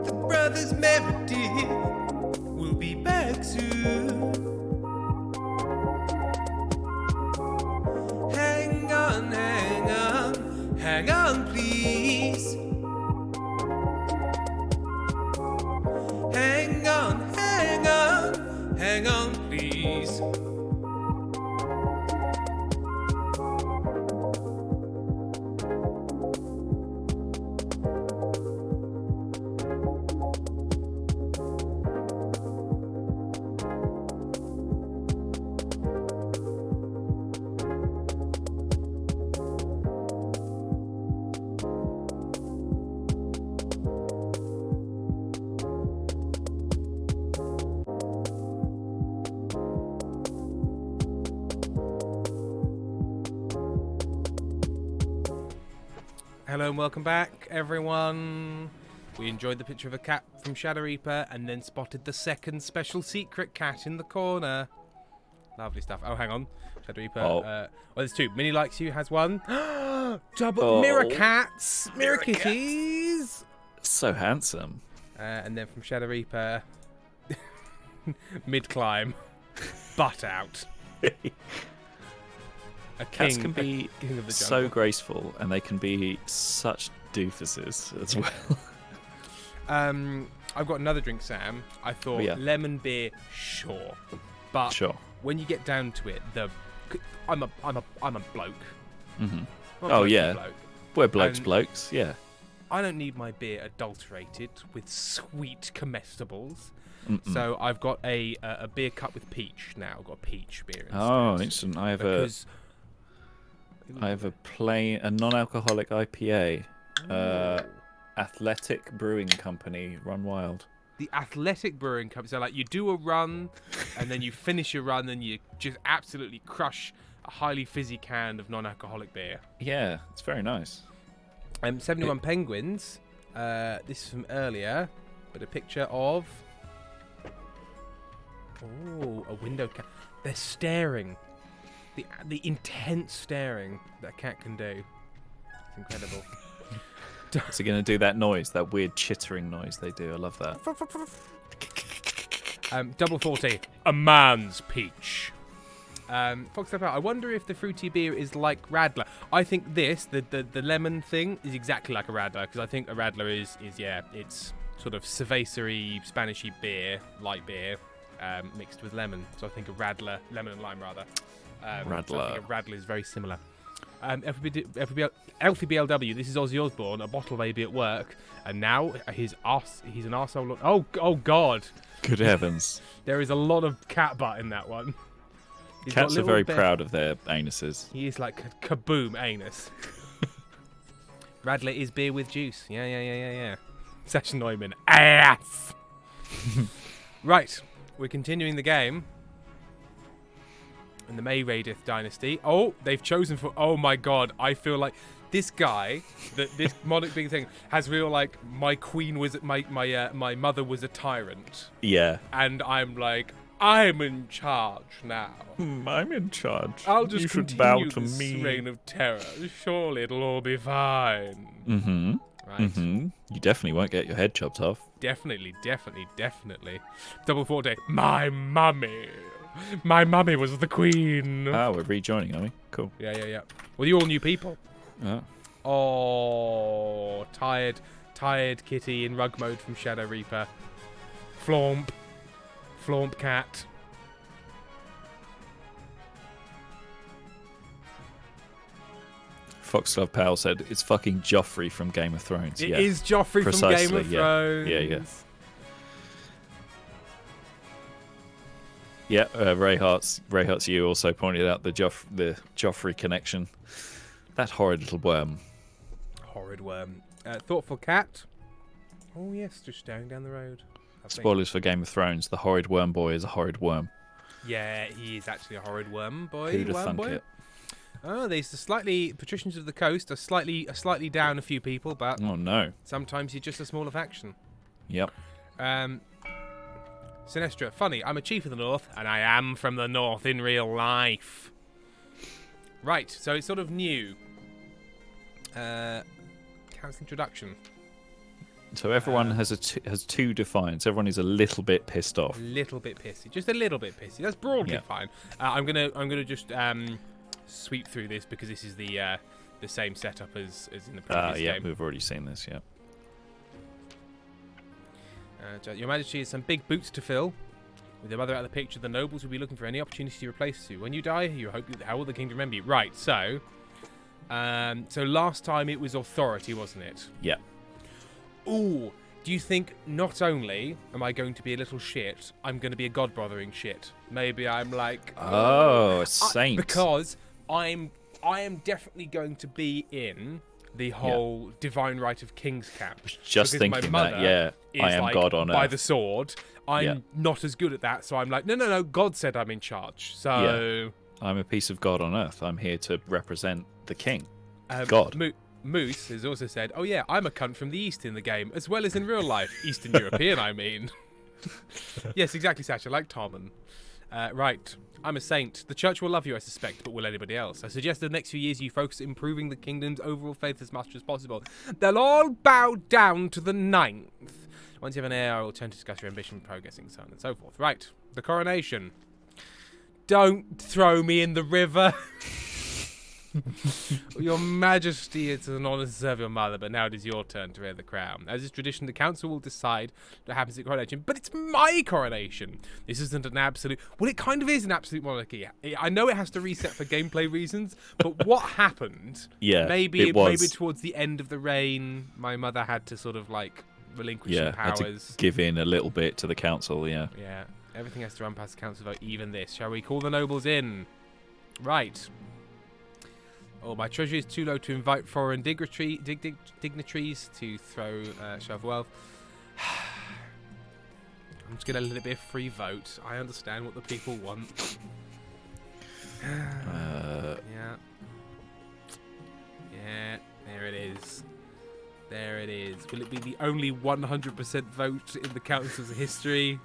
The brothers Meredith will be back soon. Hang on, hang on, hang on, please. Hang on, hang on, hang on, please. Hello and welcome back, everyone. We enjoyed the picture of a cat from Shadow Reaper and then spotted the second special secret cat in the corner. Lovely stuff. Oh, hang on. Shadow Reaper. Well, there's two. Minnie Likes You has one. Double mirror cats. Mirror kitties. So handsome. And then from Shadow Reaper, mid-climb, butt out. Cats can be king of the so jungle. graceful, and they can be such doofuses as well. I've got another drink, Sam. I thought lemon beer, sure, but when you get down to it, I'm a bloke. Mm-hmm. I'm a bloke. We're blokes, yeah. I don't need my beer adulterated with sweet comestibles. Mm-mm. So I've got a beer cut with peach now. I've got a peach beer instead. Oh, excellent. I have a non-alcoholic IPA. Athletic Brewing Company, Run Wild. The Athletic Brewing Company. So like you do a run, and then you finish your run, and you just absolutely crush a highly fizzy can of non-alcoholic beer. Yeah, it's very nice. 71 Penguins. This is from earlier, but a picture of a window cat. They're staring. The intense staring that a cat can do. It's incredible. Is it going to do that noise, that weird chittering noise they do? I love that. Double 40. A man's peach. Fox Up Out. I wonder if the fruity beer is like Radler. I think this, the lemon thing, is exactly like a Radler, because I think a Radler is it's sort of cerveza-y, Spanishy beer, light beer, mixed with lemon. So I think a Radler, lemon and lime rather. Radler. So I think a Radler is very similar. Elfie BLW, this is Ozzy Osbourne, a bottle of AB at work, and now he's an arsehole. Oh God. Good heavens. There is a lot of cat butt in that one. Cats are very proud of their anuses. He is like kaboom anus. Radler is beer with juice. Yeah. Sasha Neumann. Ass! Right, we're continuing the game. In the Mayradith dynasty. Oh, they've chosen for... Oh my God, I feel like this guy, this monarch being thing, has real like, my queen was... My mother was a tyrant. Yeah. And I'm like, I'm in charge now. I'm in charge. I'll just you should bow continue to this me. reign of terror. Surely it'll all be fine. Mm-hmm. Right. Mm-hmm. You definitely won't get your head chopped off. Definitely. Double forte. My mummy. My mummy was the queen. Ah, we're rejoining, are we? Cool. Yeah. Well, you all new people. Oh. Oh, tired kitty in rug mode from Shadow Reaper. Flomp cat. Foxglove Pal said it's fucking Joffrey from Game of Thrones. It is Joffrey Precisely, from Game of yeah. Thrones. Yeah. Ray Hearts you also pointed out the Joffrey connection. That horrid little worm. Horrid worm. Thoughtful cat. Oh yes, just staring down the road. Spoilers for Game of Thrones. The horrid worm boy is a horrid worm. Yeah, he is actually a horrid worm boy. Who'd have worm thunk boy. it? Oh, there's the slightly patricians of the coast are slightly down a few people, but Oh no. sometimes you're just a smaller faction. Yep. Sinestra, funny, I'm a chief of the north, and I am from the north in real life. Right, so it's sort of new. Council introduction. So everyone has two defiance. Everyone is a little bit pissed off. A little bit pissy, just a little bit pissy. That's broadly Yeah. fine. I'm gonna just sweep through this because this is the same setup as in the previous Yeah, game. we've already seen this. Yeah. Your Majesty has some big boots to fill. With your mother out of the picture, the nobles will be looking for any opportunity to replace you. When you die, how will the kingdom remember you? Right, so last time it was authority, wasn't it? Yeah. Ooh, do you think not only am I going to be a little shit, I'm going to be a god-bothering shit? Maybe I'm like... Oh, a saint. Because I am definitely going to be in the whole divine right of king's camp. Just Because thinking my that, mother yeah, I is am like, God on by earth. the sword. I'm not as good at that, so I'm like, no, God said I'm in charge. So... I'm a piece of God on earth. I'm here to represent the king. Yeah. God. Moose has also said, oh yeah, I'm a cunt from the East in the game, as well as in real life. Eastern European, I mean. Yes, exactly, Sasha, like Tommen. Right, I'm a saint. The church will love you, I suspect, but will anybody else? I suggest the next few years you focus on improving the kingdom's overall faith as much as possible. They'll all bow down to the 9th. Once you have an heir, I will turn to discuss your ambition, progressing, so on and so forth. Right, the coronation. Don't throw me in the river. Your Majesty, it's an honour to serve your mother, but now it is your turn to wear the crown. As is tradition, the council will decide what happens at coronation, but it's my coronation. This isn't an absolute... Well, it kind of is an absolute monarchy. I know it has to reset for gameplay reasons, but what happened... Yeah, maybe towards the end of the reign, my mother had to sort of, like, relinquish some Had powers. to give in a little bit to the council, yeah. Yeah, everything has to run past the council vote, even this. Shall we call the nobles in? Right. Oh, my treasury is too low to invite foreign dignitaries to throw shove wealth. I'm just going to let it be a free vote. I understand what the people want. Yeah. Yeah, there it is. There it is. Will it be the only 100% vote in the council's history?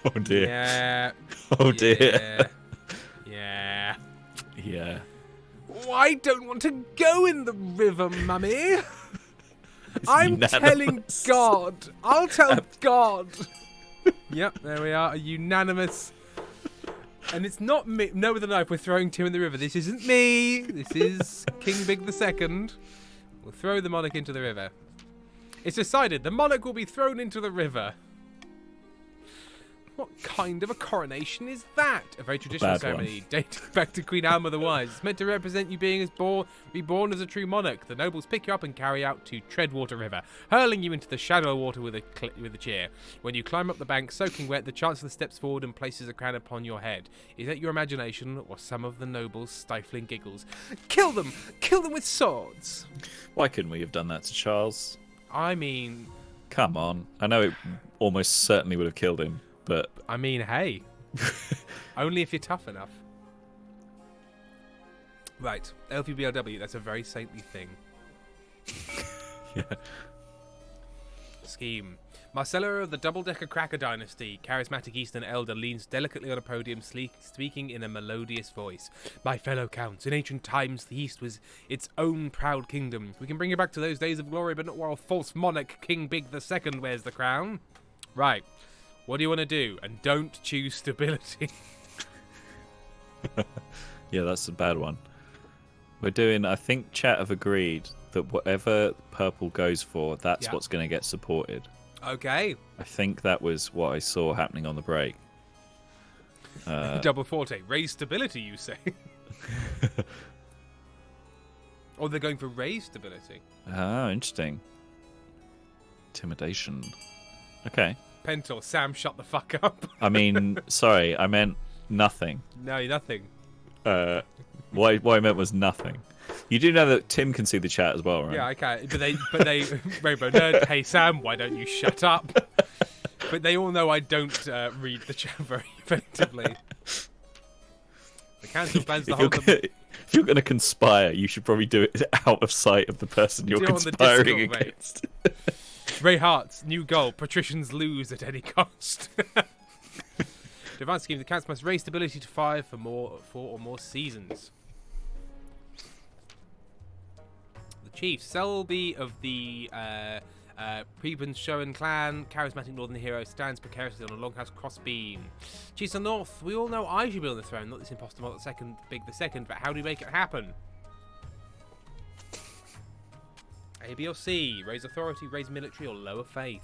Oh dear. Yeah. Oh dear. Yeah. Yeah. Oh, I don't want to go in the river, Mummy. I'm telling God. I'll tell God. Yep, there we are. A unanimous. And it's not me. No, with a knife, we're throwing Tim in the river. This isn't me. This is King Big II. We'll throw the monarch into the river. It's decided the monarch will be thrown into the river. What kind of a coronation is that? A very traditional ceremony dating back to Queen Alma the Wise. It's meant to represent you being reborn as a true monarch. The nobles pick you up and carry you out to Treadwater River, hurling you into the shallow water with a cheer. When you climb up the bank, soaking wet, the Chancellor steps forward and places a crown upon your head. Is that your imagination or some of the nobles' stifling giggles? Kill them! Kill them with swords! Why couldn't we have done that to Charles? I mean... Come on. I know it almost certainly would have killed him, but... I mean, hey. Only if you're tough enough. Right. LVBLW, that's a very saintly thing. Yeah. Scheme. Marcella of the double-decker cracker dynasty, charismatic Eastern elder, leans delicately on a podium, speaking in a melodious voice. My fellow counts, in ancient times the East was its own proud kingdom. We can bring you back to those days of glory, but not while false monarch King Big II wears the crown. Right. What do you want to do? And don't choose stability. Yeah, that's a bad one. We're doing, I think chat have agreed that whatever purple goes for, that's what's going to get supported. Okay. I think that was what I saw happening on the break. Double forte. Raise stability, you say? Or they're going for raise stability. Ah, interesting. Intimidation. Okay. Pentor, Sam, shut the fuck up. I mean, sorry, I meant nothing. No, nothing. What I meant was nothing. You do know that Tim can see the chat as well, right? Yeah, I can. But they, Rainbow Nerd, hey Sam, why don't you shut up? But they all know I don't read the chat very effectively. The council plans to hold them. If you're going to conspire, you should probably do it out of sight of the person you're conspiring against. Ray Hart's new goal: patricians lose at any cost. To advance scheme, the council must raise stability to 5 for 4 or more seasons. The chief, Selby of the Prebens Showen clan, charismatic northern hero, stands precariously on a longhouse crossbeam. Chiefs of the north, we all know I should be on the throne, not this imposter model second, Big II, but how do we make it happen? A, B, or C? Raise authority, raise military, or lower faith?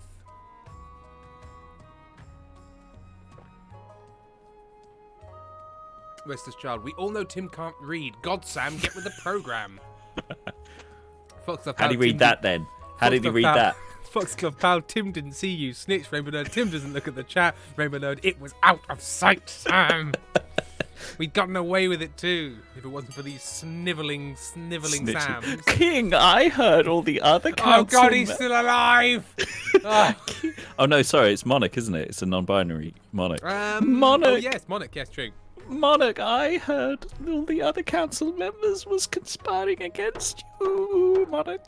Restless child. We all know Tim can't read. God, Sam, get with the program. How do you read that then? How did you read that? Foxglove pal, Tim didn't see you. Snitch, Rainbow Nerd. Tim doesn't look at the chat. Rainbow Nerd, it was out of sight, Sam. We'd gotten away with it too, if it wasn't for these snivelling Sams. King, I heard all the other council... Oh God, he's still alive! Oh no, sorry, it's Monarch, isn't it? It's a non-binary Monarch. Monarch. Oh yes, Monarch, yes, true. Monarch, I heard all the other council members was conspiring against you, Monarch.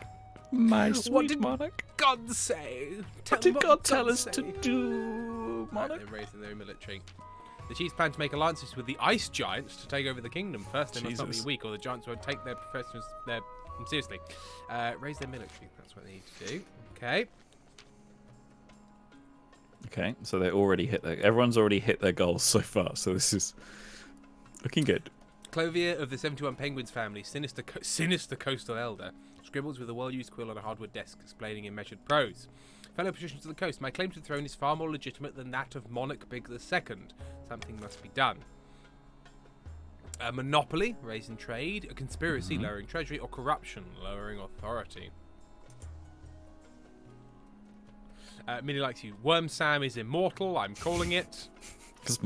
My sweet Monarch. God say? What did God tell us to do, Monarch? They're raising their military. The chiefs plan to make alliances with the ice giants to take over the kingdom. First, they must not be weak, or the giants won't take their professions seriously. Raise their military. That's what they need to do. Okay. Okay, so they already hit everyone's already hit their goals so far. So this is looking good. Clovier of the 71 Penguins family, sinister coastal elder, scribbles with a well-used quill on a hardwood desk, explaining in measured prose. Fellow patricians of the coast, my claim to the throne is far more legitimate than that of Monarch Big II. Something must be done. A monopoly, raising trade. A conspiracy, lowering treasury. Or corruption, lowering authority. Minnie likes you. Worm Sam is immortal, I'm calling it. It's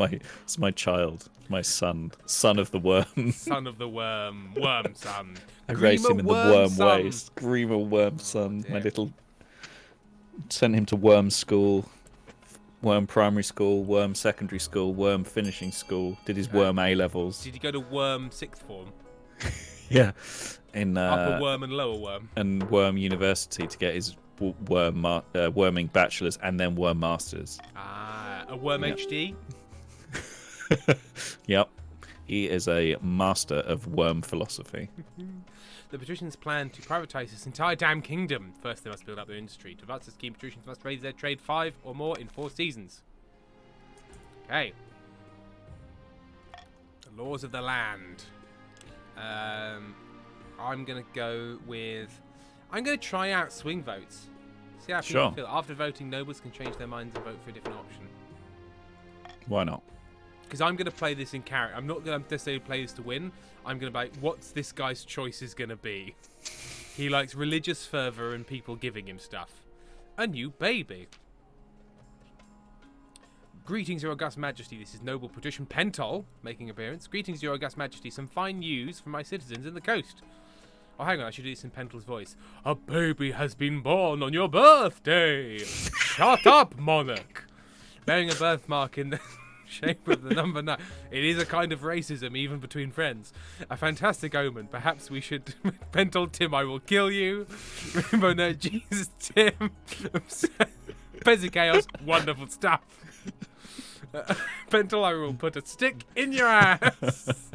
my child, my son of the worm. Son of the worm, worm son. I raised him in the worm ways. Screamer worm son, my little... Sent him to worm school, worm primary school, worm secondary school, worm finishing school. Did his worm A-levels. Did he go to worm 6th form? Yeah. In upper worm and lower worm. And worm university to get his worming bachelor's and then worm masters. Ah, a worm HD? Yep. He is a master of worm philosophy. The patricians plan to privatise this entire damn kingdom. First, they must build up their industry. To advance the scheme, patricians must raise their trade 5 or more in 4 seasons. Okay. The laws of the land. I'm going to go with... I'm going to try out swing votes. See how people feel. After voting, nobles can change their minds and vote for a different option. Why not? Because I'm going to play this in character. I'm not going to necessarily play this to win. I'm going to be like, what's this guy's choice is going to be? He likes religious fervour and people giving him stuff. A new baby. Greetings, Your August Majesty. This is Noble Patrician Pentol making appearance. Greetings, Your August Majesty. Some fine news from my citizens in the coast. Oh, hang on. I should do this in Pentol's voice. A baby has been born on your birthday. Shut up, monarch. Bearing a birthmark in the... shape of the number 9. It is a kind of racism, even between friends. A fantastic omen. Perhaps we should... Pentol Tim, I will kill you. Rainbow Nerd, Jesus, Tim. Chaos, wonderful stuff. Pental, I will put a stick in your ass.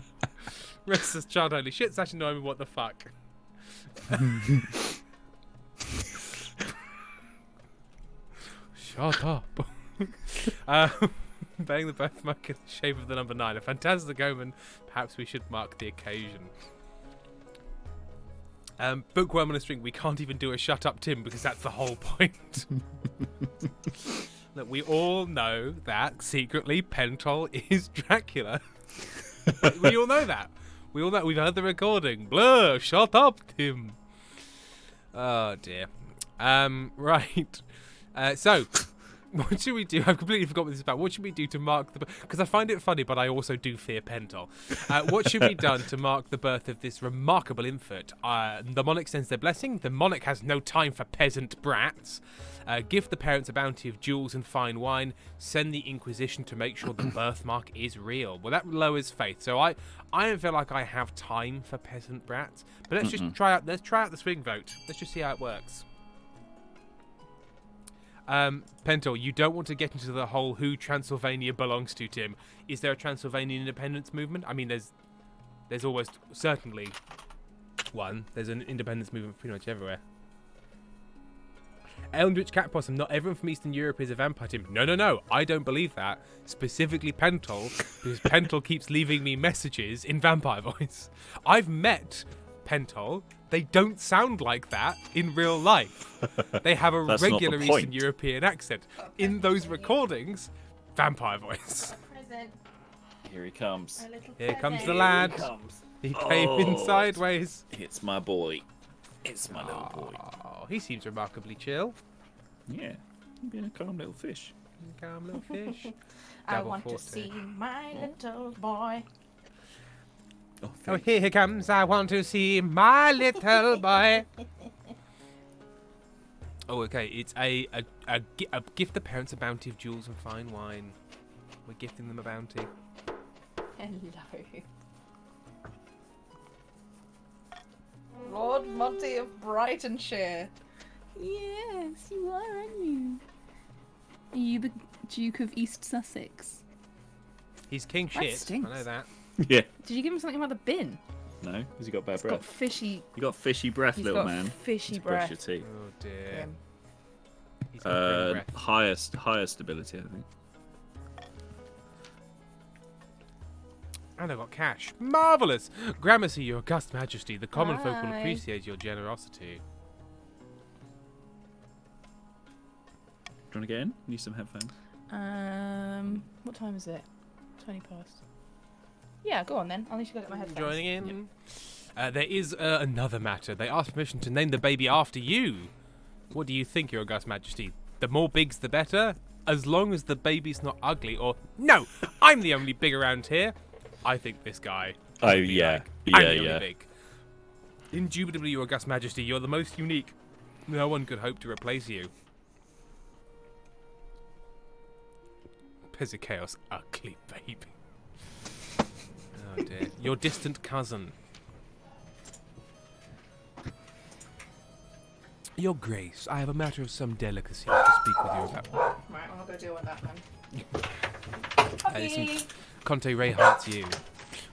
Restless child, holy shit, Sash and Noemi, what the fuck? Shut up. Bearing the birthmark in the shape of the number 9, a fantastic omen. Perhaps we should mark the occasion. Bookworm on a string. We can't even do a shut up, Tim, because that's the whole point. Look, we all know that secretly Pentol is Dracula. We all know that. We all know. We've heard the recording. Blur. Shut up, Tim. Oh dear. Right. So, what should we do? I've completely forgot what this is about. What should we do to mark the... Because I find it funny, but I also do fear Pentol. What should be done to mark the birth of this remarkable infant? The monarch sends their blessing. The monarch has no time for peasant brats. Give the parents a bounty of jewels and fine wine. Send the Inquisition to make sure the birthmark is real. Well, that lowers faith. So I don't feel like I have time for peasant brats. But let's just try out... Let's try out the swing vote. Let's just see how it works. Pentol, you don't want to get into the whole who Transylvania belongs to, Tim. Is there a Transylvanian independence movement? I mean, there's almost certainly one. There's an independence movement pretty much everywhere. Eldritch Cat Possum, not everyone from Eastern Europe is a vampire, Tim. No, I don't believe that. Specifically Pentol, because Pentol keeps leaving me messages in vampire voice. I've met Pentol. They don't sound like that in real life. They have a regular Eastern European accent. In those recordings, vampire voice. Here he comes. Here comes the lad. He came in sideways. It's my boy. It's my little boy. Oh, he seems remarkably chill. Yeah, being a calm little fish. Calm little fish. I want to see my little boy. Oh, here he comes. I want to see my little boy. Oh, okay. It's a gift the parents a bounty of jewels and fine wine. We're gifting them a bounty. Hello. Lord Monty of Brightonshire. Yes, you are, aren't you? Are you the Duke of East Sussex? He's king That shit. stinks. I know that. Yeah. Did you give him something about the bin? No, has he got bad He's breath? got fishy. You got fishy breath, He's little got man. fishy Just brush breath. your teeth. Oh dear. Grim. He's got grim breath. Highest ability, I think. And I got cash. Marvellous! Gramercy, your august majesty. The common folk will Hi. appreciate your generosity. Do you want to get in? Need some headphones. What time is it? 20 past. Yeah, go on then. I'll need to go get my headphones. Joining in. There is another matter. They asked permission to name the baby after you. What do you think, your august majesty? The more bigs, the better? As long as the baby's not ugly or... No! I'm the only big around here. I think this guy. Oh, should be yeah. like, Yeah, I'm the only yeah. big. Indubitably, your august majesty, you're the most unique. No one could hope to replace you. Chaos, ugly baby. Oh dear. Your distant cousin. Your Grace, I have a matter of some delicacy to speak with you about. Right, I'll go deal with that then. Listen, Conte Ray hearts you.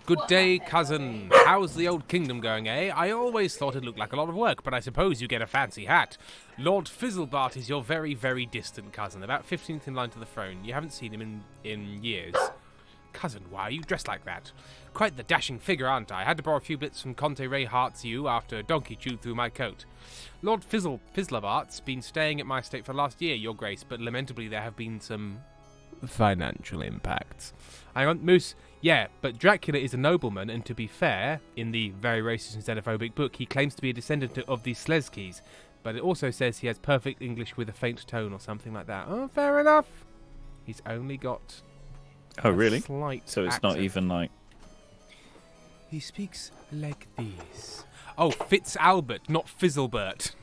Good day, cousin. How's the old kingdom going, eh? I always thought it looked like a lot of work, but I suppose you get a fancy hat. Lord Fizzlebart is your very, very distant cousin, about 15th in line to the throne. You haven't seen him in years. Cousin, why are you dressed like that? Quite the dashing figure, aren't I? Had to borrow a few bits from Conte Ray hearts you after a donkey chewed through my coat. Lord Fizzlebart's been staying at my estate for the last year, your grace, but lamentably there have been some financial impacts. Hang on, Moose. Yeah, but Dracula is a nobleman, and to be fair, in the very racist and xenophobic book, he claims to be a descendant of the Slezskis, but it also says he has perfect English with a faint tone or something like that. Oh, fair enough. He's only got Oh, really? slight So it's accent. not even like... He speaks like this. Oh, Fitz-Albert, not Fizzlebert.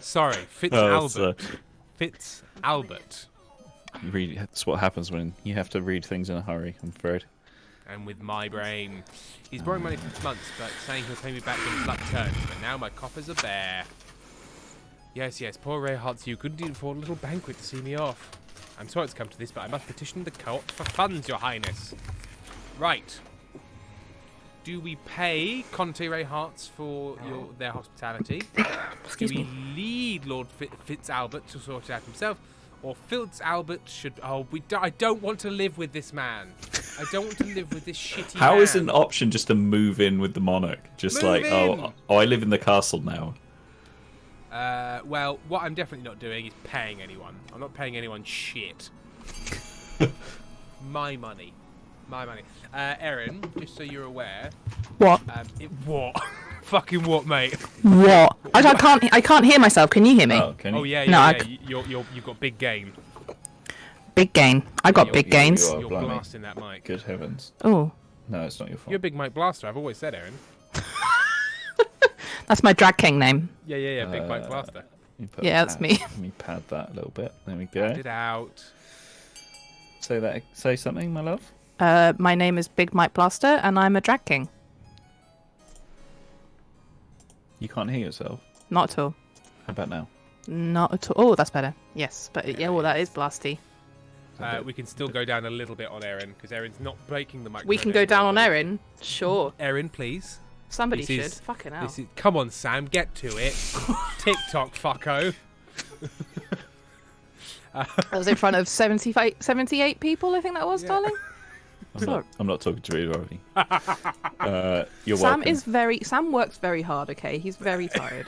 Sorry, Fitz-Albert. Fitz-Albert. That's what happens when you have to read things in a hurry, I'm afraid. And with my brain. He's borrowing money for months, but saying he'll pay me back when his luck turns. But now my coppers are bare. Yes, poor Ray Hearts, you couldn't even afford a little banquet to see me off. I'm sorry it's come to this, but I must petition the court for funds, your highness. Right. Do we pay Conte Ray Hearts for their hospitality? Excuse Do we me. lead Lord Fitzalbert to sort it out himself? Or Fitzalbert should... I don't want to live with this man. I don't want to live with this shitty How man. is an option just to move in with the monarch? Just Move like, in! oh, I live in the castle now. Well, what I'm definitely not doing is paying anyone. I'm not paying anyone shit. My money. Erin, just so you're aware. What? What? Fucking what, mate? What? I can't hear myself. Can you hear me? Oh, can you? Oh yeah. No, You've got big gain. Big gain. I got You're- big gains. Oh, You're blimey. blasting that mic. Good heavens. Oh, No, it's not your fault. You're a big mic blaster. I've always said, Erin. that's my drag king name. Yeah. Big mic blaster. You put Yeah, a that's pad- me. Let me pad that a little bit. There we Get go. it out. Say something, my love. My name is Big Mike Blaster, and I'm a drag king. You can't hear yourself. Not at all. How about now? Not at all. Oh, that's better. Yes, but yeah, well, that is blasty. We can still go down a little bit on Erin because Erin's not breaking the microphone. We can go down on anymore. Erin. Sure. Erin, please. Somebody This should. is- Fucking hell. Come on, Sam, get to it. TikTok, fucko. I was in front of 78 people, I think that was, Yeah. darling. I'm not talking to you, Robbie. You're Sam welcome. Sam works very hard, okay? He's very tired.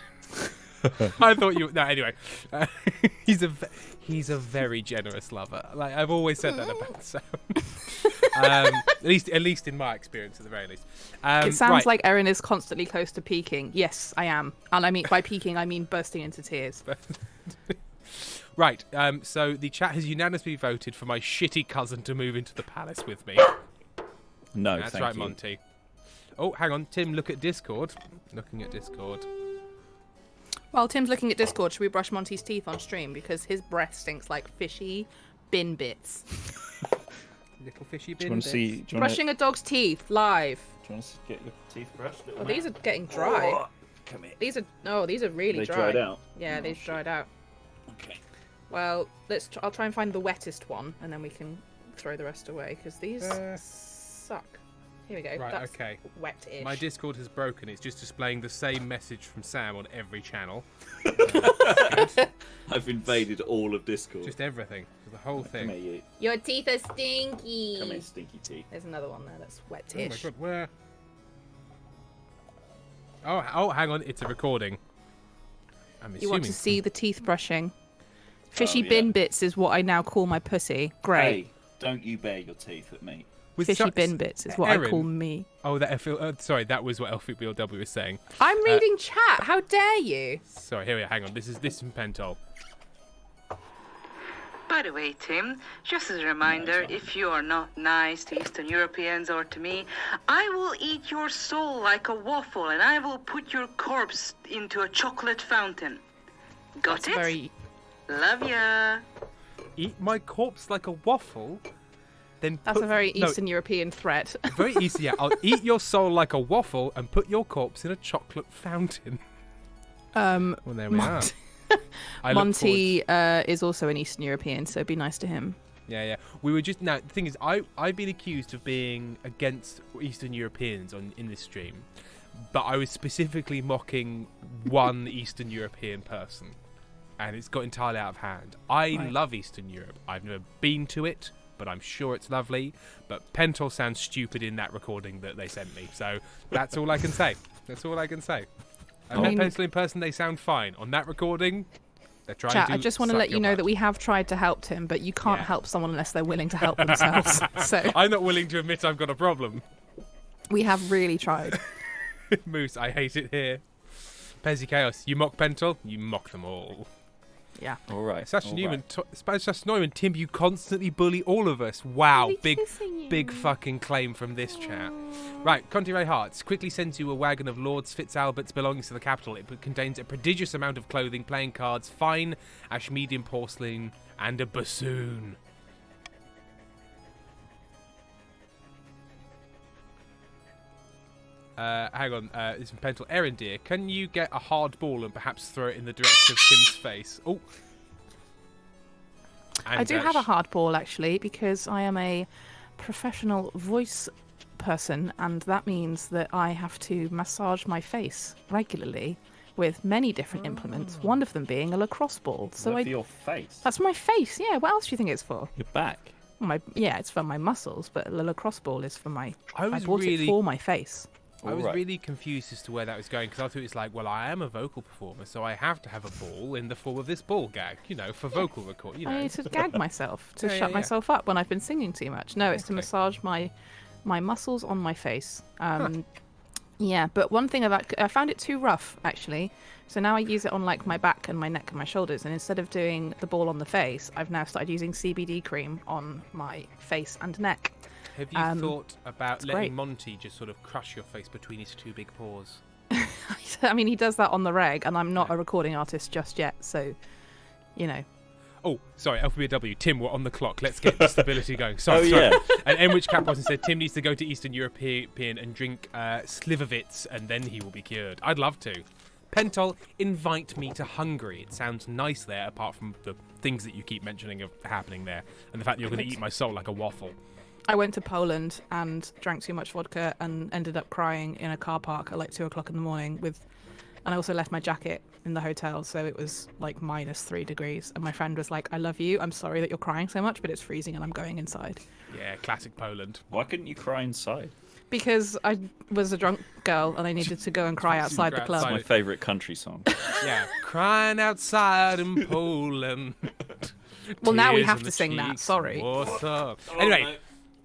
I thought you. No, anyway, he's a very generous lover. Like I've always said that about Sam. At least in my experience, at the very least. It sounds right. like Erin is constantly close to peaking. Yes, I am. And I mean, by peaking, I mean bursting into tears. Right. So the chat has unanimously voted for my shitty cousin to move into the palace with me. No, That's thank right, you. Monty. Oh, hang on, Tim. Look at Discord. Looking at Discord. While Tim's looking at Discord, should we brush Monty's teeth on stream? Because his breath stinks like fishy bin bits. Little fishy Do bin. you want to bits. see? Do you want to Brushing a dog's teeth live. get your teeth brushed? Oh, these are getting dry. Come here. These are really They dry. dried out. Yeah, Oh, they've shit. dried out. Okay. Well, I'll try and find the wettest one, and then we can throw the rest away because these suck. Here we go. Right, That's okay. wet-ish. My Discord has broken. It's just displaying the same message from Sam on every channel. I've invaded all of Discord. Just everything. The whole Come here, thing. you. Your teeth are stinky. Come here, stinky teeth. There's another one there that's Oh my wet-ish. god, where? Oh, hang on. It's a recording. I'm You want to assuming. see the teeth brushing? Fishy yeah. bin bits is what I now call my pussy. Great. Hey, don't you bare your teeth at me. With Fishy su- bin bits is what I call Erin. me. Oh, sorry, that was what LFBLW was saying. I'm reading chat. How dare you? Sorry, here we are. Hang on. This is from Pentol. By the way, Tim, just as a reminder, if you are not nice to Eastern Europeans or to me, I will eat your soul like a waffle and I will put your corpse into a chocolate fountain. Got That's it? very. Love ya. Eat my corpse like a waffle? Then That's put, a very no, Eastern European threat. very easy. Yeah, I'll eat your soul like a waffle and put your corpse in a chocolate fountain. Well, there we are. I look Monty is also an Eastern European, so be nice to him. Yeah. We were just now. The thing is, I've been accused of being against Eastern Europeans in this stream, but I was specifically mocking one Eastern European person, and it's got entirely out of hand. I Right. love Eastern Europe. I've never been to it, but I'm sure it's lovely. But Pentol sounds stupid in that recording that they sent me, so that's all I can say. That's all I can say. I met Pentol in person. They sound fine. On that recording, they're trying Chat, to. I just want to suck let you your know butt. that we have tried to help him, but you can't Yeah. help someone unless they're willing to help themselves. So I'm not willing to admit I've got a problem. we have really tried. Moose, I hate it here. Pezzy Chaos, you mock Pentol, you mock them all. Yeah. All right. Sash all Newman, right. Sash Neumann, Tim, you constantly bully all of us. Wow, Really big kissing you. big fucking claim from this chat. Right, Conti Ray Hearts quickly sends you a wagon of Lords Fitzalbert's belongings to the capital. It contains a prodigious amount of clothing, playing cards, fine Ashmedian porcelain, and a bassoon. hang on. It's from Pentel. Erin, dear, can you get a hard ball and perhaps throw it in the direction of Tim's face? Oh. And, I do have a hard ball, actually, because I am a professional voice person, and that means that I have to massage my face regularly with many different implements, one of them being a lacrosse ball. So For your face. That's my face, yeah. What else do you think it's for? Your back. Yeah, it's for my muscles, but the lacrosse ball is for my... I bought it for my face. I was really confused as to where that was going, because I thought it was like, well, I am a vocal performer, so I have to have a ball in the form of this ball gag, for vocal record. I need to gag myself, to shut myself up when I've been singing too much. No, it's to massage my muscles on my face. Yeah, but one thing I found it too rough, actually. So now I use it on like my back and my neck and my shoulders, and instead of doing the ball on the face, I've now started using CBD cream on my face and neck. Have you thought about letting Monty just sort of crush your face between his two big paws? I mean, he does that on the reg, and I'm not a recording artist just yet, so, Oh, sorry, LPBW. Tim, we're on the clock. Let's get the stability going. Sorry. And Enwich Catbottom said Tim needs to go to Eastern European and drink Slivovitz, and then he will be cured. I'd love to. Pentol, invite me to Hungary. It sounds nice there, apart from the things that you keep mentioning of happening there, and the fact that you're going to eat my soul like a waffle. I went to Poland and drank too much vodka and ended up crying in a car park at like 2 o'clock in the morning and I also left my jacket in the hotel, so it was like -3 degrees. And my friend was like, I love you. I'm sorry that you're crying so much, but it's freezing and I'm going inside. Yeah, classic Poland. Why couldn't you cry inside? Because I was a drunk girl and I needed to go and cry outside the club. That's my favourite country song. Yeah, crying outside in Poland. Well, now we Tears have in to the sing that. cheeks. Sorry. What's up? Anyway.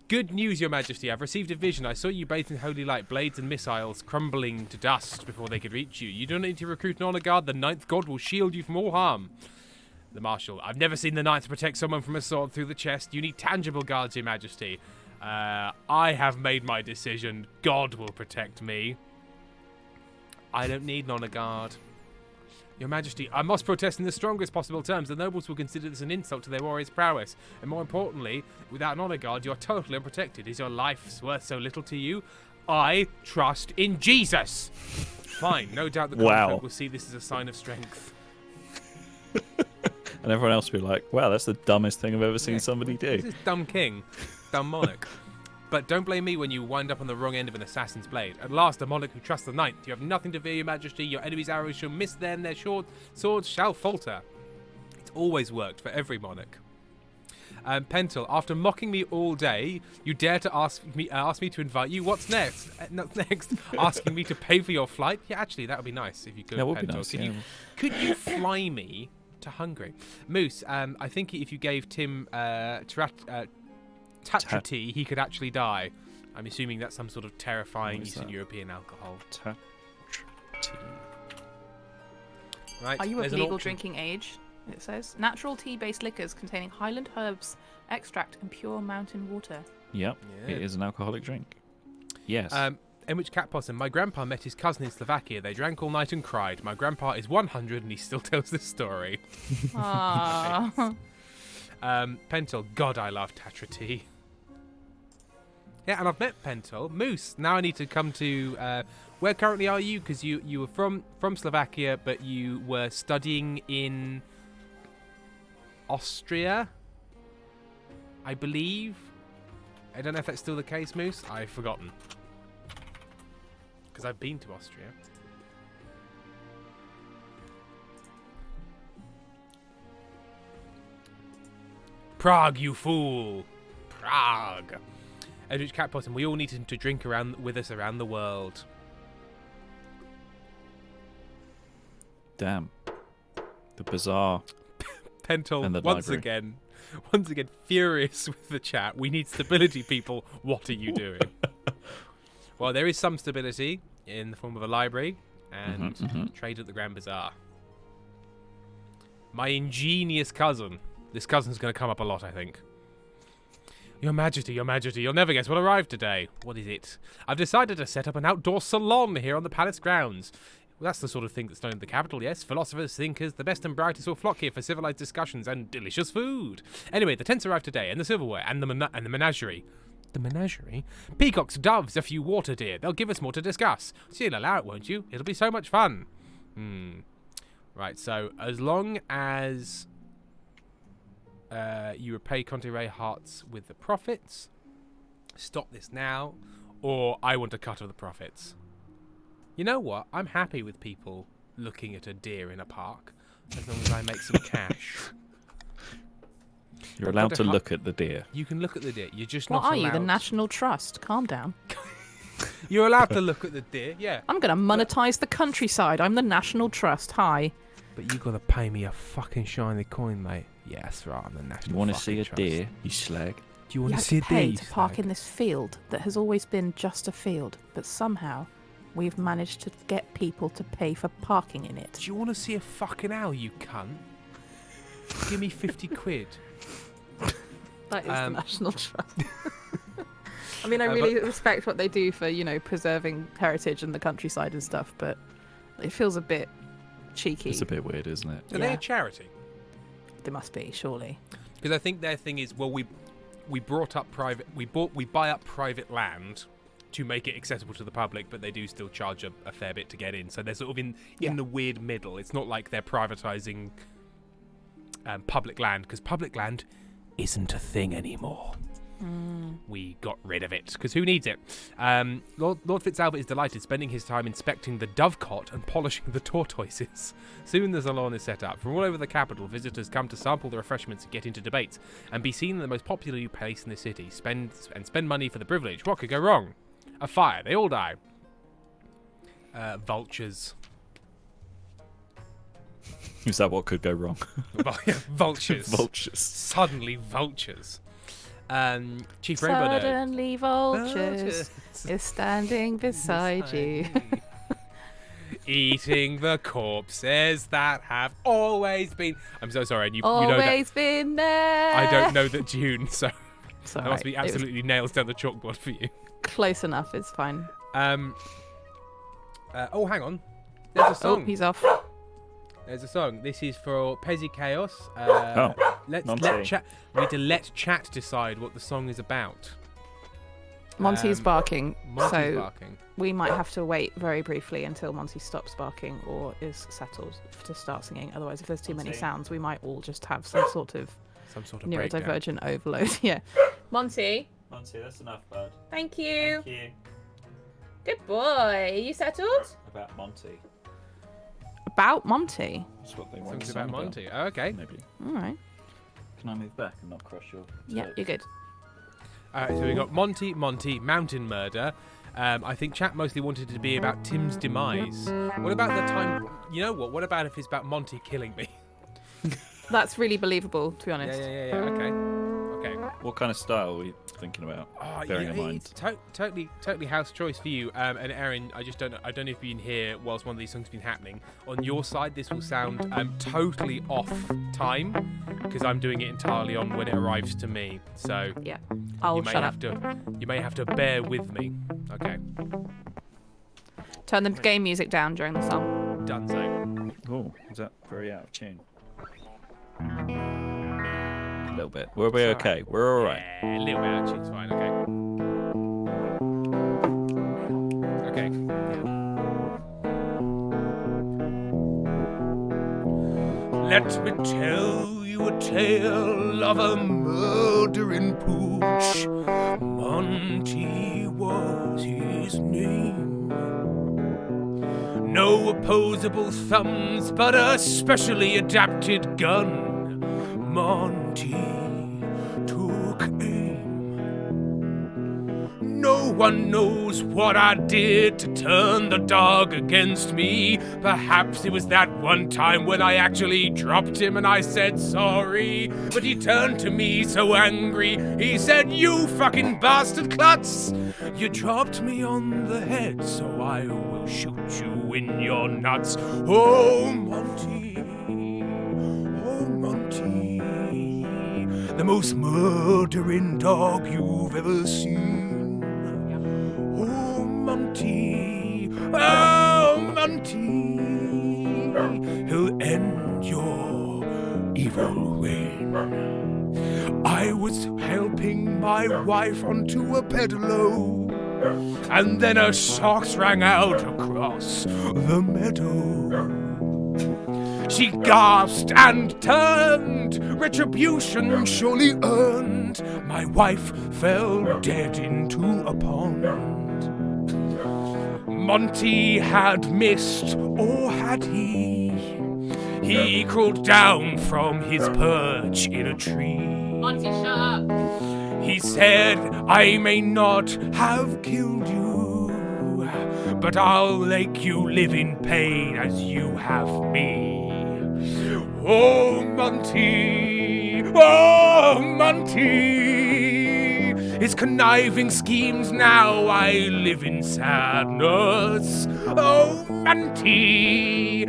Good news, Your Majesty. I've received a vision. I saw you bathed in holy light, blades and missiles crumbling to dust before they could reach you. You don't need to recruit an honor guard. The ninth god will shield you from all harm. The Marshal. I've never seen the ninth protect someone from a sword through the chest. You need tangible guards, Your Majesty. I have made my decision. God will protect me. I don't need an honor guard. Your Majesty, I must protest in the strongest possible terms. The nobles will consider this an insult to their warriors' prowess. And more importantly, without an honor guard, you're totally unprotected. Is your life worth so little to you? I trust in Jesus. Fine, no doubt the common folk will see this as a sign of strength. And everyone else will be like, wow, that's the dumbest thing I've ever seen somebody do. This is dumb king, dumb monarch. But don't blame me when you wind up on the wrong end of an assassin's blade. At last, a monarch who trusts the ninth. You have nothing to fear, Your Majesty. Your enemy's arrows shall miss them. Their short swords shall falter. It's always worked for every monarch. Pentel, after mocking me all day, you dare to ask me to invite you. What's next? Next, asking me to pay for your flight? Yeah, actually, that would be nice if you could. That would be Pentel. nice. Could you fly me to Hungary? Moose, I think if you gave Tim Tatrati, he could actually die. I'm assuming that's some sort of terrifying Eastern European alcohol. Tatrati. Right. Are you of legal drinking age? It says natural tea-based liquors containing Highland herbs, extract, and pure mountain water. Yep, it is an alcoholic drink. Yes. Enwich Catpossum. My grandpa met his cousin in Slovakia. They drank all night and cried. My grandpa is 100 and he still tells this story. Aww. Pentel. God, I love Tatrati. Yeah, and I've met Pentel. Moose. Now I need to come to... where currently are you? Because you were from Slovakia, but you were studying in Austria, I believe. I don't know if that's still the case, Moose. I've forgotten. Because I've been to Austria. Prague, you fool! Prague! Edwidge Catbottom, we all need to drink with us around the world. Damn. The bizarre. Pentel, and the once library. again, furious with the chat. We need stability, people. What are you doing? Well, there is some stability in the form of a library and trade at the Grand Bazaar. My ingenious cousin. This cousin's going to come up a lot, I think. Your Majesty, you'll never guess what arrived today. What is it? I've decided to set up an outdoor salon here on the palace grounds. Well, that's the sort of thing that's done in the capital, yes. Philosophers, thinkers, the best and brightest will flock here for civilized discussions and delicious food. Anyway, the tents arrived today, and the silverware, and the menagerie. The menagerie? Peacocks, doves, a few water deer. They'll give us more to discuss. So you'll allow it, won't you? It'll be so much fun. Right, so as long as you repay Conte hearts with the profits, stop this now, or I want a cut of the profits. You know what? I'm happy with people looking at a deer in a park, as long as I make some cash. You're allowed to look at the deer. You can look at the deer. You're just What not are you, the allowed- National Trust? Calm down. You're allowed to look at the deer, yeah. I'm going to monetize the countryside. I'm the National Trust. Hi. But you got to pay me a fucking shiny coin, mate. Yeah, that's right. I'm the National You want to fucking see a Trust. deer, you slag? Do you want You to have see to a deer? pay you to park slag? in this field that has always been just a field, but somehow we've managed to get people to pay for parking in it. Do you want to see a fucking owl, you cunt? Give me 50 quid. That is the National Trust. I mean, I really respect what they do for, preserving heritage and the countryside and stuff, but it feels a bit cheeky. It's a bit weird, isn't it? Are they a charity? They must be, surely. Because I think their thing is, well, we brought up private, we buy up private land to make it accessible to the public, but they do still charge a fair bit to get in. So they're sort of in the weird middle. It's not like they're privatizing public land, because public land isn't a thing anymore. We got rid of it, because who needs it? Lord Fitzalbert is delighted, spending his time inspecting the dovecot and polishing the tortoises. Soon the salon is set up. From all over the capital, visitors come to sample the refreshments and get into debates, and be seen in the most popular new place in the city. Spend money for the privilege. What could go wrong? A fire. They all die. Vultures. Is that what could go wrong? Vultures. Vultures. Suddenly vultures. Chief Rainbow Nerd. Suddenly vultures is standing beside you. Eating the corpses that have always been. I'm so sorry. You know that Always been there. I don't know that tune, so Sorry, that must be absolutely nails down the chalkboard for you. Close enough. It's fine. Oh, hang on. There's a song. Oh, he's off. There's a song. This is for Pezzy Chaos. Let chat. We need to let chat decide what the song is about. Monty's barking, Monty's barking. We might have to wait very briefly until Monty stops barking or is settled to start singing. Otherwise, if there's too many sounds, we might all just have some sort of neurodivergent overload. Yeah. Monty, that's enough, bud. thank you. Thank you. Good boy. Are you settled? About Monty. About Monty? That's what they want. Songs about Monty. Oh, okay. Maybe. All right. Can I move back and not crush your... Yeah, you're good. So we got Monty, Mountain Murder. I think chat mostly wanted it to be about Tim's demise. What about the time? You know what? What about if it's about Monty killing me? That's really believable, to be honest. Yeah. Okay. What kind of style are we thinking about? Bearing in mind. It's totally house choice for you. And Erin, I don't know if you've been here whilst one of these songs has been happening. On your side, this will sound totally off time because I'm doing it entirely on when it arrives to me. So yeah, I'll shut up. You may have to bear with me. Okay. Turn the game music down during the song. Done so. Oh, is that very out of tune? A little bit. We're okay. We're all right. Yeah, a little bit out of tune's fine. Okay. Let me tell you a tale of a murdering pooch. Monty was his name. No opposable thumbs, but a specially adapted gun. Monty took aim. No one knows what I did to turn the dog against me. Perhaps it was that one time when I actually dropped him and I said sorry. But he turned to me so angry. He said, "You fucking bastard klutz! You dropped me on the head, so I will shoot you in your nuts." Oh, Monty. Oh, Monty. The most murdering dog you've ever seen. Oh, Monty, oh, Monty, he'll end your evil reign. I was helping my wife onto a pedalo, and then her socks rang out across the meadow. She gasped and turned, retribution surely earned. My wife fell dead into a pond. Monty had missed, or had he? He crawled down from his perch in a tree. Monty, shut up. He said, I may not have killed you, but I'll make you live in pain as you have me. Oh, Monty, his conniving schemes now I live in sadness. Oh, Monty,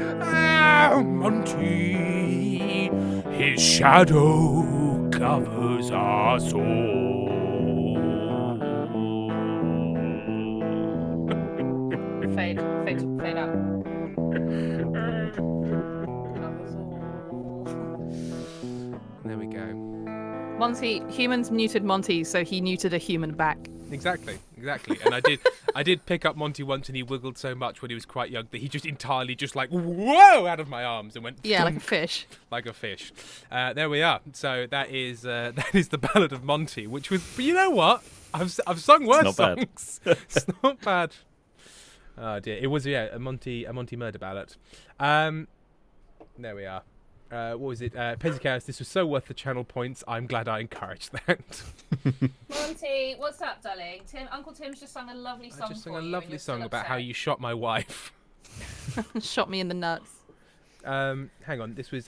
his shadow covers us all. Fade out. There we go. Monty, humans muted Monty, so he muted a human back. Exactly. And I did pick up Monty once, and he wiggled so much when he was quite young that he just entirely just like whoa out of my arms and went Yeah, like a fish. Like a fish. There we are. So that is the Ballad of Monty, which was. But you know what? I've sung worse songs. It's not bad. Oh dear, it was a Monty murder ballad. There we are. What was it? Pezzicaris, this was so worth the channel points. I'm glad I encouraged that. Monty, what's up, darling? Uncle Tim's just sung a lovely song. I just sung a lovely song about how you shot my wife. Shot me in the nuts. Hang on, this was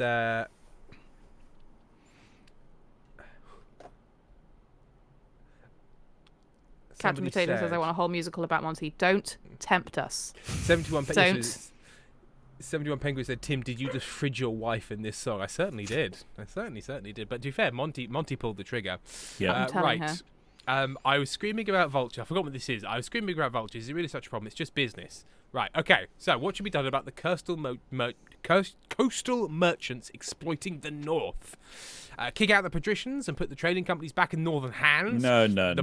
Captain Potato says I want a whole musical about Monty. Don't tempt us. 71 Don't. 71 Penguin said, Tim, did you just fridge your wife in this song? I certainly did. I certainly did. But to be fair, Monty pulled the trigger. Yeah. I'm telling her. I was screaming about vulture. I forgot what this is. I was screaming about vultures. Is it really such a problem? It's just business. Right, okay. So what should be done about the coastal merchants exploiting the North? Kick out the patricians and put the trading companies back in northern hands? No. No.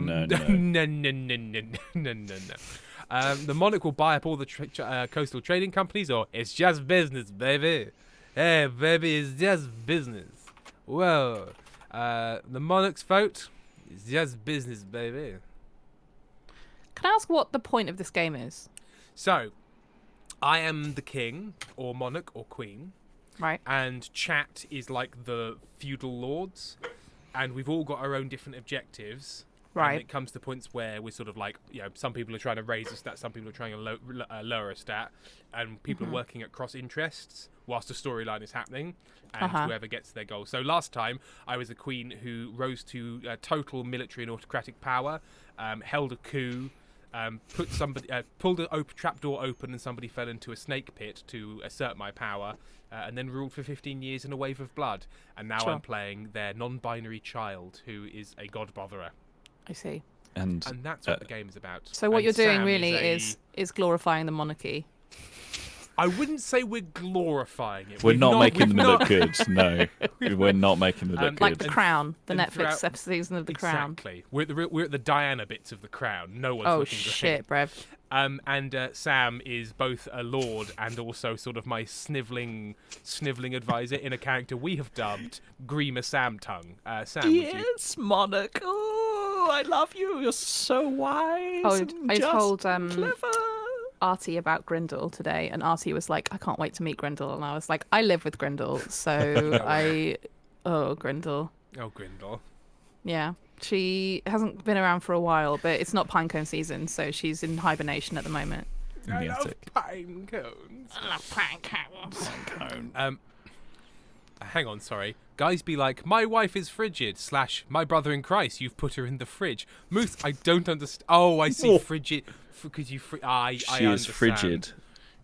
The monarch will buy up all the coastal trading companies, or it's just business, baby. Hey, baby, it's just business. Well, the monarch's vote is just business, baby. Can I ask what the point of this game is? So, I am the king, or monarch, or queen. Right. And chat is like the feudal lords. And we've all got our own different objectives. Right. And it comes to points where we're sort of like, some people are trying to raise a stat, some people are trying to lower a stat, and people are working at cross interests whilst the storyline is happening, and whoever gets their goal. So last time, I was a queen who rose to total military and autocratic power, held a coup, pulled a trapdoor open and somebody fell into a snake pit to assert my power, and then ruled for 15 years in a wave of blood. And now I'm playing their non-binary child, who is a god botherer. I see. And that's what the game is about. So what you're doing really is glorifying the monarchy. I wouldn't say we're glorifying it. We're not making them look good. No, we're not making them look like good. The Crown, the Netflix season of The Crown. Exactly. We're at the Diana bits of The Crown. No one's looking great. Oh shit, Brev. And Sam is both a lord and also sort of my snivelling advisor in a character we have dubbed Grima Samtongue. Sam, yes, Monarch. Oh, I love you. You're so wise. Oh, and I just told clever. Artie about Grindel today, and Artie was like, I can't wait to meet Grindel. And I was like, I live with Grindel, so Oh, Grindel. Oh, Grindel. Yeah. She hasn't been around for a while, but it's not pinecone season, so she's in hibernation at the moment. I love pine cones. I love pine cones. Hang on, sorry. Guys be like, my wife is frigid, / my brother in Christ, you've put her in the fridge. Moose, I don't understand. Oh, I see frigid. Because you I understand. Is frigid.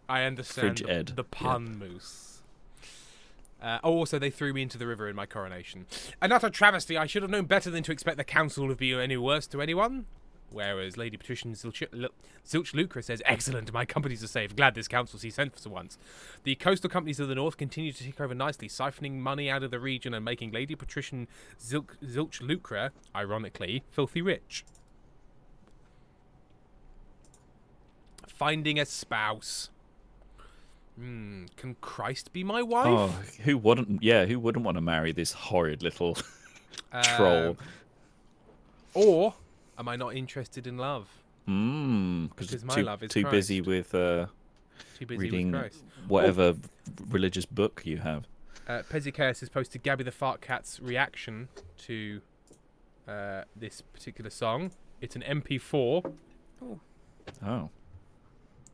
I understand Frigid. the pun, Moose. Also, they threw me into the river in my coronation. And not a travesty. I should have known better than to expect the council to be any worse to anyone. Whereas Lady Patrician Zilch Lucre says, excellent, my companies are safe. Glad this council sees sense for once. The coastal companies of the north continue to take over nicely, siphoning money out of the region and making Lady Patrician Zilch Lucre, ironically, filthy rich. Finding a spouse. Can Christ be my wife? Oh, who wouldn't? Yeah, who wouldn't want to marry this horrid little troll? Or am I not interested in love? Because my love is too Christ. busy with reading whatever religious book you have. Pezzicaeus is posted Gabby the Fart Cat's reaction to this particular song. It's an MP4. Oh.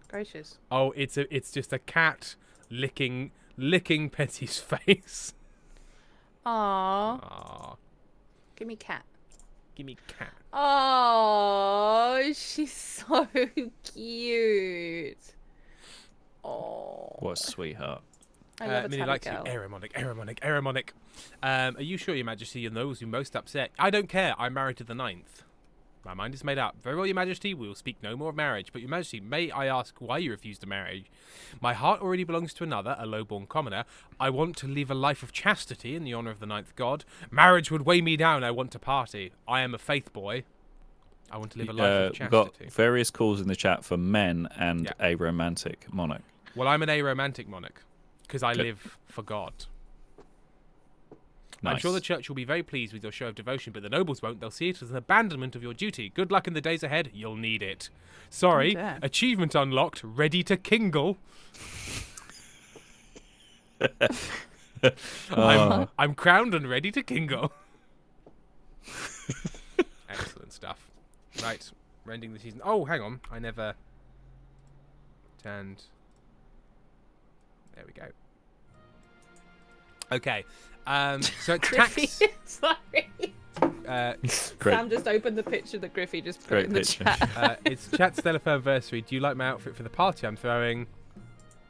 Gracious. Oh, it's just a cat licking Petty's face. Aww. Give me cat. Give me cat. Oh, she's so cute. Oh. What a sweetheart. I love a Minnie tally likes girl. you. Aramonic. Are you sure, Your Majesty, and those who most upset? I don't care. I'm married to the 9th. My mind is made up. Very well, Your Majesty, we will speak no more of marriage. But, Your Majesty, may I ask why you refuse to marry? My heart already belongs to another, a low-born commoner. I want to live a life of chastity in the honour of the 9th god. Marriage would weigh me down. I want to party. I am a faith boy. I want to live a life of We've chastity. got various calls in the chat for men and a romantic monarch. Well, I'm an aromantic monarch because I live for God. Nice. I'm sure the church will be very pleased with your show of devotion, but the nobles won't. They'll see it as an abandonment of your duty. Good luck in the days ahead. You'll need it. Sorry. Oh, Achievement unlocked. Ready to kingle. I'm crowned and ready to kingle. Excellent stuff. Right. We're ending the season. Oh, hang on. I never turned. There we go. Okay. So it's tax. Sorry. Great. Sam just opened the picture that Griffey just put Great in the picture. chat. It's chat stellar anniversary. Do you like my outfit for the party I'm throwing?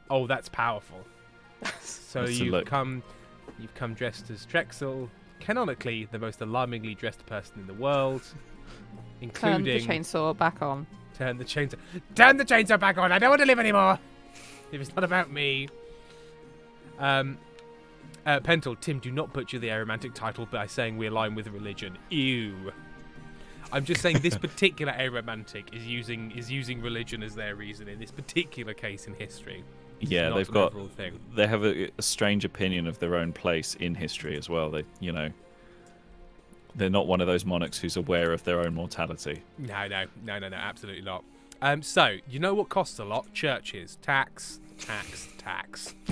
Oh, that's powerful. So That's a you've look. come dressed as Drexel, canonically the most alarmingly dressed person in the world, Turn the including chainsaw back on. turn the chainsaw back on. I don't want to live anymore. If it's not about me. Pentel, Tim, do not butcher the aromantic title by saying we align with religion. Ew. I'm just saying this particular aromantic is using religion as their reason in this particular case in history. Yeah, Not they've an got. overall thing. They have a strange opinion of their own place in history as well. They, they're not one of those monarchs who's aware of their own mortality. No, absolutely not. So you know what costs a lot? Churches, tax.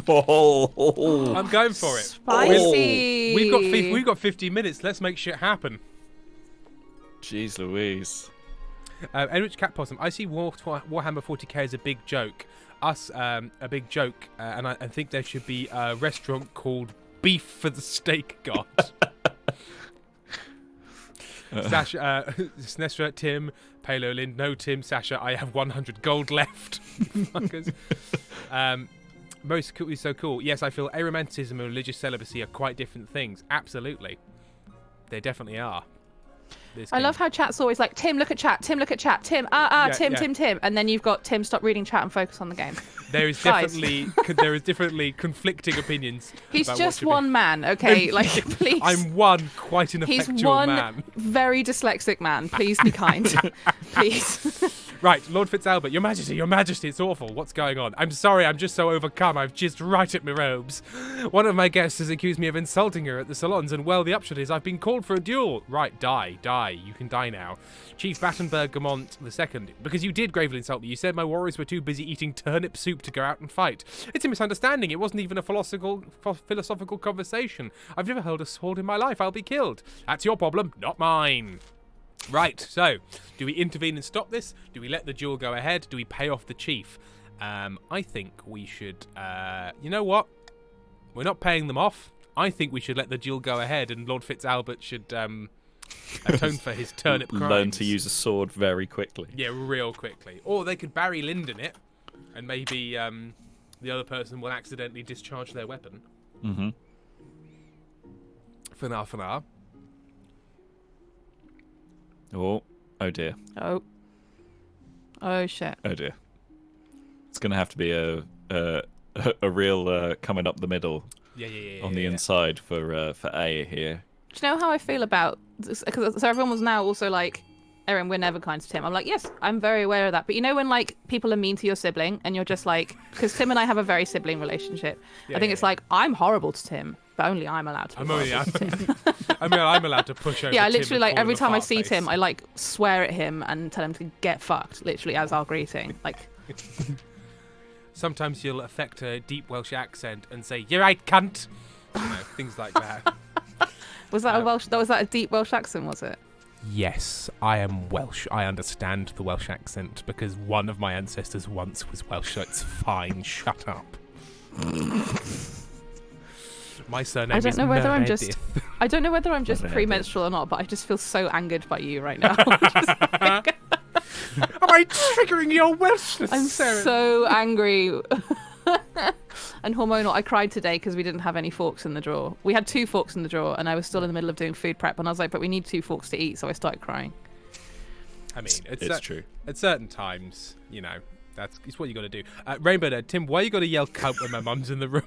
Oh, I'm going for it. Spicy. We've got 15 minutes. Let's make shit happen. jeez Louise. Enrich Cat Possum. I see Warhammer 40k as a big joke. A big joke, and I think there should be a restaurant called Beef for the Steak God. Sasha, Snestra, Tim, Palo Lind, no Tim, Sasha, I have 100 gold left. Fuckers. Most cool is so cool. Yes, I feel aromanticism and religious celibacy are quite different things. Absolutely. They definitely are. I love how chat's always like, Tim, look at chat. Tim, look at chat. Tim, Tim. And then you've got Tim, stop reading chat and focus on the game. There is definitely conflicting opinions. He's about just what should one man, okay? Like, please. I'm one quite an He's effectual one man. very dyslexic man. Please be kind. Please. Right, Lord Fitzalbert, Your Majesty, it's awful. What's going on? I'm sorry, I'm just so overcome. I've jizzed right at my robes. One of my guests has accused me of insulting her at the salons, and well, the upshot is I've been called for a duel. Right, die. You can die now. Chief Battenberg Gamont II, because you did gravely insult me. You said my warriors were too busy eating turnip soup to go out and fight. It's a misunderstanding. It wasn't even a philosophical conversation. I've never held a sword in my life. I'll be killed. That's your problem, not mine. Right, so, do we intervene and stop this? Do we let the duel go ahead? Do we pay off the chief? I think we should, you know what? We're not paying them off. I think we should let the duel go ahead and Lord Fitzalbert should atone for his turnip crimes. Learn to use a sword very quickly. Yeah, real quickly. Or they could Barry Lyndon it, and maybe the other person will accidentally discharge their weapon. Mm-hmm. For now. Oh, Oh dear. Oh shit. Oh dear. It's gonna have to be a real coming up the middle. On the inside for A here. Do you know how I feel about? Because so everyone was now also like, Erin, we're never kind to Tim. I'm like, yes, I'm very aware of that. But you know when like people are mean to your sibling and you're just like, because Tim and I have a very sibling relationship. I think it's like I'm horrible to Tim, but only I'm allowed to. I'm allowed to push over. Yeah, I Tim literally like every time I see Tim, I like swear at him and tell him to get fucked. Literally as our greeting, like. Sometimes you'll affect a deep Welsh accent and say, "You're right, cunt." You know, things like that. Was that a Welsh? Was that a deep Welsh accent? Was it? Yes, I am Welsh. I understand the Welsh accent because one of my ancestors once was Welsh, so it's fine. Shut up. My surname is Meredith. I don't know whether I'm just premenstrual or not, but I just feel so angered by you right now. Am I triggering your Welshness? I'm so angry. And hormonal. I cried today because we didn't have any forks in the drawer. We had 2 forks in the drawer, and I was still in the middle of doing food prep, and I was like, but we need 2 forks to eat, so I started crying. I mean, it's true. At certain times, you know, it's what you got to do. Rainbow Dad, Tim, why you got to yell cunt when my mum's in the room?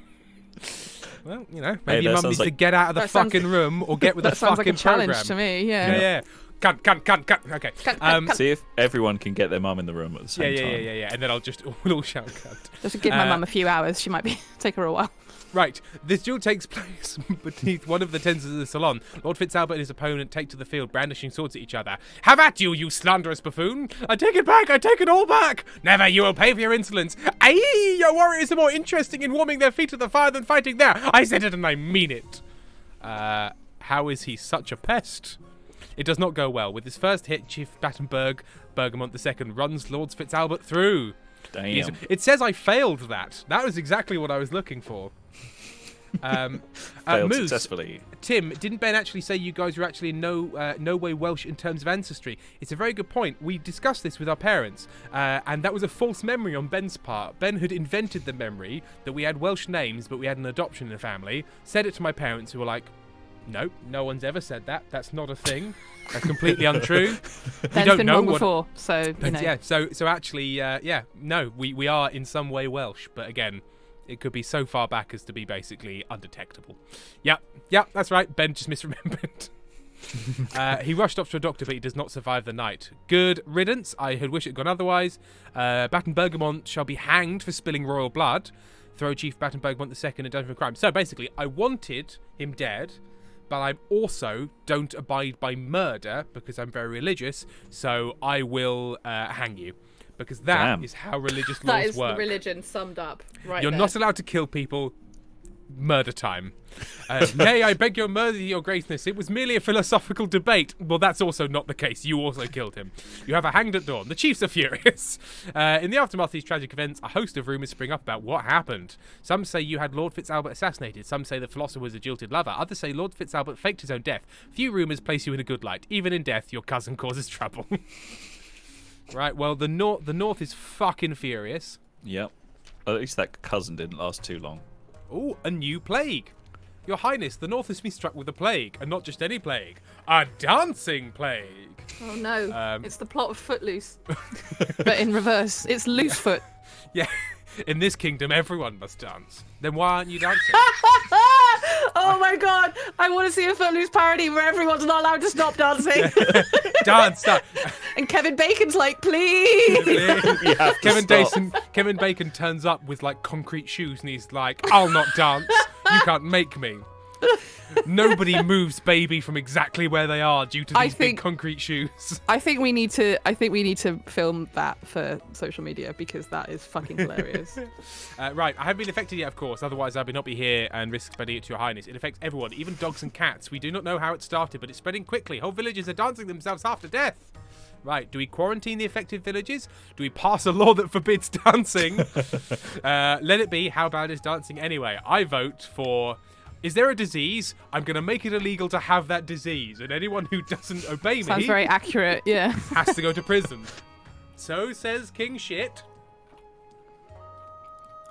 Well, you know, maybe your mum needs to get out of the fucking room or get with the fucking program. That sounds like a challenge to me, Yeah. Cunt. Okay. See if everyone can get their mum in the room at the same time. Yeah. And then we'll all shout cunt. Just to give my mum a few hours. She might take her a while. Right. This duel takes place beneath one of the tents of the salon. Lord FitzAlbert and his opponent take to the field, brandishing swords at each other. Have at you, you slanderous buffoon! I take it back! I take it all back! Never, you will pay for your insolence! Aye! Your warriors are more interesting in warming their feet to the fire than fighting there! I said it and I mean it! How is he such a pest? It does not go well. With his first hit, Chief Battenberg, Bergamont II, runs Lord FitzAlbert through. Damn. It says I failed that. That was exactly what I was looking for. Failed Moose, successfully. Tim, didn't Ben actually say you guys were actually in no way Welsh in terms of ancestry? It's a very good point. We discussed this with our parents, and that was a false memory on Ben's part. Ben had invented the memory that we had Welsh names, but we had an adoption in the family. Said it to my parents, who were like, no one's ever said that. That's not a thing. That's completely untrue. Ben's don't been know wrong before, so you know. Yeah. So actually, no, we are in some way Welsh, but again, it could be so far back as to be basically undetectable. Yep, that's right. Ben just misremembered. He rushed off to a doctor, but he does not survive the night. Good riddance. I had wished it had gone otherwise. Battenbergamont shall be hanged for spilling royal blood. Throw Chief Battenbergamont II in dungeon for crime. So basically, I wanted him dead, but I also don't abide by murder because I'm very religious. So I will hang you. Because that is how religious laws work. That is the religion summed up right You're there. not allowed to kill people. Murder time. Nay, I beg your mercy, your graceness. It was merely a philosophical debate. Well, that's also not the case. You also killed him. You have a hanged at dawn. The chiefs are furious. In the aftermath of these tragic events, a host of rumours spring up about what happened. Some say you had Lord FitzAlbert assassinated. Some say the philosopher was a jilted lover. Others say Lord FitzAlbert faked his own death. Few rumours place you in a good light. Even in death, your cousin causes trouble. Right, well, the north is fucking furious. Yep. At least that cousin didn't last too long. Ooh, a new plague. Your Highness, the north has been struck with a plague, and not just any plague. A dancing plague. Oh no, it's the plot of Footloose. But in reverse, it's Loosefoot. Yeah, in this kingdom, everyone must dance. Then why aren't you dancing? Oh my god, I want to see a Footloose parody where everyone's not allowed to stop dancing. Dance. And Kevin Bacon's like, please. Kevin Bacon turns up with like concrete shoes and he's like, I'll not dance. You can't make me. Nobody moves baby from exactly where they are due to these big concrete shoes. I think we need to film that for social media because that is fucking hilarious. Right, I haven't been affected yet, of course. Otherwise, I would not be here and risk spreading it to your highness. It affects everyone, even dogs and cats. We do not know how it started, but it's spreading quickly. Whole villages are dancing themselves half to death. Right, do we quarantine the affected villages? Do we pass a law that forbids dancing? Let it be. How bad is dancing anyway? I vote for... Is there a disease? I'm going to make it illegal to have that disease. And anyone who doesn't obey me... Sounds very accurate, yeah. ...has to go to prison. So says King Shit.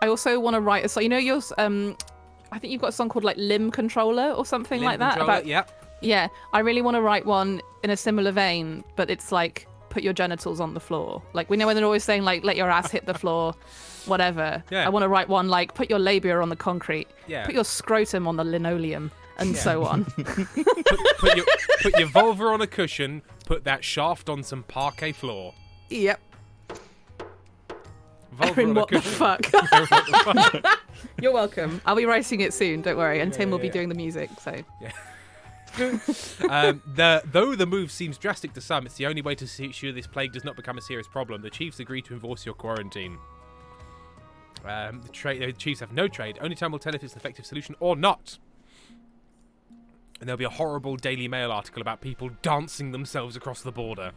I also want to write a song. You know yours... I think you've got a song called like Limb Controller or something like that. Yeah. Yeah, I really want to write one in a similar vein, but it's like put your genitals on the floor. Like, we know when they're always saying, like, let your ass hit the floor, whatever. Yeah. I want to write one like, put your labia on the concrete, Yeah. put your scrotum on the linoleum, and so on. Put your vulva on a cushion, put that shaft on some parquet floor. Yep. Vulva Erin, on a what the cushion. fuck? What the fuck? You're welcome. I'll be writing it soon, don't worry. And Tim will be yeah. doing the music, so. Though the move seems drastic to some, it's the only way to ensure this plague does not become a serious problem. The Chiefs agree to enforce your quarantine. The Chiefs have no trade. Only time will tell if it's an effective solution or not. And there'll be a horrible Daily Mail article about people dancing themselves across the border.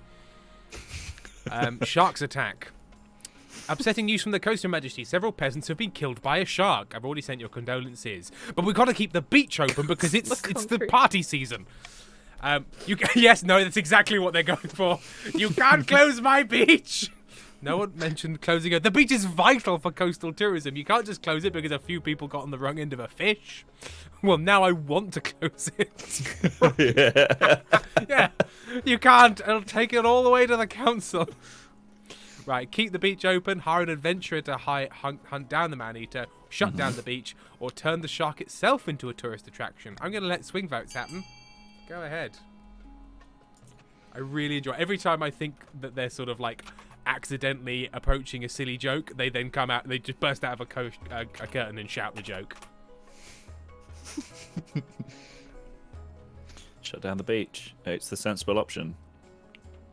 Sharks attack. Upsetting news from the coast, Your Majesty. Several peasants have been killed by a shark. I've already sent your condolences. But we've got to keep the beach open because it's the party season. Yes, no, that's exactly what they're going for. You can't close my beach. No one mentioned closing it. The beach is vital for coastal tourism. You can't just close it because a few people got on the wrong end of a fish. Well, now I want to close it. Yeah, you can't. It'll take it all the way to the council. Right, keep the beach open, hire an adventurer to hunt down the man-eater, shut down the beach, or turn the shark itself into a tourist attraction. I'm going to let swing votes happen. Go ahead. I really enjoy it. Every time I think that they're sort of like accidentally approaching a silly joke, they then come out, they just burst out of a curtain and shout the joke. Shut down the beach. It's the sensible option.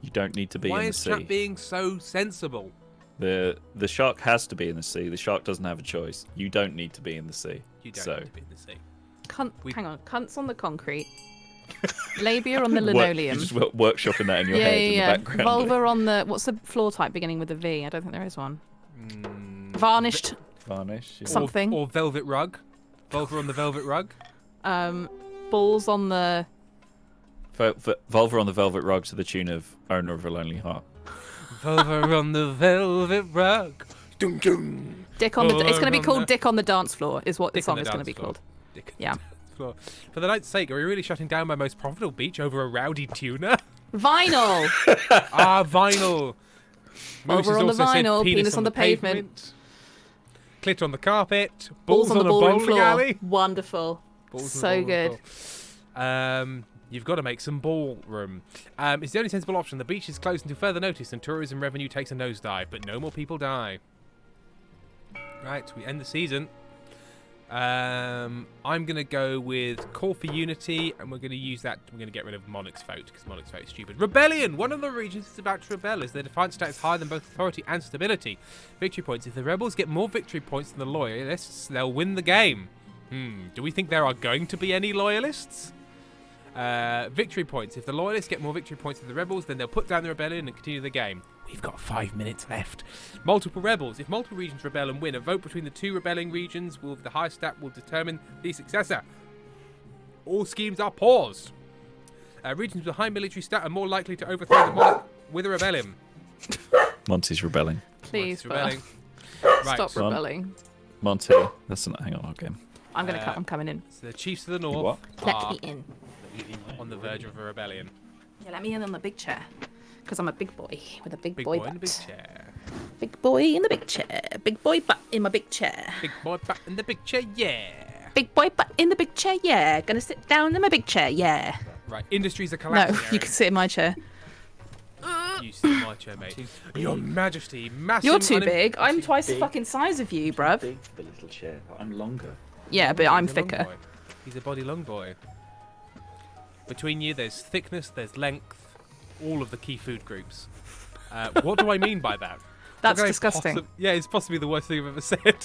You don't need to be in the sea. Why is that being so sensible? The shark has to be in the sea. The shark doesn't have a choice. You don't need to be in the sea. You don't need to be in the sea. Hang on. Cunts on the concrete. Labia on the linoleum. You're just workshopping that in your head in the background. Vulva on the... What's the floor type beginning with a V? I don't think there is one. Varnished. Varnish. Yeah. Something. Or velvet rug. Vulva on the velvet rug. Balls on the... Vulva on the velvet rug to the tune of Owner of a Lonely Heart. Vulva on the velvet rug. Dum, dum. Dick on the... It's going to be called Dick on the Dance Floor, is what the Dick on song is the going to be dance floor. called. Dick on Yeah. the dance floor. For the night's sake, are we really shutting down my most profitable beach over a rowdy tuna? Vinyl! Vinyl. Moose Over has on the also said vinyl, penis on the pavement. Clit on the carpet. Balls on the a ballroom bowling floor. alley. Wonderful. Balls on the So ballroom good. floor. You've got to make some ballroom. It's the only sensible option. The beach is closed until further notice and tourism revenue takes a nosedive, but no more people die. Right, we end the season. I'm going to go with Call for Unity, and we're going to use that. We're going to get rid of Monarch's vote, because Monarch's vote is stupid. Rebellion! One of the regions is about to rebel, as their defiance stat is higher than both authority and stability. Victory points. If the rebels get more victory points than the loyalists, they'll win the game. Do we think there are going to be any loyalists? Victory points. If the loyalists get more victory points than the rebels, then they'll put down the rebellion and continue the game. We've got 5 minutes left. Multiple rebels. If multiple regions rebel and win, a vote between the two rebelling regions with the highest stat will determine the successor. All schemes are paused. Regions with a high military stat are more likely to overthrow the monarch with a rebellion. Monty's rebelling. Please, Rebelling. Right. Stop rebelling. Monty, that's not. Hang on, I'll get him. I'm going to cut. I'm coming in. So the chiefs of the north Let are me in. on the verge of a rebellion. Yeah, let me in on the big chair. Because I'm a big boy with a big, Big boy boy in butt. the big chair. Big boy in the big chair. Big boy butt in my big chair. Big boy back in the big chair, yeah. Big boy butt in the big chair, yeah. Gonna sit down in my big chair, yeah. Right, industries are No, collapsing. you can sit in my chair. You sit in my chair, mate. Your Majesty, massive. You're too big. I'm twice the fucking size of you, bruv. Big for the little chair. I'm longer. Yeah, but I'm thicker. He's a body long boy. Between you, there's thickness, there's length, all of the key food groups. What do I mean by that? That's What can I disgusting. yeah, it's possibly the worst thing I've ever said.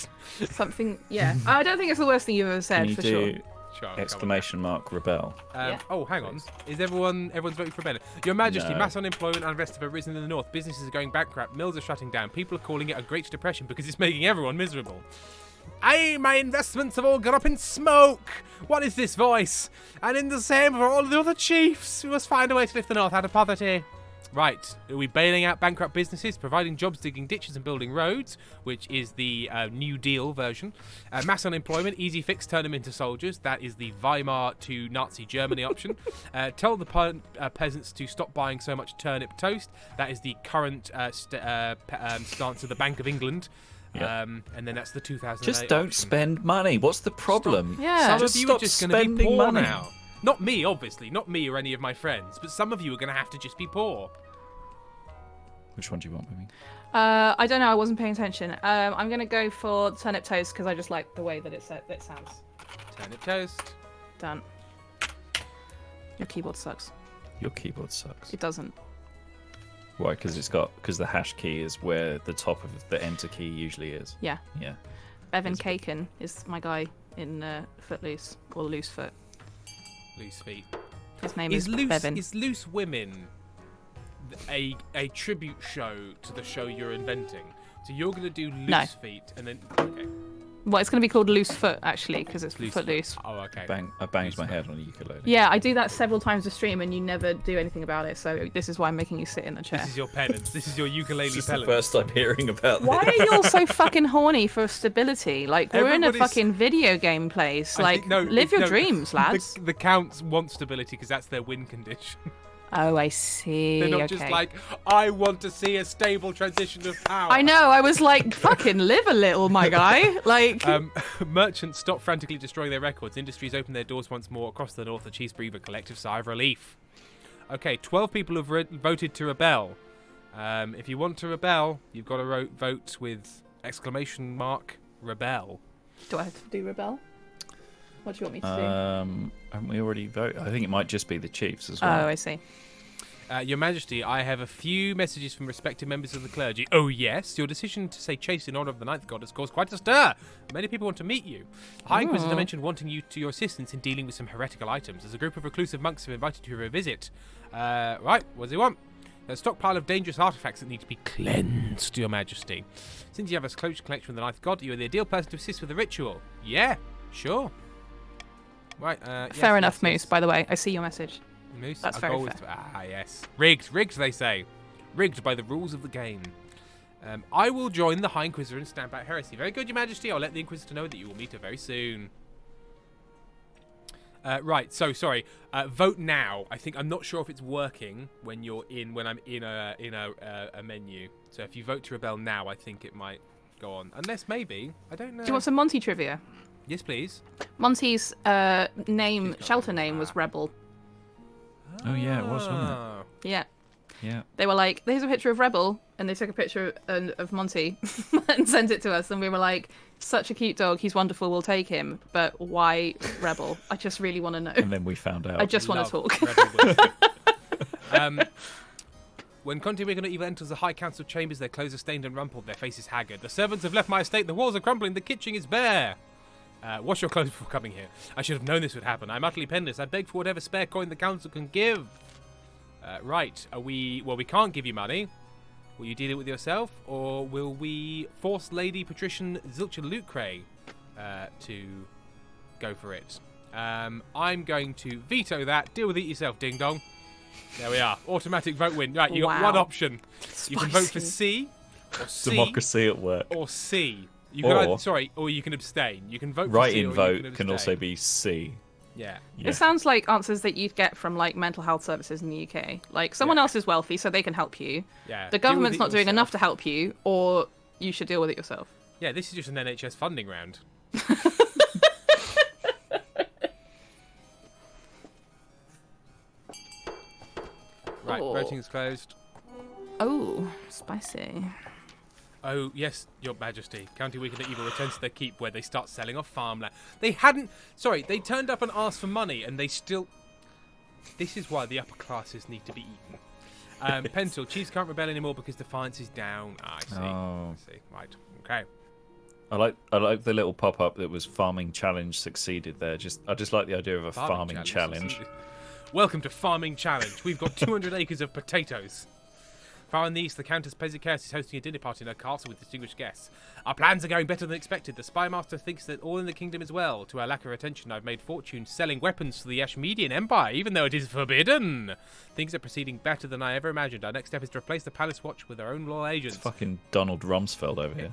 Something, yeah. I don't think it's the worst thing you've ever said, Can you for do sure. Sure, come exclamation mark rebel? on. Yeah. Oh, hang on. Is everyone's voting for Bennett? Your Majesty, No. mass unemployment and unrest have arisen in the north. Businesses are going bankrupt. Mills are shutting down. People are calling it a Great Depression because it's making everyone miserable. Aye, my investments have all gone up in smoke. What is this voice? And in the same for all the other chiefs. We must find a way to lift the north out of poverty. Right, are we bailing out bankrupt businesses, providing jobs, digging ditches and building roads, which is the New Deal version. Mass unemployment, easy fix, turn them into soldiers. That is the Weimar to Nazi Germany option. Tell the peasants to stop buying so much turnip toast. That is the current stance of the Bank of England. Yeah. And then that's the 2008 Just don't option. spend money. What's the problem? Yeah. Some of you are just going to be poor money. now. Not me, obviously. Not me or any of my friends. But some of you are going to have to just be poor. Which one do you want, Mimi? I don't know. I wasn't paying attention. I'm gonna go for turnip toast because I just like the way that it sounds. Turnip toast. Done. Your keyboard sucks. Your keyboard sucks. It doesn't. Why? Because the hash key is where the top of the enter key usually is. Yeah. Yeah. Bevan Kaken is my guy in Footloose or Loose Foot. Loose feet. His name is Bevan. Is Loose Women a tribute show to the show you're inventing? So you're going to do Loose Feet and then... Okay. Well, it's going to be called Loose Foot, actually, because it's Loose Footloose. Foot. Oh, okay. I banged my head on a ukulele. Yeah, I do that several times a stream, and you never do anything about it. So this is why I'm making you sit in the chair. This is your penance. This is your ukulele This is penance. the first time hearing about Why this. are you all so fucking horny for stability? Like, we're in a Everybody's- fucking video game place. I Like, think- no, live your no, dreams, lads. The counts want stability because that's their win condition. Oh, I see. They're not okay. just like, I want to see a stable transition of power. I know. I was like, fucking live a little, my guy. Like, Merchants stop frantically destroying their records. Industries open their doors once more. Across the north, the chiefs breathe a collective sigh of relief. Okay, 12 people have voted to rebel. If you want to rebel, you've got to vote with ! Rebel. do I have to do rebel? What do you want me to Haven't we already voted? I think it might just be the chiefs as do? well. Oh, I see. Your Majesty, I have a few messages from respected members of the clergy. Oh, yes, your decision to say chase in honour of the ninth god has caused quite a stir. Many people want to meet you. The High Inquisitor mentioned wanting you to your assistance in dealing with some heretical items, as a group of reclusive monks have invited you to a visit. Right, what does he want? There's a stockpile of dangerous artifacts that need to be cleansed, Your Majesty. Since you have a close connection with the ninth god, you are the ideal person to assist with the ritual. Yeah, sure. Right, Fair enough, Moose, by the way. I see your message. Moose, That's I'll very go with- yes. Rigged, they say. Rigged by the rules of the game. I will join the High Inquisitor and stamp out heresy. Very good, Your Majesty. I'll let the Inquisitor know that you will meet her very soon. Right, so sorry. Vote now. I'm not sure if it's working when I'm in a menu. So if you vote to rebel now, I think it might go on. Unless maybe, I don't know. Do you want some Monty trivia? Yes, please. Monty's shelter name was Rebel. Oh, yeah, it was, wasn't Ah. Yeah. it? Yeah. They were like, here's a picture of Rebel, and they took a picture of Monty and sent it to us, and we were like, such a cute dog, he's wonderful, we'll take him, but why Rebel? I just really want to know. And then we found out. I just want to Love talk. Rebel Wilson. When Conte Wigan Evil enters the High Council chambers, their clothes are stained and rumpled, their faces haggard. The servants have left my estate, the walls are crumbling, the kitchen is bare. Wash your clothes before coming here. I should have known this would happen. I'm utterly penniless. I beg for whatever spare coin the council can give. Right. We can't give you money. Will you deal it with yourself, or will we force Lady Patrician Zilcha Lucre to go for it? I'm going to veto that. Deal with it yourself, ding dong. There we are. Automatic vote win. Right, you got one option. You can vote for C, or C, Democracy at work. or C. You Or- can or you can abstain. You can vote for Right C, in or you vote can can also abstain. be C. Yeah. Yeah. It sounds like answers that you'd get from like mental health services in the UK. Like someone else is wealthy, so they can help you. Yeah. The Deal with government's it not doing yourself. enough to help you, or you should deal with it yourself. Yeah, this is just an NHS funding round. Right, Oh. voting is closed. Oh, spicy. Oh, yes, Your Majesty. County Wigan Evil returns to their keep where they start selling off farmland. They they turned up and asked for money and they still... This is why the upper classes need to be eaten. Pencil, chiefs can't rebel anymore because defiance is down. I see. Oh. I see. Right, okay. I like the little pop up that was farming challenge succeeded there. I just like the idea of a farming challenge. Welcome to Farming Challenge. We've got 200 acres of potatoes. Far in the east, the Countess Pezikaris is hosting a dinner party in her castle with distinguished guests. Our plans are going better than expected. The spymaster thinks that all in the kingdom is well. To our lack of attention, I've made fortune selling weapons to the Ashmedian Empire, even though it is forbidden. Things are proceeding better than I ever imagined. Our next step is to replace the Palace Watch with our own loyal agents. It's fucking Donald Rumsfeld over here.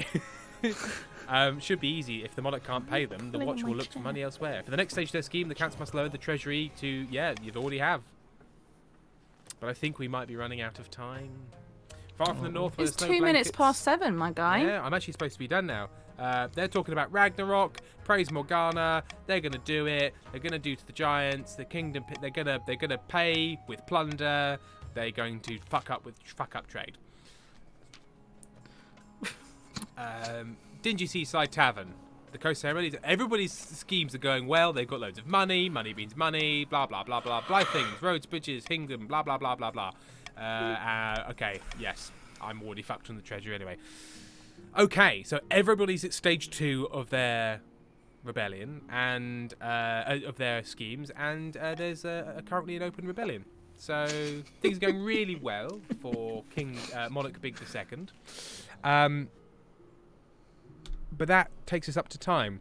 Should be easy. If the monarch can't pay them, the watch will look for money elsewhere. For the next stage of their scheme, the counts must lower the treasury to, you'd already have. But I think we might be running out of time. Far from the north, It's 2 minutes past 7, my guy. Yeah, I'm actually supposed to be done now. They're talking about Ragnarok, praise Morgana. They're gonna do it. They're gonna do to the giants. The kingdom. They're gonna pay with plunder. They're going to fuck up trade. Dingy Seaside Tavern. The coast ceremonies. Everybody's schemes are going well. They've got loads of money. Money means money. Blah blah blah blah blah things. Roads, bridges, kingdom. Blah blah blah blah blah. Okay, yes. I'm already fucked on the treasure anyway. Okay, so everybody's at stage 2 of their rebellion and of their schemes, and there's currently an open rebellion. So things are going really well for King Monarch Big II. But that takes us up to time.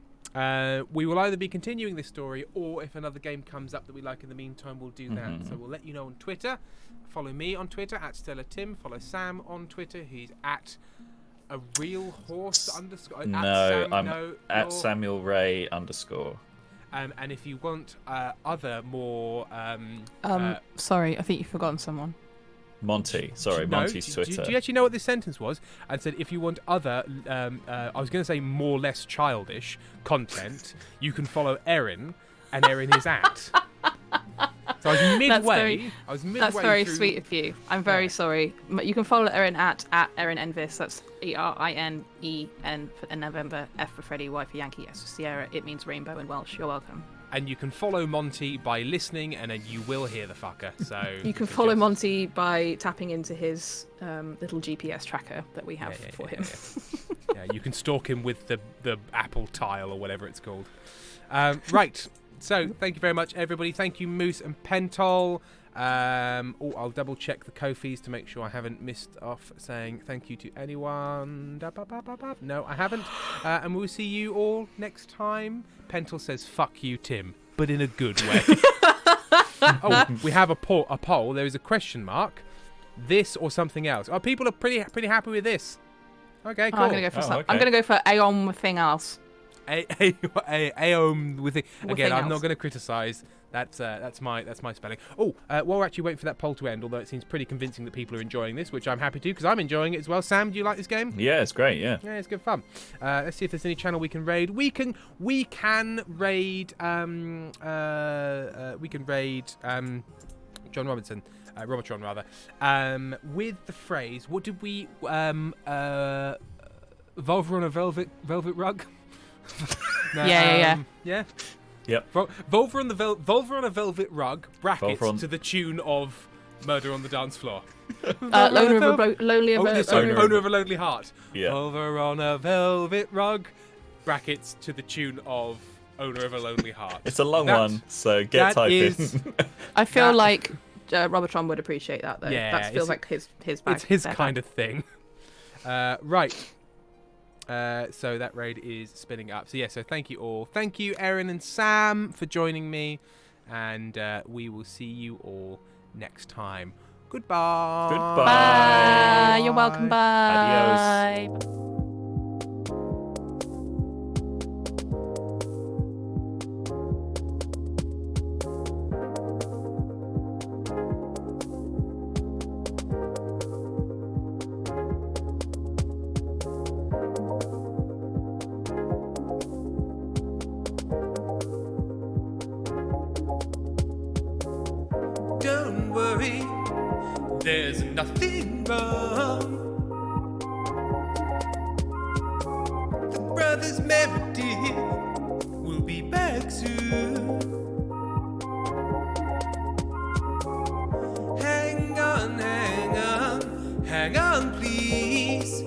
We will either be continuing this story, or if another game comes up that we like in the meantime, we'll do that. So we'll let you know on Twitter. Follow me on Twitter at StellaTim. Follow Sam on Twitter. He's at a real horse underscore. I'm at Samuel Ray underscore. And if you want other more... sorry, I think you've forgotten someone. Monty. Sorry, Monty's Twitter. Do you actually know what this sentence was? And said, if you want other, I was going to say more less childish content, you can follow Erin, and Erin is at. So I was midway. That's very sweet of you. I'm very sorry. You can follow Erin at Erin Envis. That's ERINEN for November, F for Freddy, Y for Yankee, S for Sierra. It means rainbow in Welsh. You're welcome. And you can follow Monty by listening, and then you will hear the fucker. So you can follow Monty by tapping into his little GPS tracker that we have for him. Yeah, you can stalk him with the Apple tile or whatever it's called. Right. So thank you very much, everybody. Thank you, Moose and Pentol. I'll double check the Ko-fis to make sure I haven't missed off saying thank you to anyone. No, I haven't. And we'll see you all next time. Pentol says fuck you, Tim, but in a good way. Oh, we have a poll. There is a question mark. This or something else. Oh, people are pretty happy with this. Okay, cool. I'm gonna go for I'm gonna go for Aeon thing else. Aeon with it. Again, I'm else. not going to criticise. That's my spelling. Oh, while we're actually waiting for that poll to end, although it seems pretty convincing that people are enjoying this, which I'm happy to because I'm enjoying it as well. Sam, do you like this game? Yeah, it's great. Yeah, it's good fun. Let's see if there's any channel we can raid. We can raid. John Robinson. Robotron rather. With the phrase, what did we Volver on a velvet rug? No, yeah. Yep. Volver on a velvet rug. Brackets to the tune of Murder on the Dance Floor. Owner of a lonely heart. Yeah. Volver on a velvet rug. Brackets to the tune of Owner of a Lonely Heart. It's a long one, so get typing. I feel like Robotron would appreciate that though. Yeah, that feels like his bag. It's his kind of thing. Right. So that raid is spinning up. So so thank you all. Thank you, Erin and Sam, for joining me, and we will see you all next time. Goodbye. Goodbye. You're welcome. Bye. Adios. Don't worry, there's nothing wrong. The brothers Meredith will be back soon. Hang on, please.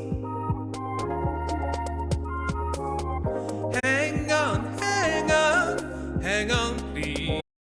Hang on,